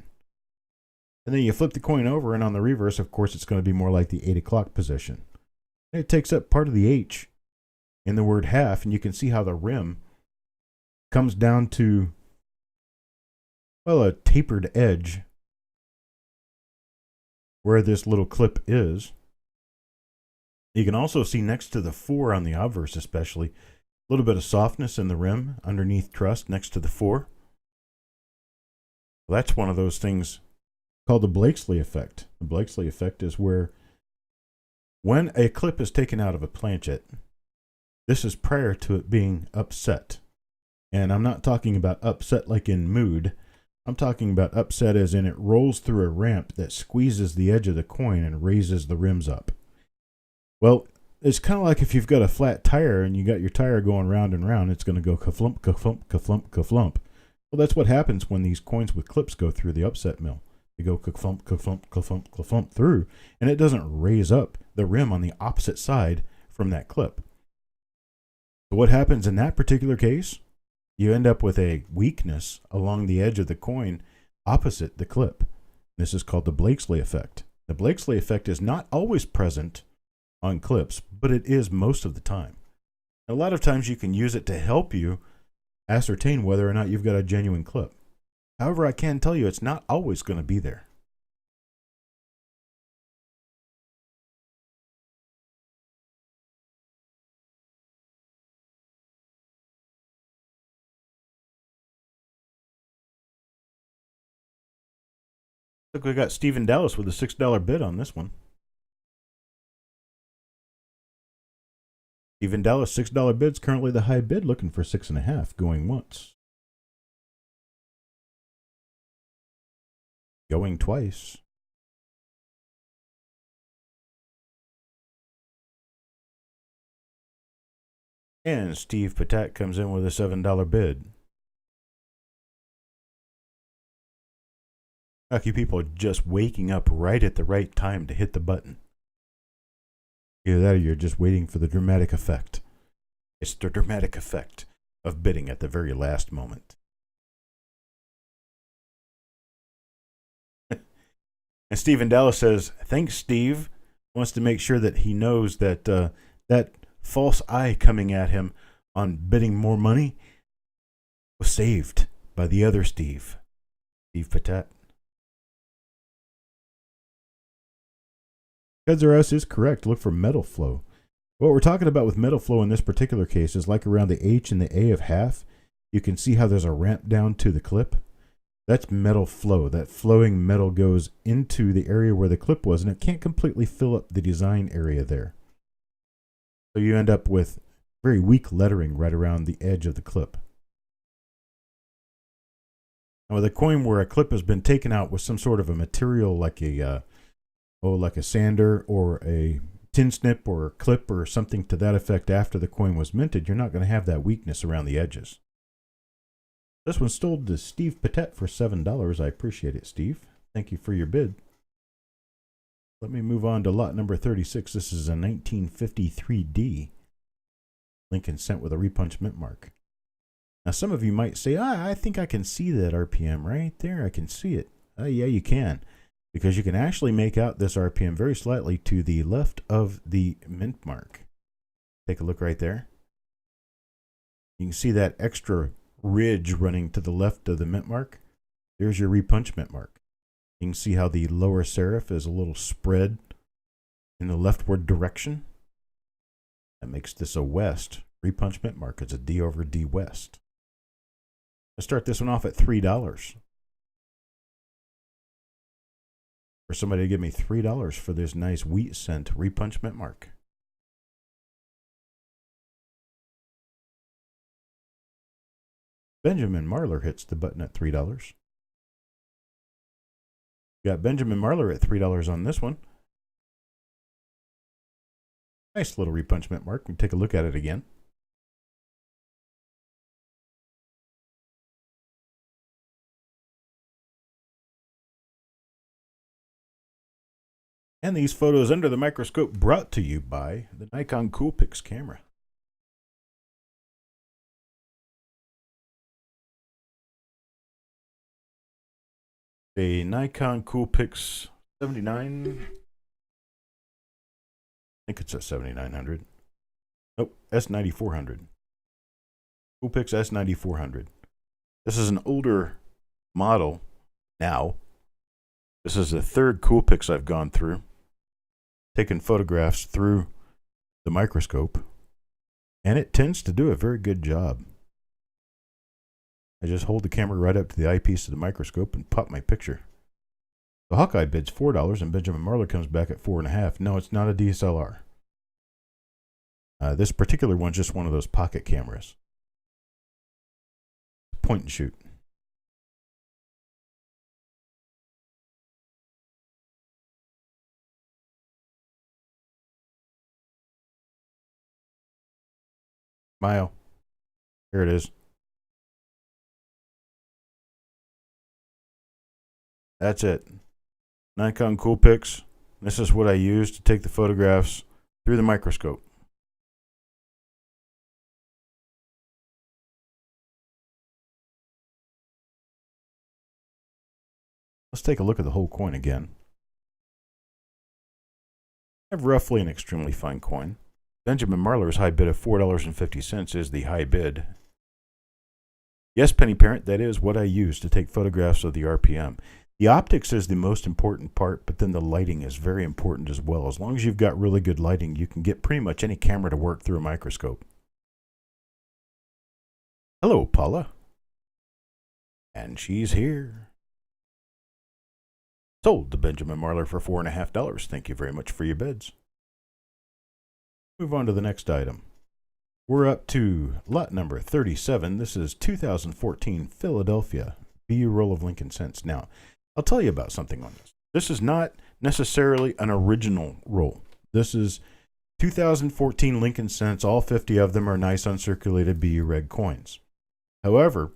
And then you flip the coin over, and on the reverse, of course, it's going to be more like the 8 o'clock position. And it takes up part of the H in the word half, and you can see how the rim comes down to, well, a tapered edge where this little clip is. You can also see next to the 4 on the obverse especially, a little bit of softness in the rim underneath trust next to the 4. Well, that's one of those things called the Blakesley Effect. The Blakesley Effect is where when a clip is taken out of a planchet, this is prior to it being upset. And I'm not talking about upset like in mood. I'm talking about upset as in it rolls through a ramp that squeezes the edge of the coin and raises the rims up. Well, it's kind of like if you've got a flat tire and you got your tire going round and round, it's going to go ka-flump, ka-flump, ka-flump, ka-flump. Well, that's what happens when these coins with clips go through the upset mill. You go ka-thump, ka-thump, ka-thump, ka-thump through, and it doesn't raise up the rim on the opposite side from that clip. So what happens in that particular case? You end up with a weakness along the edge of the coin opposite the clip. This is called the Blakesley Effect. The Blakesley Effect is not always present on clips, but it is most of the time. A lot of times you can use it to help you ascertain whether or not you've got a genuine clip. However, I can tell you it's not always going to be there. Look, we got Stephen Dallas with a $6 bid on this one. Stephen Dallas, $6 bid's currently the high bid, looking for 6.5, going once. Going twice. And Steve Patat comes in with a $7 bid. Lucky people are just waking up right at the right time to hit the button. Either that or you're just waiting for the dramatic effect. It's the dramatic effect of bidding at the very last moment. And Stephen Dallas says, thanks, Steve. Wants to make sure that he knows that that false eye coming at him on bidding more money was saved by the other Steve. Steve Patat. Heads or S is correct. Look for metal flow. What we're talking about with metal flow in this particular case is like around the H and the A of half. You can see how there's a ramp down to the clip. That's metal flow. That flowing metal goes into the area where the clip was, and it can't completely fill up the design area there. So you end up with very weak lettering right around the edge of the clip. Now with a coin where a clip has been taken out with some sort of a material like a like a sander or a tin snip or a clip or something to that effect after the coin was minted, you're not going to have that weakness around the edges. This one sold to Steve Patet for $7. I appreciate it, Steve. Thank you for your bid. Let me move on to lot number 36. This is a 1953D Lincoln Cent with a repunch mint mark. Now, some of you might say, I think I can see that RPM right there. I can see it. Yeah, you can. Because you can actually make out this RPM very slightly to the left of the mint mark. Take a look right there. You can see that extra ridge running to the left of the mint mark. There's your repunch mint mark. You can see how the lower serif is a little spread in the leftward direction. That makes this a west repunch mint mark. It's a D over D west. Let's start this one off at $3. For somebody to give me $3 for this nice wheat cent repunch mint mark. Benjamin Marler hits the button at $3. Got Benjamin Marler at $3 on this one. Nice little repunch mint mark. We can take a look at it again. And these photos under the microscope brought to you by the Nikon Coolpix camera. A Nikon Coolpix 79. I think it's a 7900. Nope, S9400. Coolpix S9400. This is an older model now. This is the third Coolpix I've gone through, taken photographs through the microscope, and it tends to do a very good job. I just hold the camera right up to the eyepiece of the microscope and pop my picture. The Hawkeye bids $4 and Benjamin Marler comes back at $4.5. No, it's not a DSLR. This particular one's just one of those pocket cameras. Point and shoot. Smile. Here it is. That's it. Nikon Coolpix. This is what I use to take the photographs through the microscope. Let's take a look at the whole coin again. I have roughly an extremely fine coin. Benjamin Marler's high bid of $4.50 is the high bid. Yes, Penny Parent, that is what I use to take photographs of the RPM. The optics is the most important part, but then the lighting is very important as well. As long as you've got really good lighting, you can get pretty much any camera to work through a microscope. Hello, Paula. And she's here. Sold to Benjamin Marler for $4.50. Thank you very much for your bids. Move on to the next item. We're up to lot number 37. This is 2014 Philadelphia BU roll of Lincoln cents. Now, I'll tell you about something on this. This is not necessarily an original roll. This is 2014 Lincoln cents. All 50 of them are nice uncirculated BU red coins. However,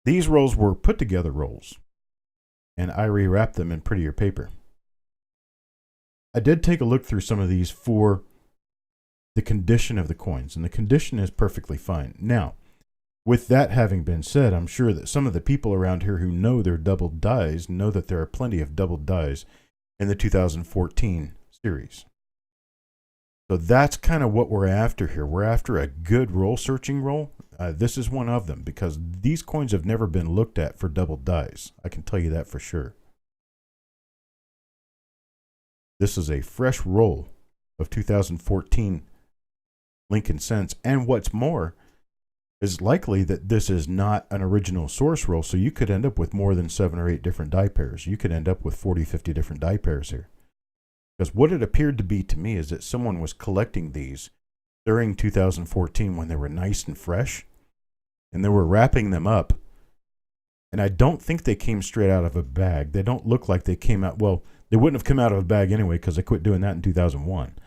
these rolls were put together rolls, and I rewrapped them in prettier paper. I did take a look through some of these for the condition of the coins, and the condition is perfectly fine. Now, with that having been said, I'm sure that some of the people around here who know their double dies know that there are plenty of double dies in the 2014 series. So that's kind of what we're after here. We're after a good roll searching roll. This is one of them because these coins have never been looked at for double dies. I can tell you that for sure. This is a fresh roll of 2014 Lincoln cents, and what's more is likely that this is not an original source roll, so you could end up with more than 7 or 8 different die pairs. You could end up with 40, 50 different die pairs here. Because what it appeared to be to me is that someone was collecting these during 2014 when they were nice and fresh, and they were wrapping them up, and I don't think they came straight out of a bag. They don't look like they came out, well, they wouldn't have come out of a bag anyway because they quit doing that in 2001.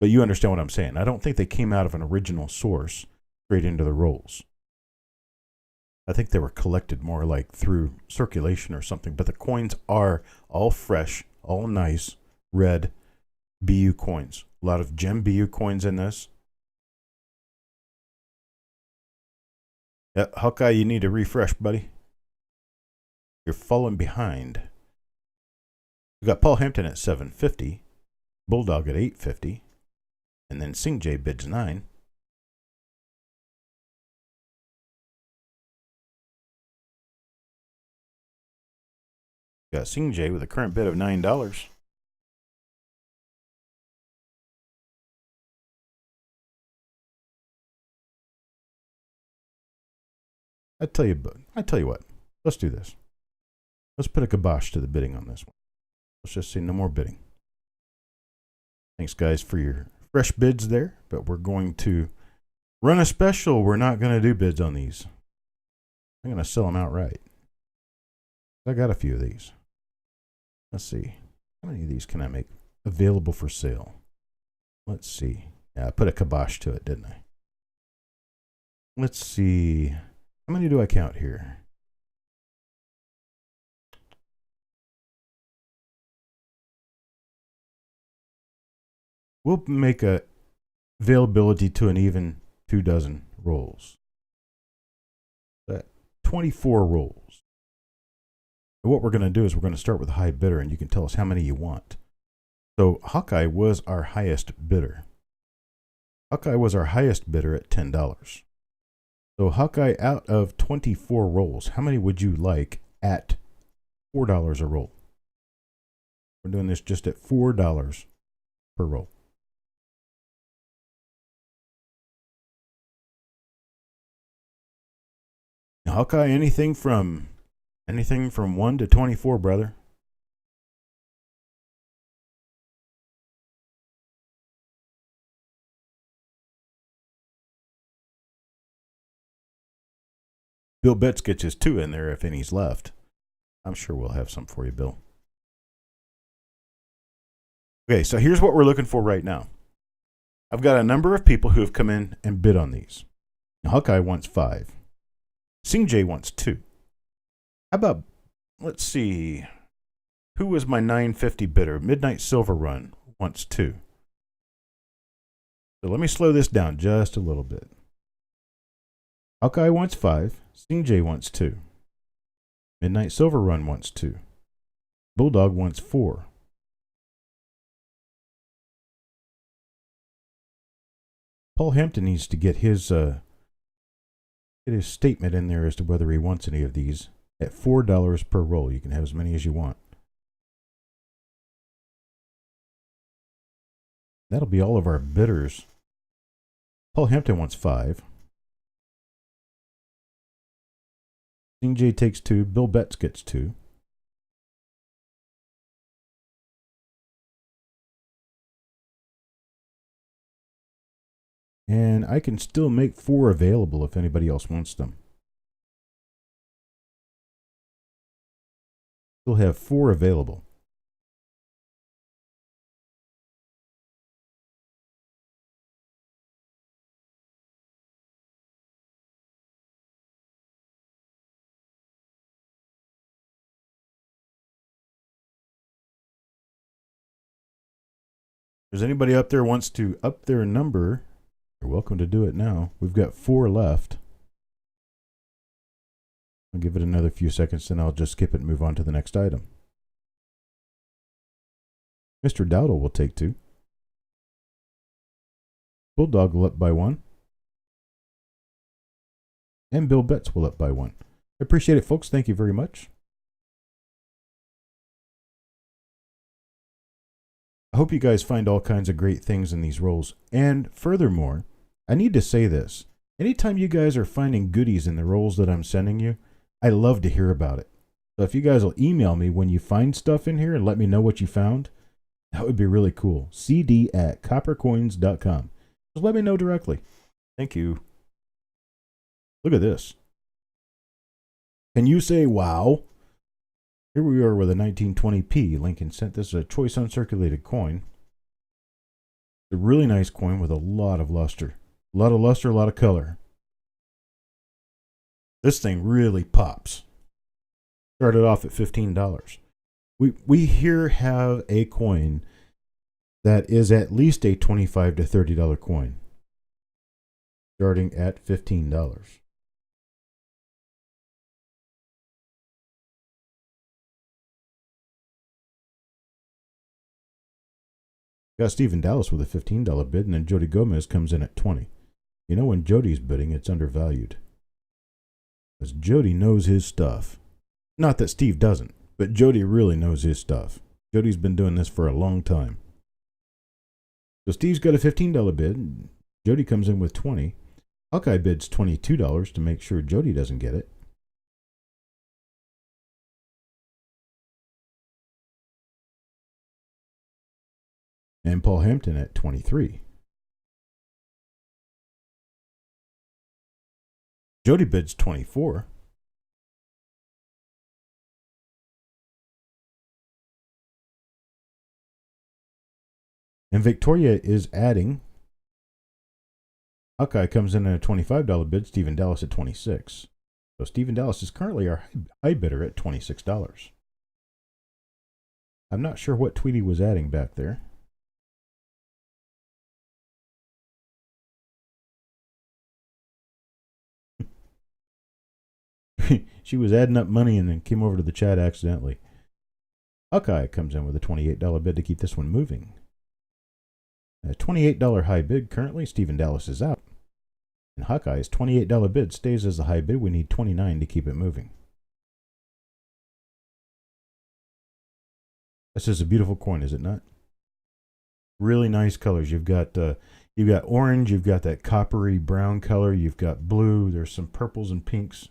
But you understand what I'm saying. I don't think they came out of an original source straight into the rolls. I think they were collected more like through circulation or something. But the coins are all fresh, all nice, red BU coins. A lot of gem BU coins in this. Yeah, Hawkeye, you need to refresh, buddy. You're falling behind. We got Paul Hampton at $7.50, Bulldog at $8.50. And then Sing J bids 9. Got Sing J with a current bid of $9. I tell you what. Let's do this. Let's put a kibosh to the bidding on this one. Let's just say no more bidding. Thanks, guys, for your fresh bids there, but we're going to run a special. We're not going to do bids on these. I'm going to sell them outright. I got a few of these. Let's see. How many of these can I make available for sale? Let's see. Yeah, I put a kibosh to it, didn't I? Let's see. How many do I count here? We'll make a availability to an even 2 dozen rolls. That 24 rolls. And what we're going to do is we're going to start with a high bidder, and you can tell us how many you want. So Hawkeye was our highest bidder. Hawkeye was our highest bidder at $10. So Hawkeye, out of 24 rolls, how many would you like at $4 a roll? We're doing this just at $4 per roll. Hawkeye, anything from 1 to 24, brother. Bill Betts gets his 2 in there if any's left. I'm sure we'll have some for you, Bill. Okay, so here's what we're looking for right now. I've got a number of people who have come in and bid on these. Now, Hawkeye wants 5. Sing J wants 2. How about, let's see, Who was my 950 bidder? Midnight Silver Run wants 2. So let me slow this down just a little bit. Hawkeye wants 5. Sting wants 2. Midnight Silver Run wants 2. Bulldog wants 4. Paul Hampton needs to get his statement in there as to whether he wants any of these at $4 per roll. You can have as many as you want. That'll be all of our bidders. Paul Hampton wants 5. Sting J takes 2. Bill Betts gets 2. And I can still make 4 available if anybody else wants them. Still have 4 available. If there's anybody up there wants to up their number, you're welcome to do it now. We've got 4 left. I'll give it another few seconds, then I'll just skip it and move on to the next item. Mr. Dowdle will take 2. Bulldog will up by 1. And Bill Betts will up by 1. I appreciate it, folks. Thank you very much. I hope you guys find all kinds of great things in these rolls. And furthermore, I need to say this. Anytime you guys are finding goodies in the rolls that I'm sending you, I love to hear about it. So if you guys will email me when you find stuff in here and let me know what you found, that would be really cool. cd@coppercoins.com. Just let me know directly. Thank you. Look at this. Can you say wow? Here we are with a 1920p Lincoln cent. This is a choice uncirculated coin. It's a really nice coin with a lot of luster. A lot of luster, a lot of color. This thing really pops. Started off at $15. We here have a coin that is at least a $25 to $30 coin. Starting at $15. Got Stephen Dallas with a $15 bid, and then Jody Gomez comes in at $20. You know, when Jody's bidding, it's undervalued. Because Jody knows his stuff. Not that Steve doesn't, but Jody really knows his stuff. Jody's been doing this for a long time. So Steve's got a $15 bid. Jody comes in with $20. Hawkeye bids $22 to make sure Jody doesn't get it. And Paul Hampton at $23. Jody bids $24. And Victoria is adding. Hawkeye comes in at a $25 bid. Stephen Dallas at $26. So Stephen Dallas is currently our high bidder at $26. I'm not sure what Tweety was adding back there. She was adding up money and then came over to the chat accidentally. Hawkeye comes in with a $28 bid to keep this one moving. A $28 high bid currently. Stephen Dallas is out. And Hawkeye's $28 bid stays as the high bid. We need $29 to keep it moving. This is a beautiful coin, is it not? Really nice colors. You've got orange, you've got that coppery brown color, you've got blue, there's some purples and pinks.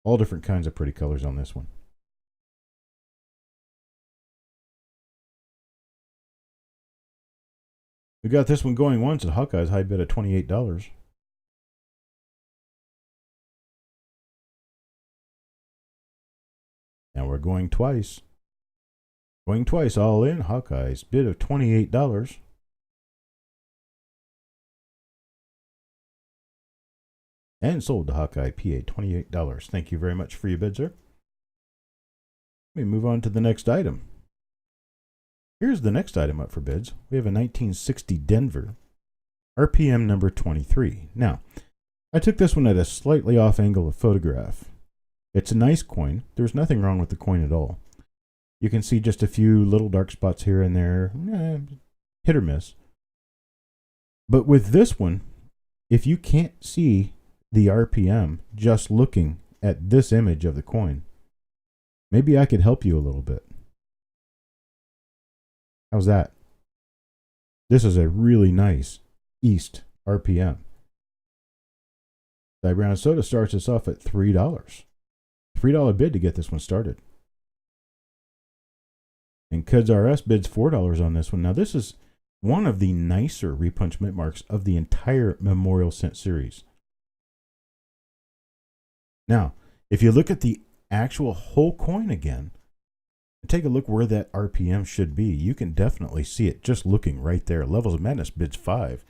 All different kinds of pretty colors on this one. We got this one going once at Hawkeye's high bid at $28. Now we're going twice. Going twice all in. Hawkeye's bid of $28. And sold to Hawkeye PA $28. Thank you very much for your bid, sir. Let me move on to the next item. Here's the next item up for bids. We have a 1960 Denver, RPM number 23. Now, I took this one at a slightly off angle of photograph. It's a nice coin. There's nothing wrong with the coin at all. You can see just a few little dark spots here and there, hit or miss. But with this one, if you can't see the RPM just looking at this image of the coin, maybe I could help you a little bit. How's that? This is a really nice East RPM. Die Brown Soda starts us off at $3. $3 bid to get this one started. And Cuds RS bids $4 on this one. Now this is one of the nicer repunch mint marks of the entire Memorial Cent series. Now, if you look at the actual whole coin again, and take a look where that RPM should be, you can definitely see it just looking right there. Levels of Madness bids $5.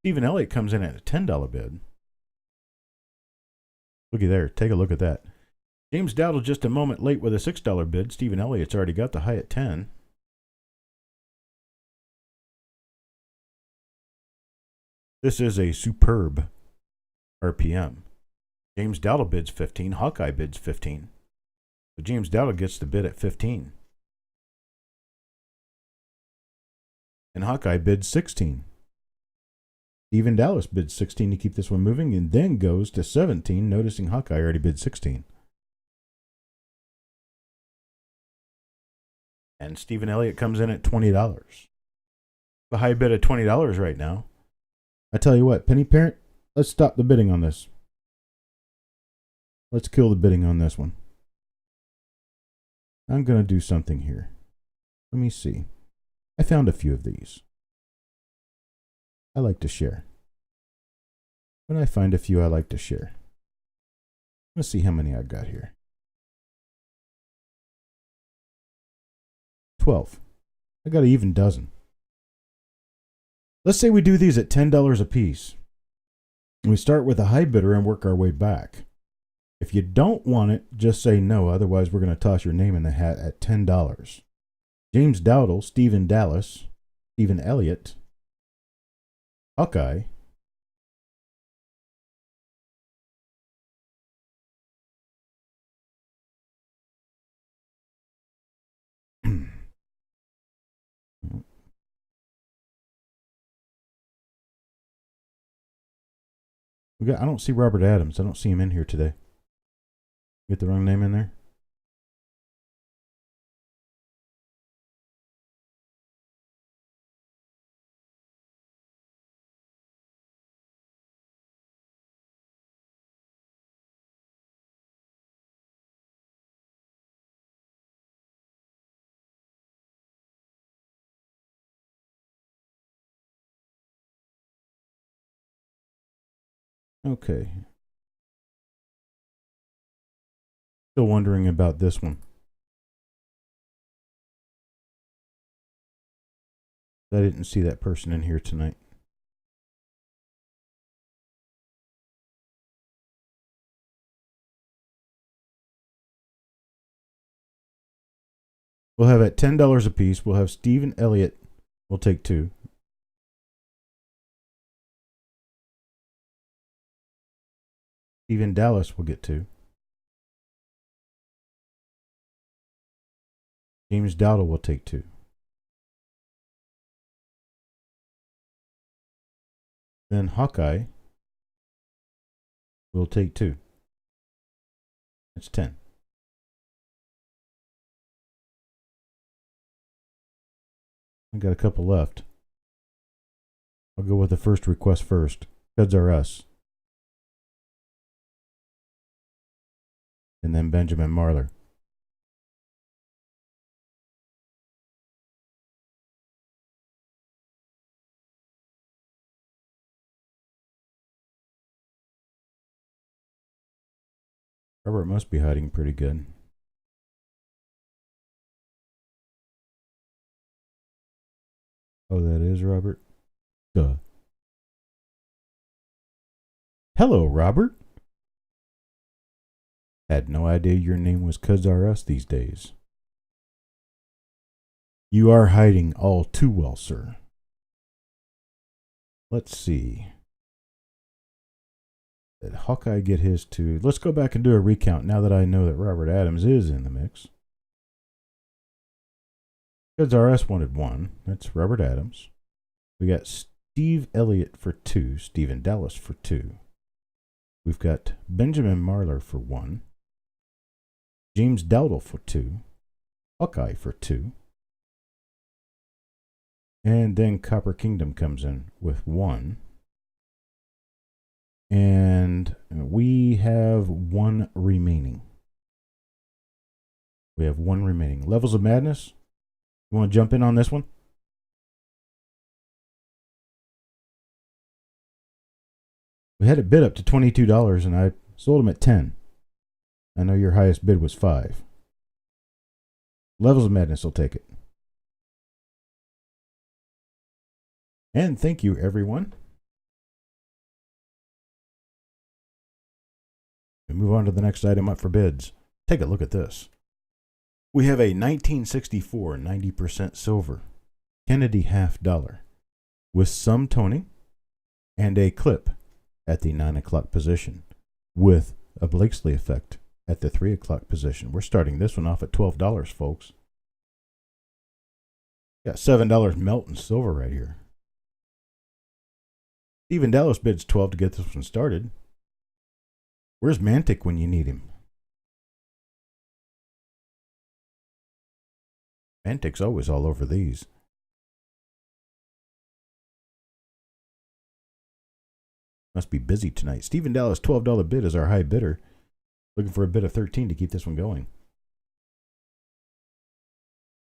Stephen Elliott comes in at a $10 bid. Looky there, take a look at that. James Dowdle just a moment late with a $6 bid. Stephen Elliott's already got the high at 10. This is a superb RPM. James Dowdle bids 15. Hawkeye bids 15. So James Dowdle gets the bid at 15. And Hawkeye bids 16. Stephen Dallas bids 16 to keep this one moving, and then goes to 17, noticing Hawkeye already bid 16. And Stephen Elliott comes in at $20. The high bid at $20 right now. I tell you what, Penny Parent, let's stop the bidding on this. Let's kill the bidding on this one. I'm going to do something here. Let me see. I found a few of these. I like to share. When I find a few, I like to share. Let's see how many I got here. 12. I got an even dozen. Let's say we do these at $10 a piece. We start with a high bidder and work our way back. If you don't want it, just say no. Otherwise, we're going to toss your name in the hat at $10. James Dowdle, Stephen Dallas, Stephen Elliott, Hawkeye, I don't see Robert Adams. I don't see him in here today. Get the wrong name in there? Okay. Still wondering about this one. I didn't see that person in here tonight. We'll have at $10 a piece. We'll have Stephen Elliott. We'll take 2. Stephen Dallas will get 2. James Dowdle will take 2. Then Hawkeye will take 2. That's 10. I got a couple left. I'll go with the first request first. Cuds RS. And then Benjamin Marler. Robert must be hiding pretty good. Oh, that is Robert? Duh. Hello, Robert. Had no idea your name was Cuds RS these days. You are hiding all too well, sir. Let's see. Did Hawkeye get his too? Let's go back and do a recount now that I know that Robert Adams is in the mix. Goods RS wanted 1. That's Robert Adams. We got Steve Elliott for 2. Stephen Dallas for 2. We've got Benjamin Marlar for 1. James Dowdle for 2. Hawkeye for 2. And then Copper Kingdom comes in with 1. And we have 1 remaining. We have 1 remaining. Levels of Madness. You want to jump in on this one? We had it bid up to $22 and I sold them at 10. I know your highest bid was 5. Levels of Madness will take it. And thank you, everyone. We move on to the next item up for bids. Take a look at this. We have a 1964 90% silver Kennedy $half with some toning and a clip at the 9 o'clock position with a Blakesley Effect at the 3 o'clock position. We're starting this one off at $12, folks. Got $7 melting silver right here. Stephen Dallas bids 12 to get this one started. Where's Mantic when you need him? Mantic's always all over these. Must be busy tonight. Stephen Dallas, $12 bid is our high bidder. Looking for a bid of 13 to keep this one going.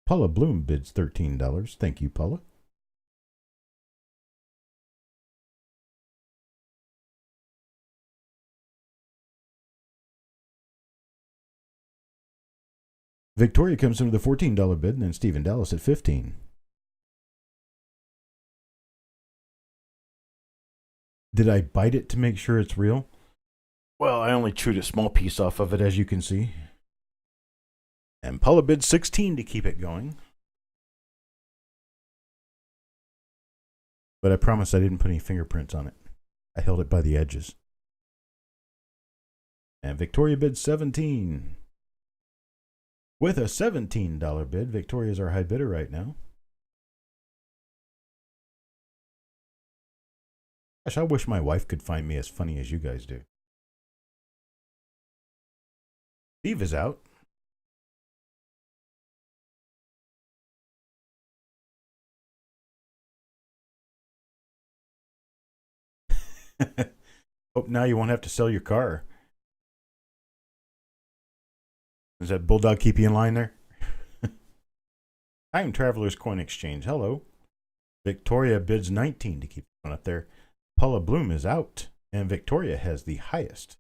Paula Bloom bids $13. Thank you, Paula. Victoria comes in with a $14 bid, and then Stephen Dallas at $15. Did I bite it to make sure it's real? Well, I only chewed a small piece off of it, as you can see. And Paula bids 16 to keep it going. But I promise I didn't put any fingerprints on it. I held it by the edges. And Victoria bids 17. With a $17 bid, Victoria is our high bidder right now. Gosh, I wish my wife could find me as funny as you guys do. Steve is out. Hope now you won't have to sell your car. Does that bulldog keep you in line there? Time Traveler's Coin Exchange. Hello. Victoria bids 19 to keep going up there. Paula Bloom is out, and Victoria has the highest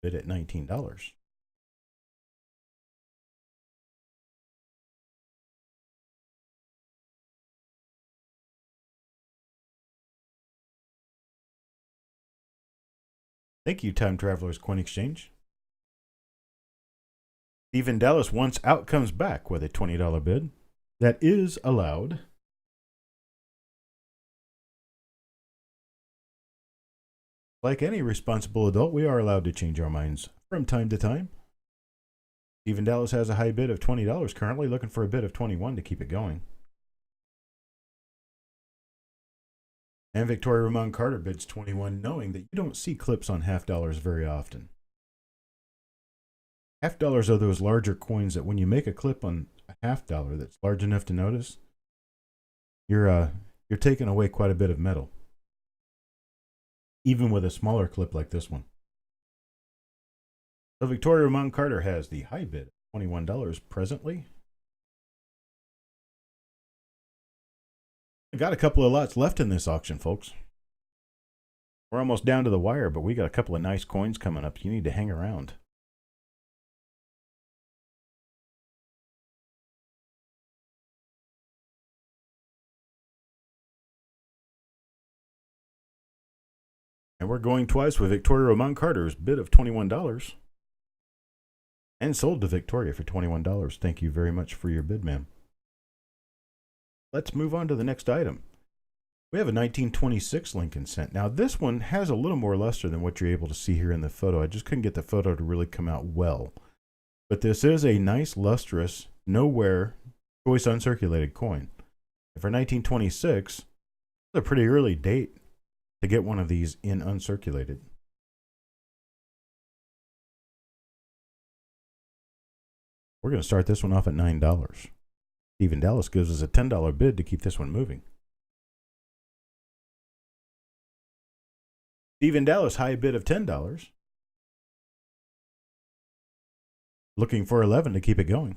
bid at $19. Thank you, Time Traveler's Coin Exchange. Stephen Dallas, once out, comes back with a $20 bid. That is allowed. Like any responsible adult, we are allowed to change our minds from time to time. Stephen Dallas has a high bid of $20 currently, looking for a bid of 21 to keep it going. And Victoria Ramon Carter bids 21, knowing that you don't see clips on $half very often. $half are those larger coins that when you make a clip on a $half that's large enough to notice, you're taking away quite a bit of metal. Even with a smaller clip like this one. So Victoria Ramon Carter has the high bid, $21 presently. I got a couple of lots left in this auction, folks. We're almost down to the wire, but we got a couple of nice coins coming up. You need to hang around. And we're going twice with Victoria Ramon Carter's bid of $21. And sold to Victoria for $21. Thank you very much for your bid, ma'am. Let's move on to the next item. We have a 1926 Lincoln Cent. Now, this one has a little more luster than what you're able to see here in the photo. I just couldn't get the photo to really come out well. But this is a nice, lustrous, no-wear, choice uncirculated coin. And for 1926, it's a pretty early date to get one of these in uncirculated. We're going to start this one off at $9. Stephen Dallas gives us a $10 bid to keep this one moving. Stephen Dallas, high bid of $10. Looking for 11 to keep it going.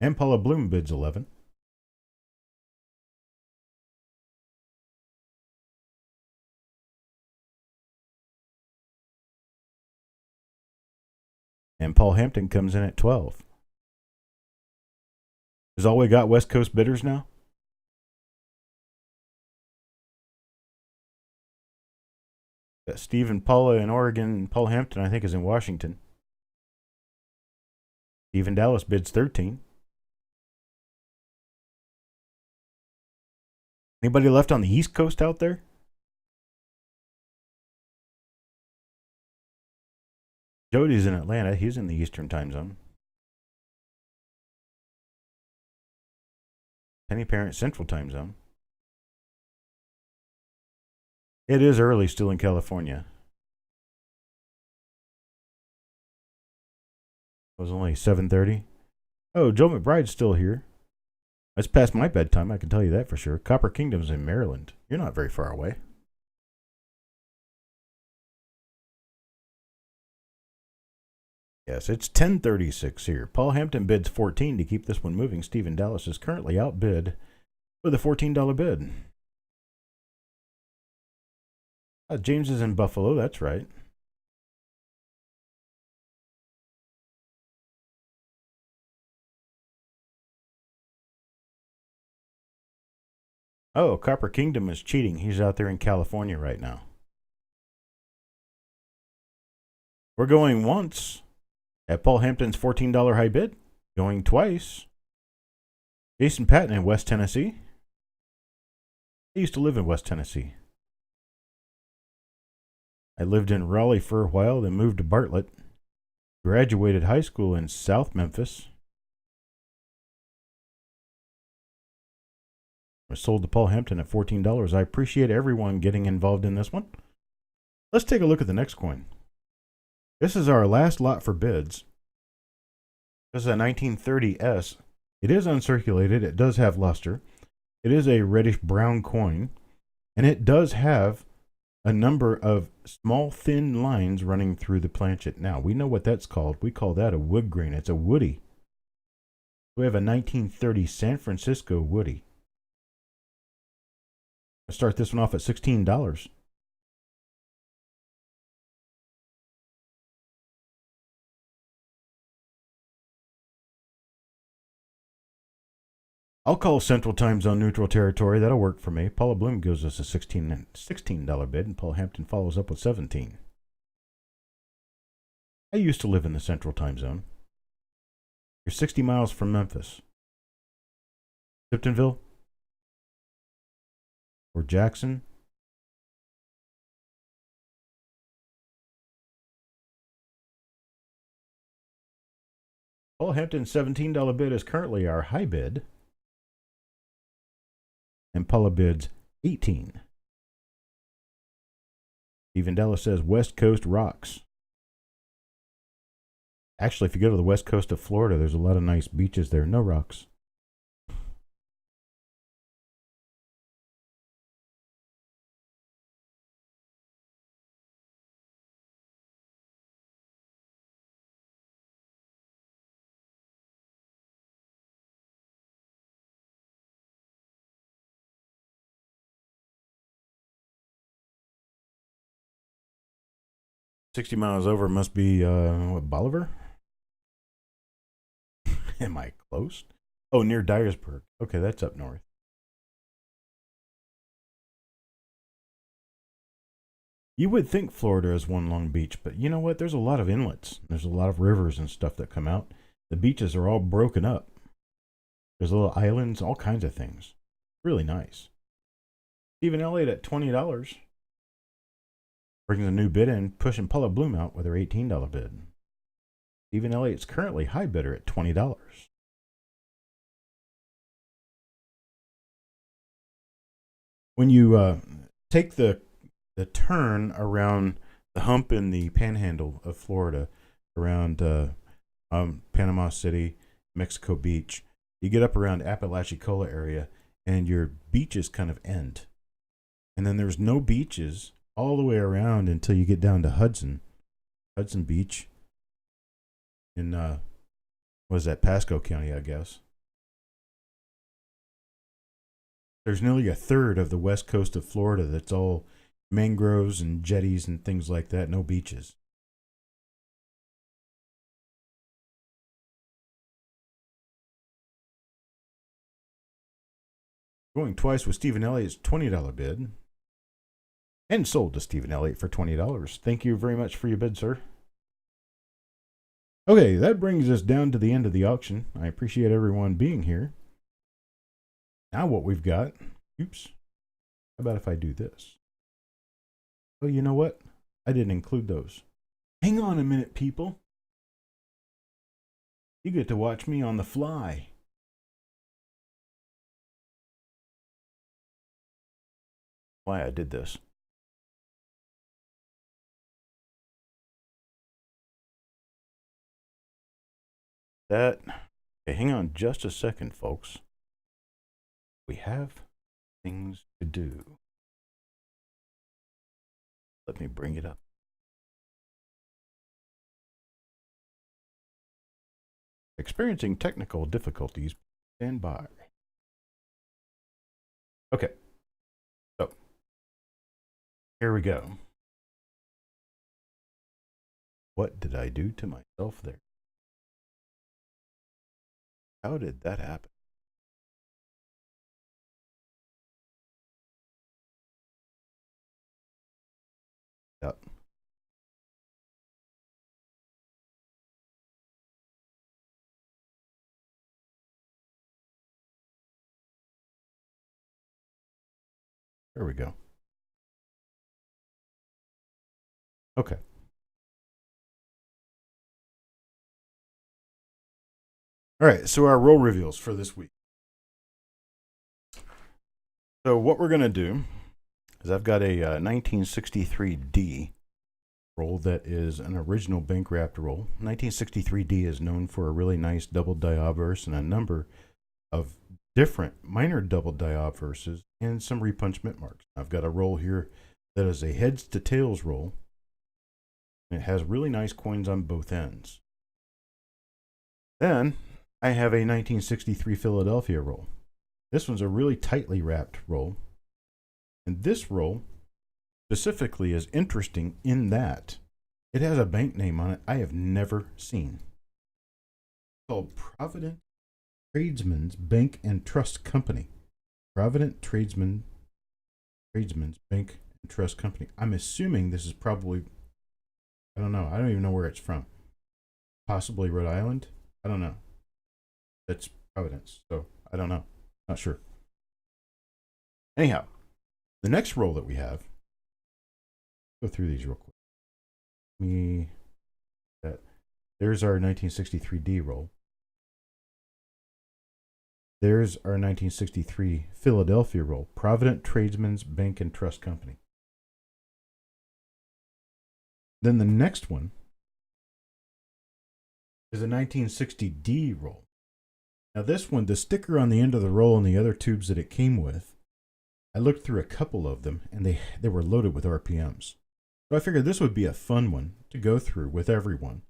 And Paula Bloom bids 11. And Paul Hampton comes in at 12. Is all we got West Coast bidders now? Steve and Paula in Oregon. Paul Hampton, I think, is in Washington. Stephen Dallas bids 13. Anybody left on the East Coast out there? Jody's in Atlanta. He's in the Eastern time zone. Penny Parent Central time zone. It is early still in California. It was only 7:30. Oh, Joe McBride's still here. It's past my bedtime, I can tell you that for sure. Copper Kingdom's in Maryland. You're not very far away. Yes, it's 10:36 here. Paul Hampton bids 14 to keep this one moving. Stephen Dallas is currently outbid with a $14 bid. James is in Buffalo, that's right. Oh, Copper Kingdom is cheating. He's out there in California right now. We're going once at Paul Hampton's $14 high bid. Going twice. Jason Patton in West Tennessee. I used to live in West Tennessee. I lived in Raleigh for a while, then moved to Bartlett. Graduated high school in South Memphis. I sold to Paul Hampton at $14. I appreciate everyone getting involved in this one. Let's take a look at the next coin. This is our last lot for bids. This is a 1930S. It is uncirculated. It does have luster. It is a reddish brown coin. And it does have a number of small thin lines running through the planchet. Now, we know what that's called. We call that a wood grain. It's a woody. We have a 1930 San Francisco woody. I'll start this one off at $16. I'll call Central Time Zone neutral territory. That'll work for me. Paula Bloom gives us a $16 bid, and Paul Hampton follows up with 17. I used to live in the Central Time Zone. You're 60 miles from Memphis. Tiptonville? Or Jackson? Paul Hampton's $17 bid is currently our high bid. And Paula bids 18. Stephen Dallas says West Coast rocks. Actually, if you go to the west coast of Florida, there's a lot of nice beaches there. No rocks. $60 miles over must be, Bolivar? Am I close? Oh, near Dyersburg. Okay, that's up north. You would think Florida is one long beach, but you know what? There's a lot of inlets. There's a lot of rivers and stuff that come out. The beaches are all broken up. There's little islands, all kinds of things. Really nice. Stephen Elliott at $20 brings a new bid in, pushing Paula Bloom out with her $18 bid. Stephen Elliott's currently high bidder at $20. When you take the turn around the hump in the panhandle of Florida, around Panama City, Mexico Beach, you get up around Apalachicola area, and your beaches kind of end. And then there's no beaches all the way around until you get down to Hudson Beach in, what is that, Pasco County, I guess. There's nearly a third of the west coast of Florida that's all mangroves and jetties and things like that, no beaches. Going twice with Stephen Elliott's $20 bid. And sold to Stephen Elliott for $20. Thank you very much for your bid, sir. Okay, that brings us down to the end of the auction. I appreciate everyone being here. Now what we've got, oops, how about if I do this? Oh, you know what? I didn't include those. Hang on a minute, people. You get to watch me on the fly. Why I did this. Okay, hang on just a second, folks. We have things to do. Let me bring it up. Experiencing technical difficulties. Stand by. Okay. So, here we go. What did I do to myself there? How did that happen? Yep. There we go. Okay. All right, so our roll reveals for this week. So what we're going to do is I've got a 1963D roll that is an original bank wrapped roll. 1963D is known for a really nice double die obverse and a number of different minor double die obverses and some repunchment marks. I've got a roll here that is a heads to tails roll. It has really nice coins on both ends. Then I have a 1963 Philadelphia roll. This one's a really tightly wrapped roll. And this roll specifically is interesting in that it has a bank name on it I have never seen. It's called Provident Tradesmen's Bank and Trust Company. Provident Tradesmen's Bank and Trust Company. I'm assuming this is probably, I don't know. I don't even know where it's from. Possibly Rhode Island. I don't know. That's Providence. So I don't know. Not sure. Anyhow, the next roll that we have, go through these real quick. There's our 1963D roll. There's our 1963 Philadelphia roll. Provident Tradesmen's Bank and Trust Company. Then the next one is a 1960D roll. Now this one, the sticker on the end of the roll and the other tubes that it came with, I looked through a couple of them and they were loaded with RPMs. So I figured this would be a fun one to go through with everyone.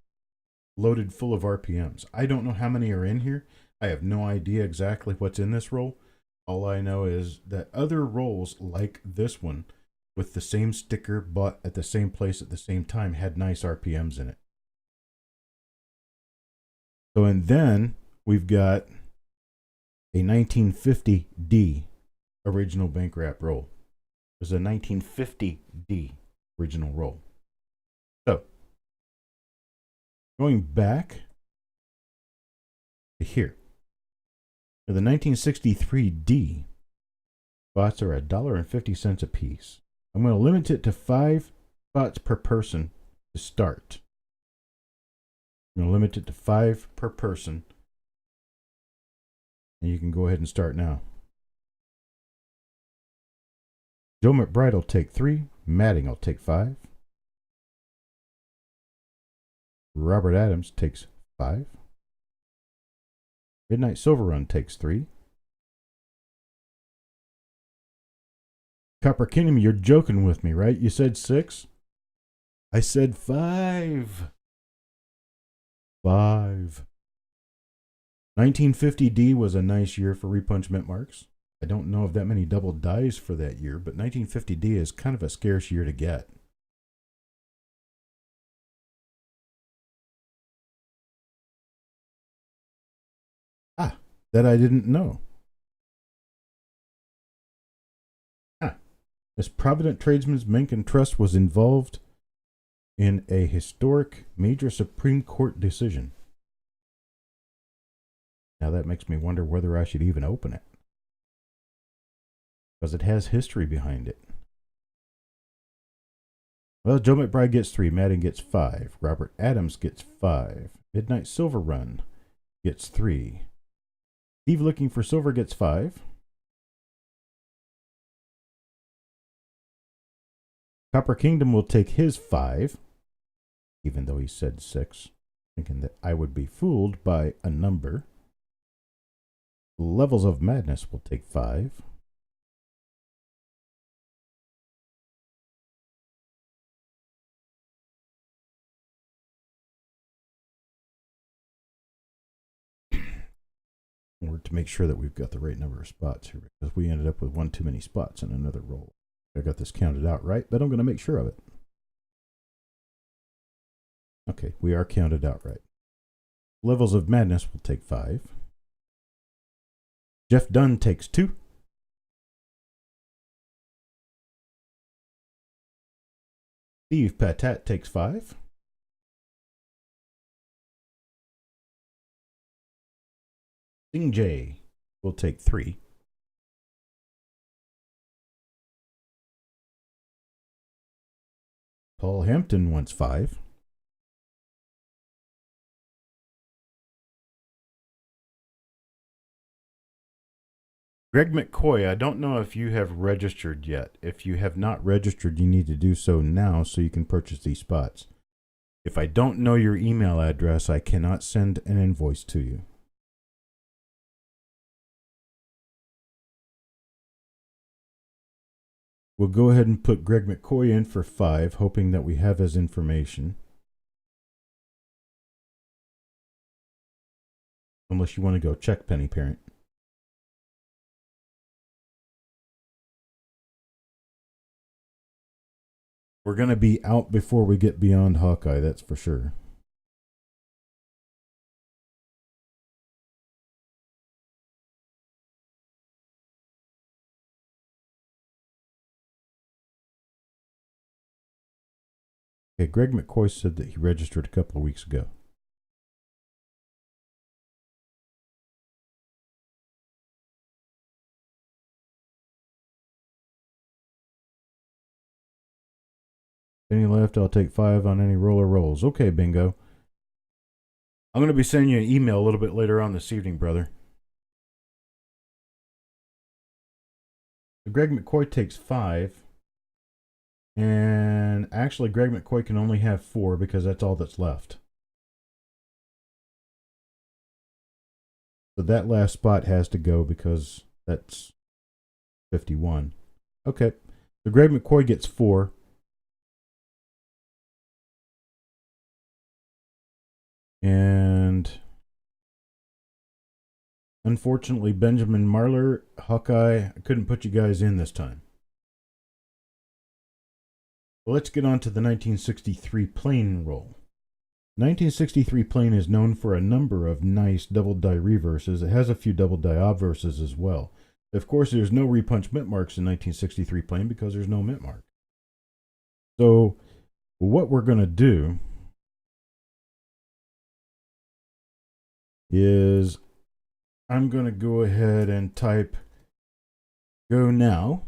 Loaded full of RPMs. I don't know how many are in here. I have no idea exactly what's in this roll. All I know is that other rolls like this one with the same sticker bought at the same place at the same time had nice RPMs in it. So, and then we've got a 1950D original bank wrap roll. There's a 1950D original roll. So, going back to here. For the 1963 D, spots are $1.50 a piece. I'm going to limit it to 5 spots per person to start. I'm going to limit it to 5 per person. And you can go ahead and start now. Joe McBride will take 3. Matting will take 5. Robert Adams takes 5. Midnight Silver Run takes 3. Copper Kingdom, you're joking with me, right? You said 6? I said 5. 5. 1950D was a nice year for repunch mint marks. I don't know of that many double dies for that year, but 1950D is kind of a scarce year to get. That I didn't know. This Provident Tradesmen's Bank and Trust was involved in a historic major Supreme Court decision. Now that makes me wonder whether I should even open it, because it has history behind it. Well, Joe McBride gets 3, Madden gets 5, Robert Adams gets 5, Midnight Silver Run gets 3, Steve Looking for Silver gets 5, Copper Kingdom will take his 5, even though he said 6, thinking that I would be fooled by a number. Levels of Madness will take 5. Or to make sure that we've got the right number of spots here, because we ended up with one too many spots in another roll. I got this counted out right, but I'm going to make sure of it. Okay, we are counted out right. Levels of Madness will take 5. Jeff Dunn takes 2. Steve Patat takes 5. Sing J will take 3. Paul Hampton wants 5. Greg McCoy, I don't know if you have registered yet. If you have not registered, you need to do so now so you can purchase these spots. If I don't know your email address, I cannot send an invoice to you. We'll go ahead and put Greg McCoy in for 5, hoping that we have his information. Unless you want to go check Penny Parent. We're going to be out before we get beyond Hawkeye, that's for sure. Okay, Greg McCoy said that he registered a couple of weeks ago. Any left, I'll take 5 on any roller rolls. Okay, bingo. I'm going to be sending you an email a little bit later on this evening, brother. So Greg McCoy takes 5. And actually, Greg McCoy can only have 4 because that's all that's left. So that last spot has to go because that's 51. Okay. So Greg McCoy gets 4. And unfortunately, Benjamin Marler, Hawkeye, I couldn't put you guys in this time. Well, let's get on to the 1963 plane roll. 1963 plane is known for a number of nice double die reverses. It has a few double die obverses as well. Of course, there's no repunch mint marks in 1963 plane because there's no mint mark. So what we're going to do is I'm going to go ahead and type go now.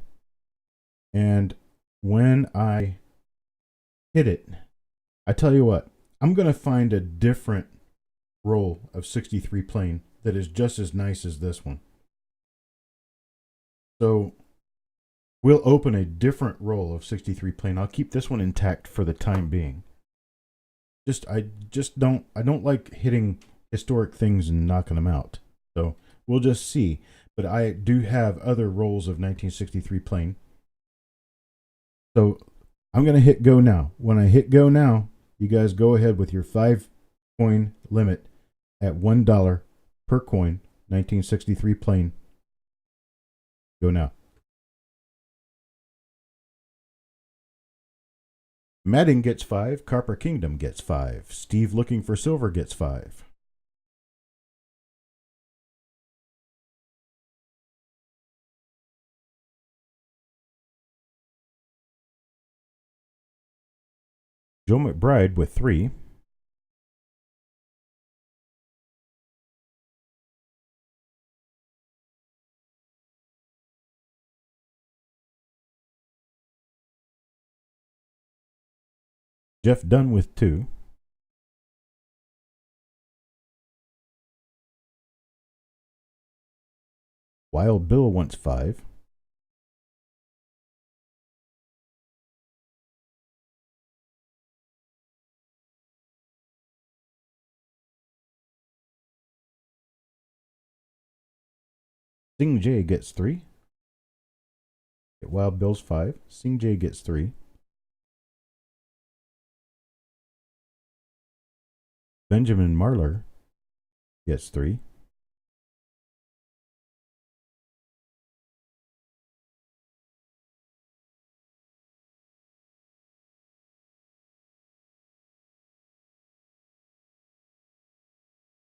And when I hit it, I tell you what, I'm going to find a different roll of 63 plain that is just as nice as this one. So we'll open a different roll of 63 plain. I'll keep this one intact for the time being. I don't like hitting historic things and knocking them out. So we'll just see. But I do have other rolls of 1963 plain. So I'm going to hit go now. When I hit go now, you guys go ahead with your 5 coin limit at $1 per coin, 1963 plain. Go now. Madding gets 5. Copper Kingdom gets 5. Steve Looking for Silver gets 5. Joe McBride with 3. Jeff Dunn with 2. Wild Bill wants 5. Sing J gets 3. Wild Bill's 5. Sing J gets 3. Benjamin Marler gets 3.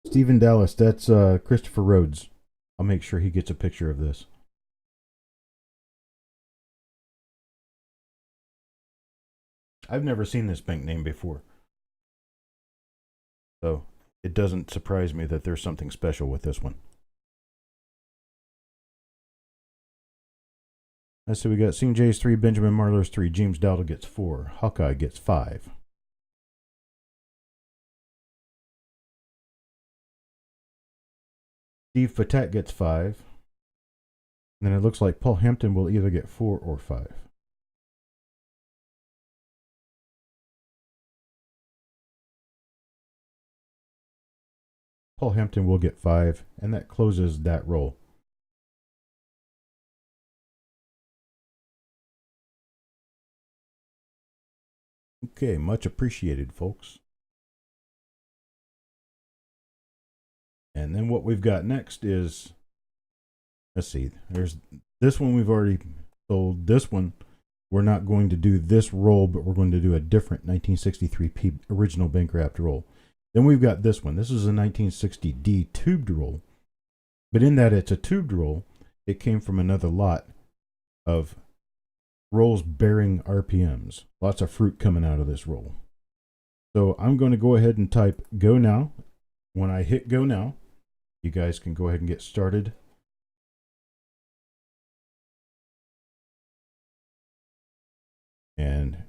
Stephen Dallas, that's Christopher Rhodes. I'll make sure he gets a picture of this. I've never seen this bank name before. So it doesn't surprise me that there's something special with this one. So we got Sing J's 3, Benjamin Marler's 3, James Dowdle gets 4, Hawkeye gets 5. Steve Fatat gets 5. And then it looks like Paul Hampton will either get 4 or 5. Paul Hampton will get 5, and that closes that roll. Okay, much appreciated, folks. And then what we've got next is, let's see, there's this one we've already sold. This one, we're not going to do this roll, but we're going to do a different 1963 original bank wrapped roll. Then we've got this one. This is a 1960D tubed roll. But in that it's a tubed roll, it came from another lot of rolls bearing RPMs. Lots of fruit coming out of this roll. So I'm going to go ahead and type go now. When I hit go now, you guys can go ahead and get started. And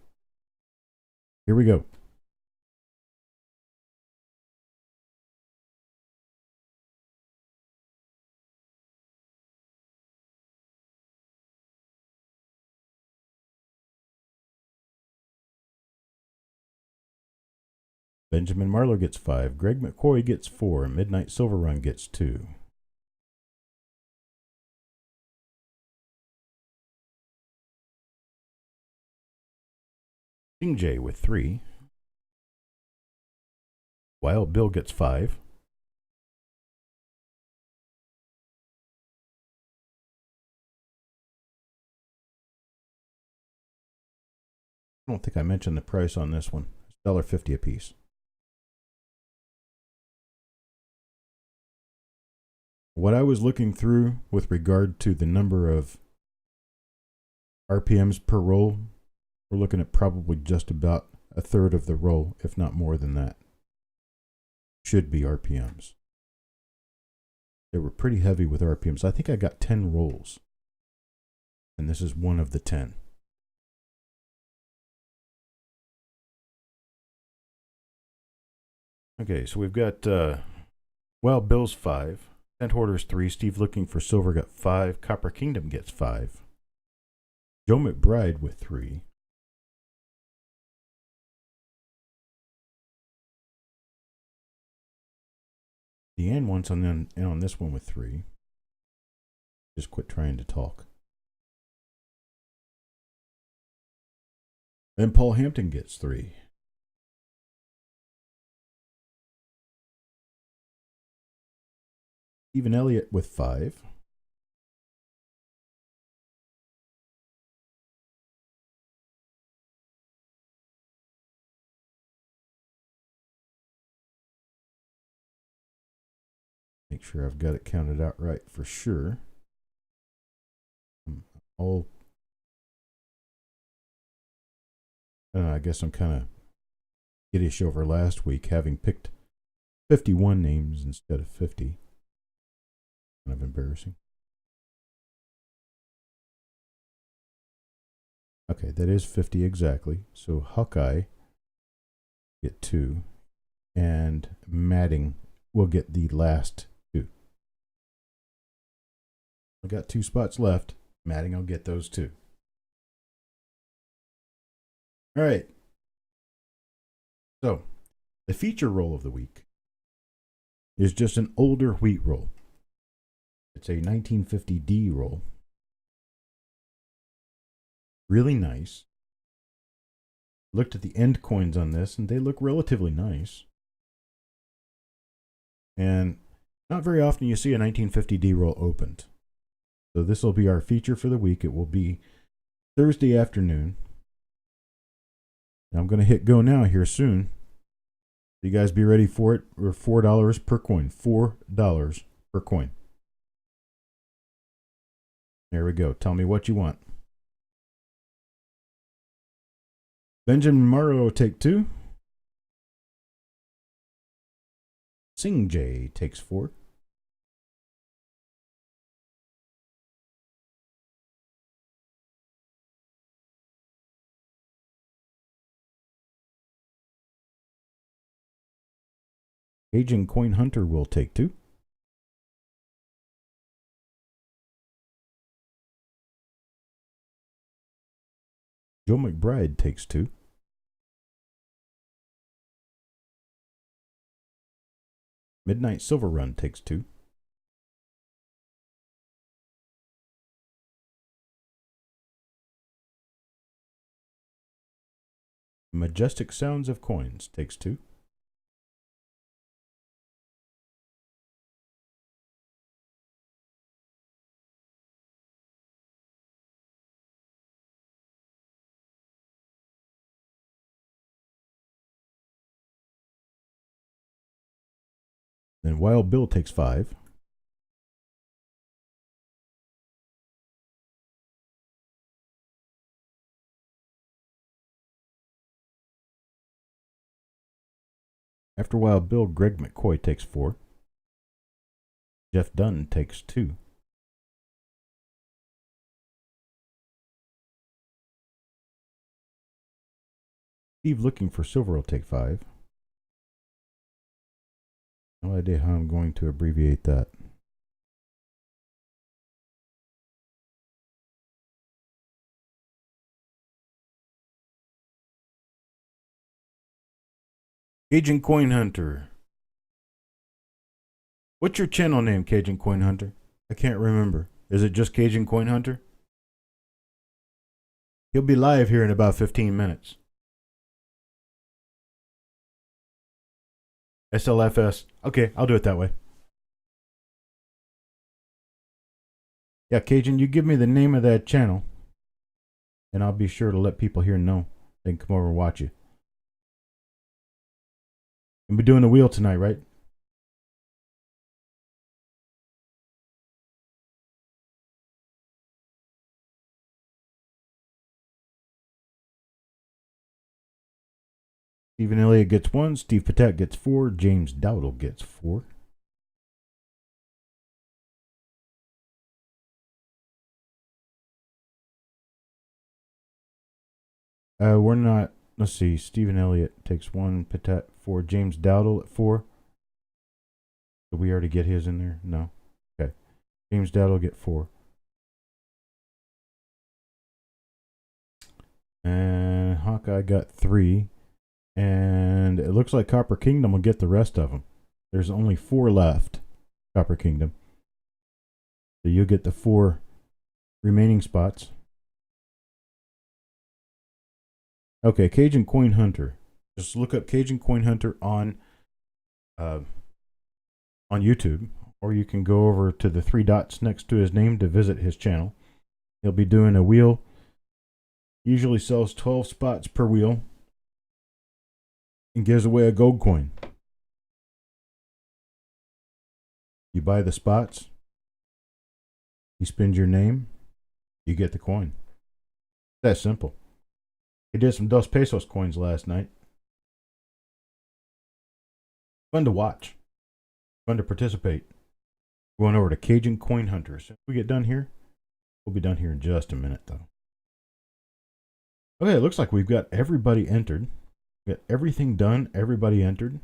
here we go. Benjamin Marler gets 5. Greg McCoy gets 4. Midnight Silver Run gets 2. King J with 3. Wild Bill gets 5. I don't think I mentioned the price on this one. It's $1.50 a piece. What I was looking through with regard to the number of RPMs per roll We're looking at probably just about a third of the roll, if not more than that. Should be RPMs. They were pretty heavy with RPMs. I think I got 10 rolls. And this is one of the 10. Okay, so we've got Wild Bill's 5. Cent Hoarder's 3. Steve Looking for Silver got 5. Copper Kingdom gets 5. Joe McBride with 3. Deanne wants on this one with 3. Just quit trying to talk. Then Paul Hampton gets 3. Stephen Elliott with 5. Make sure I've got it counted out right for sure. I guess I'm kind of skittish over last week, having picked 51 names instead of 50. Kind of embarrassing. Okay, that is 50 exactly. So Hawkeye get 2, and Matting will get the last 2. I got 2 spots left. Matting, I'll get those 2. All right. So, the feature roll of the week is just an older wheat roll. It's a 1950D roll. Really nice. Looked at the end coins on this, and they look relatively nice. And not very often you see a 1950D roll opened. So this will be our feature for the week. It will be Thursday afternoon. I'm going to hit go now here soon. You guys be ready for it. We're $4 per coin. $4 per coin. There we go. Tell me what you want. Benjamin Morrow, take 2. Sing J takes 4. Aging Coin Hunter will take 2. Joe McBride takes 2. Midnight Silver Run takes 2. Majestic Sounds of Coins takes 2. Then Wild Bill takes 5. After Wild Bill, Greg McCoy takes 4. Jeff Dunn takes 2. Steve Looking for Silver will take 5. No idea how I'm going to abbreviate that. Cajun Coin Hunter. What's your channel name, Cajun Coin Hunter? I can't remember. Is it just Cajun Coin Hunter? He'll be live here in about 15 minutes. SLFS. Okay, I'll do it that way. Yeah, Cajun, you give me the name of that channel, and I'll be sure to let people here know. They can come over and watch you. We'll be doing the wheel tonight, right? Stephen Elliott gets 1. Steve Patek gets 4. James Dowdle gets 4. We're not. Let's see. Stephen Elliott takes 1. Patek 4. James Dowdle at 4. Did we already get his in there? No. Okay. James Dowdle get 4. And Hawkeye got 3. And it looks like Copper Kingdom will get the rest of them. There's only 4 left. Copper Kingdom. So you'll get the 4 remaining spots. Okay, Cajun Coin Hunter. Just look up Cajun Coin Hunter on YouTube, or you can go over to the 3 dots next to his name to visit his channel. He'll be doing a wheel. Usually sells 12 spots per wheel and gives away a gold coin. You buy the spots, you spend your name, you get the coin. That simple. He did some Dos Pesos coins last night. Fun to watch. Fun to participate. Going over to Cajun Coin Hunters. If we get done here, we'll be done here in just a minute, though. Okay, it looks like we've got everybody entered. We got everything done. Everybody entered.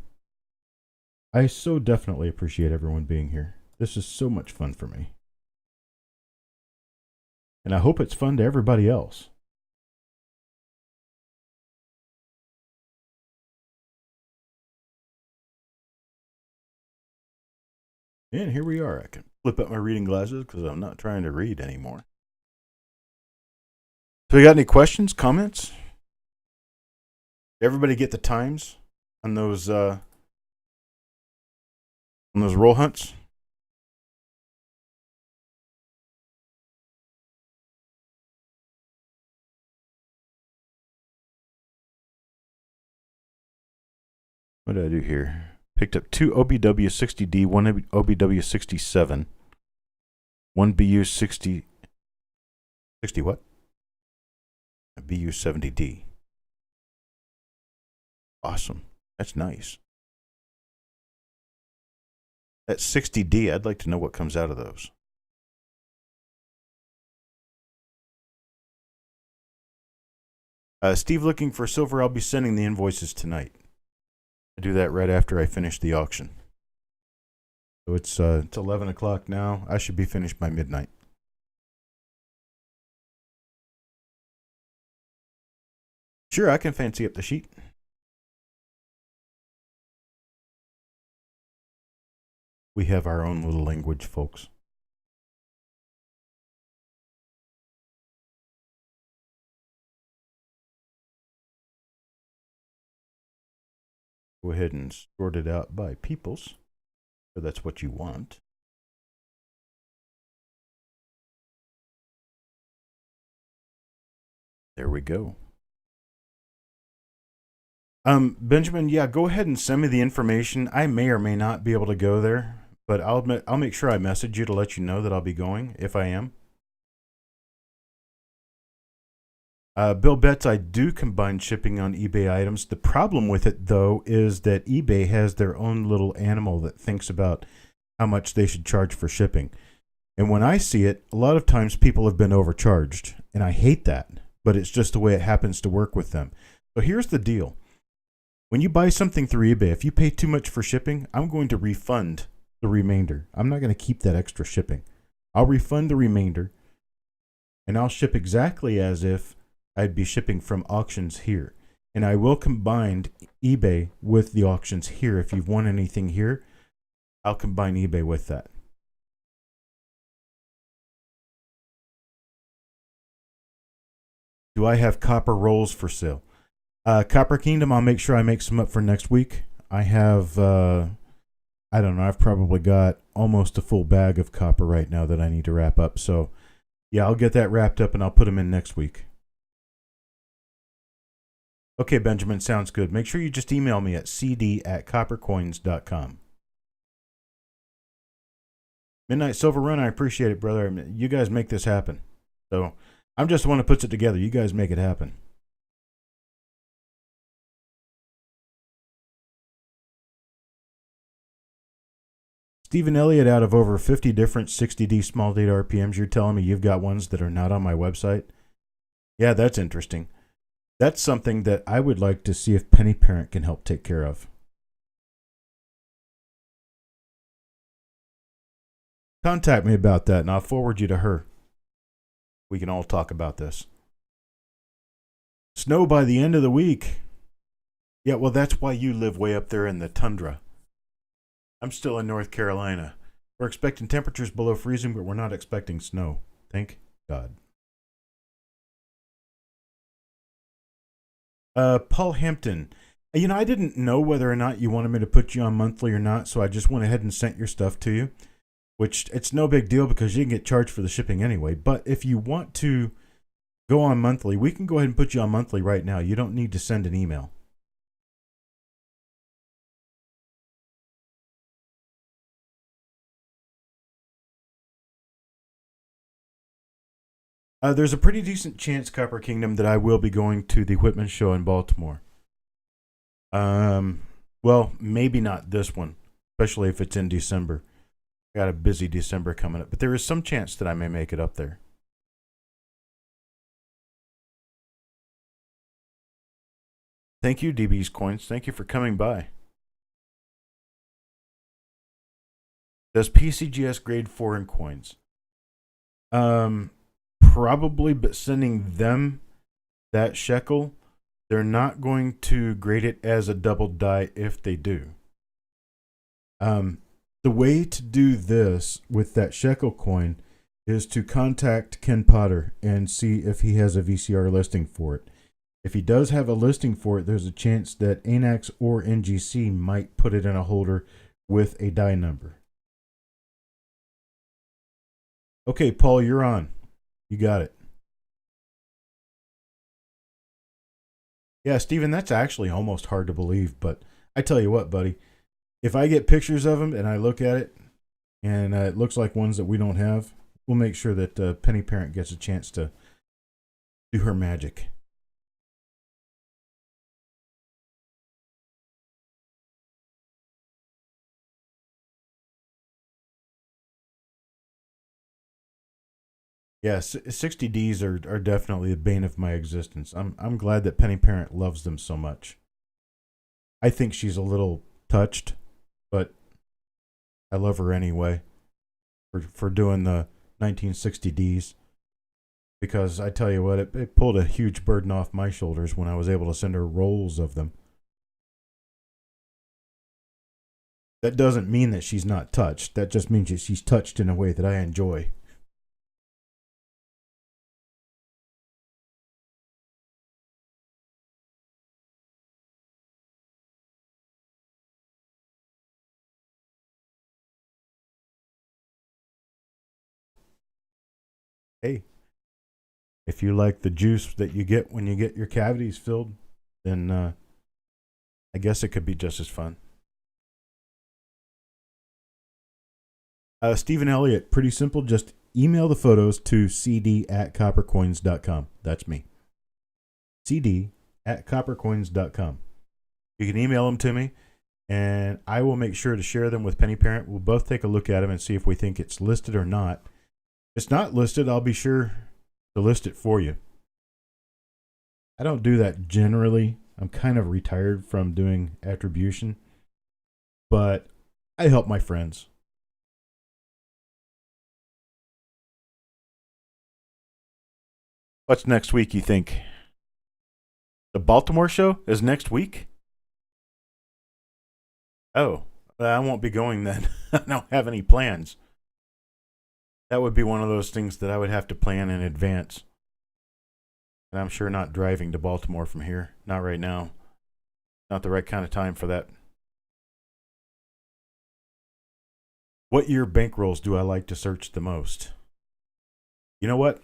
I so definitely appreciate everyone being here. This is so much fun for me. And I hope it's fun to everybody else. And here we are. I can flip up my reading glasses because I'm not trying to read anymore. So you got any questions, comments? Everybody get the times on those roll hunts? What did I do here? Picked up 2 OBW 60D, 1 OBW 67, 1 BU 60 what? A BU 70D. Awesome. That's nice. That 60D, I'd like to know what comes out of those. Steve looking for silver. I'll be sending the invoices tonight. I do that right after I finish the auction. So it's 11 o'clock now. I should be finished by midnight. Sure, I can fancy up the sheet. We have our own little language, folks. Go ahead and sort it out by peoples. So that's what you want. There we go. Benjamin, yeah, go ahead and send me the information. I may or may not be able to go there, but I'll make sure I message you to let you know that I'll be going if I am. Bill Betts, I do combine shipping on eBay items. The problem with it, though, is that eBay has their own little animal that thinks about how much they should charge for shipping. And when I see it, a lot of times people have been overcharged, and I hate that, but it's just the way it happens to work with them. So here's the deal. When you buy something through eBay, if you pay too much for shipping, I'm going to refund the remainder. I'm not going to keep that extra shipping. I'll refund the remainder, and I'll ship exactly as if I'd be shipping from auctions here. And I will combine eBay with the auctions here. If you've won anything here, I'll combine eBay with that. Do I have copper rolls for sale? Copper Kingdom, I'll make sure I make some up for next week. I have, I don't know, I've probably got almost a full bag of copper right now that I need to wrap up. So, yeah, I'll get that wrapped up and I'll put them in next week. Okay, Benjamin, sounds good. Make sure you just email me at cd@coppercoins.com. Midnight Silver Run, I appreciate it, brother. You guys make this happen. So I'm just the one that puts it together. You guys make it happen. Stephen Elliott, out of over 50 different 60D small data RPMs, you're telling me you've got ones that are not on my website? Yeah, that's interesting. That's something that I would like to see if Penny Parent can help take care of. Contact me about that, and I'll forward you to her. We can all talk about this. Snow by the end of the week. Yeah, well, that's why you live way up there in the tundra. I'm still in North Carolina. We're expecting temperatures below freezing, but we're not expecting snow. Thank God. Paul Hampton. You know, I didn't know whether or not you wanted me to put you on monthly or not, so I just went ahead and sent your stuff to you, which it's no big deal because you can get charged for the shipping anyway. But if you want to go on monthly, we can go ahead and put you on monthly right now. You don't need to send an email. There's a pretty decent chance, Copper Kingdom, that I will be going to the Whitman show in Baltimore. Well, maybe not this one, especially if it's in December. I got a busy December coming up, but there is some chance that I may make it up there. Thank you, DB's Coins. Thank you for coming by. Does PCGS grade foreign coins? Probably, but sending them that shekel, they're not going to grade it as a double die if they do. The way to do this with that shekel coin is to contact Ken Potter and see if he has a VCR listing for it. If he does have a listing for it, there's a chance that ANAX or NGC might put it in a holder with a die number. Okay, Paul, you're on. You got it. Yeah, Steven, that's actually almost hard to believe, but I tell you what, buddy, if I get pictures of them and I look at it and it looks like ones that we don't have, we'll make sure that Penny Parent gets a chance to do her magic. Yeah, 60Ds are definitely the bane of my existence. I'm glad that Penny Parent loves them so much. I think she's a little touched, but I love her anyway for doing the 1960Ds. Because I tell you what, it pulled a huge burden off my shoulders when I was able to send her rolls of them. That doesn't mean that she's not touched. That just means that she's touched in a way that I enjoy. Hey, if you like the juice that you get when you get your cavities filled, then I guess it could be just as fun. Stephen Elliott, pretty simple. Just email the photos to cd@coppercoins.com. That's me. cd@coppercoins.com. You can email them to me, and I will make sure to share them with Penny Parent. We'll both take a look at them and see if we think it's listed or not. If it's not listed, I'll be sure to list it for you. I don't do that generally. I'm kind of retired from doing attribution, but I help my friends. What's next week, you think? The Baltimore show is next week? Oh, I won't be going then. I don't have any plans. That would be one of those things that I would have to plan in advance. And I'm sure not driving to Baltimore from here. Not right now. Not the right kind of time for that. What year bankrolls do I like to search the most? You know what?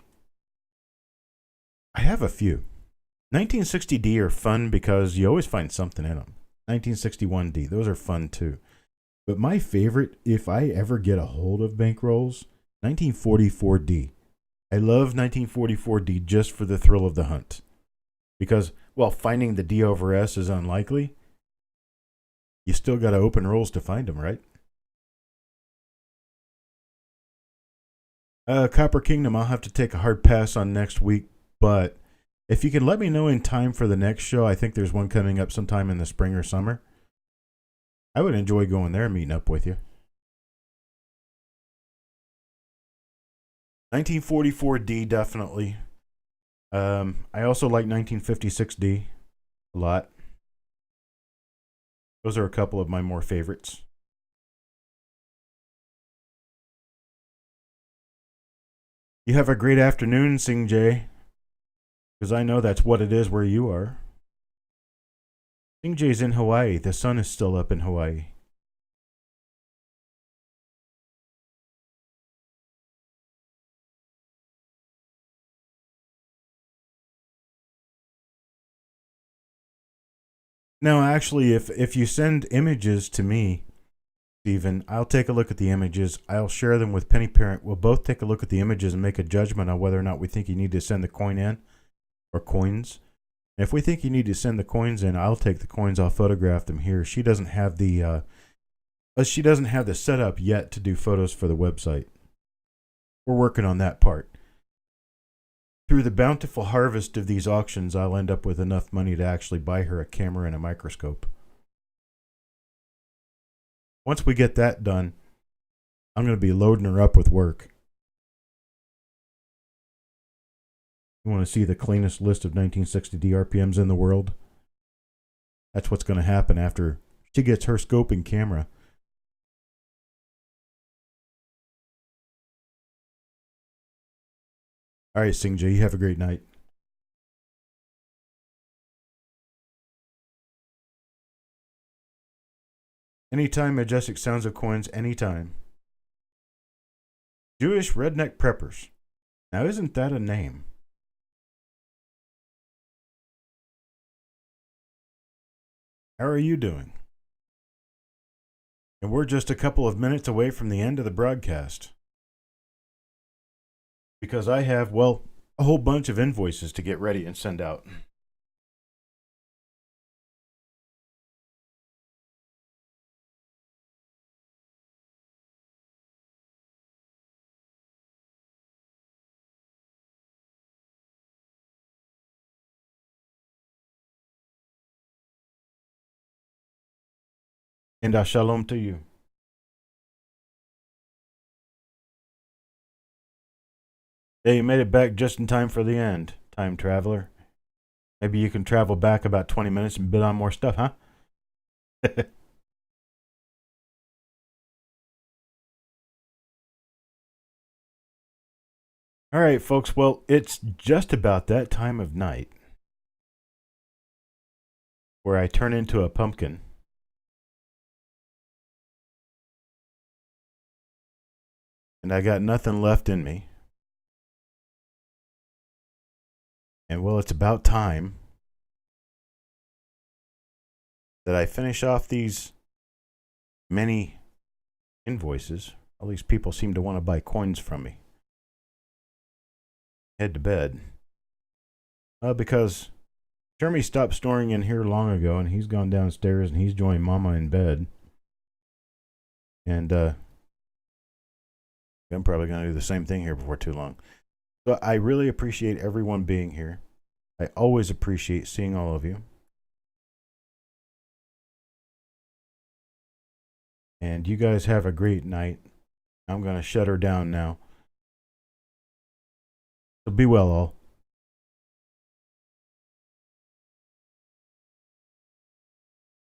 I have a few. 1960D are fun because you always find something in them. 1961D, those are fun too. But my favorite, if I ever get a hold of bankrolls, 1944D. I love 1944D just for the thrill of the hunt. Because, well, finding the D over S is unlikely. You still got to open rolls to find them, right? Copper Kingdom, I'll have to take a hard pass on next week, but if you can let me know in time for the next show, I think there's one coming up sometime in the spring or summer. I would enjoy going there and meeting up with you. 1944D, definitely. I also like 1956D a lot. Those are a couple of my more favorites. You have a great afternoon, Sing Jay. Because I know that's what it is where you are. Sing Jay's in Hawaii. The sun is still up in Hawaii. No, actually, if you send images to me, Steven, I'll take a look at the images. I'll share them with Penny Parent. We'll both take a look at the images and make a judgment on whether or not we think you need to send the coin in or coins. And if we think you need to send the coins in, I'll take the coins. I'll photograph them here. She doesn't have the setup yet to do photos for the website. We're working on that part. Through the bountiful harvest of these auctions, I'll end up with enough money to actually buy her a camera and a microscope. Once we get that done, I'm going to be loading her up with work. You want to see the cleanest list of 1960D RPMs in the world? That's what's going to happen after she gets her scoping camera. All right, Singjay, you have a great night. Anytime, Majestic Sounds of Coins, anytime. Jewish Redneck Preppers. Now, isn't that a name? How are you doing? And we're just a couple of minutes away from the end of the broadcast. Because I have, well, a whole bunch of invoices to get ready and send out. And shalom to you. Hey, you made it back just in time for the end, time traveler. Maybe you can travel back about 20 minutes and bid on more stuff, huh? All right, folks. Well, it's just about that time of night where I turn into a pumpkin. And I got nothing left in me. And well, it's about time that I finish off these many invoices. All these people seem to want to buy coins from me. Head to bed. Because Jeremy stopped snoring in here long ago, and he's gone downstairs and he's joined Mama in bed. And I'm probably going to do the same thing here before too long. So I really appreciate everyone being here. I always appreciate seeing all of you. And you guys have a great night. I'm going to shut her down now. So be well, all.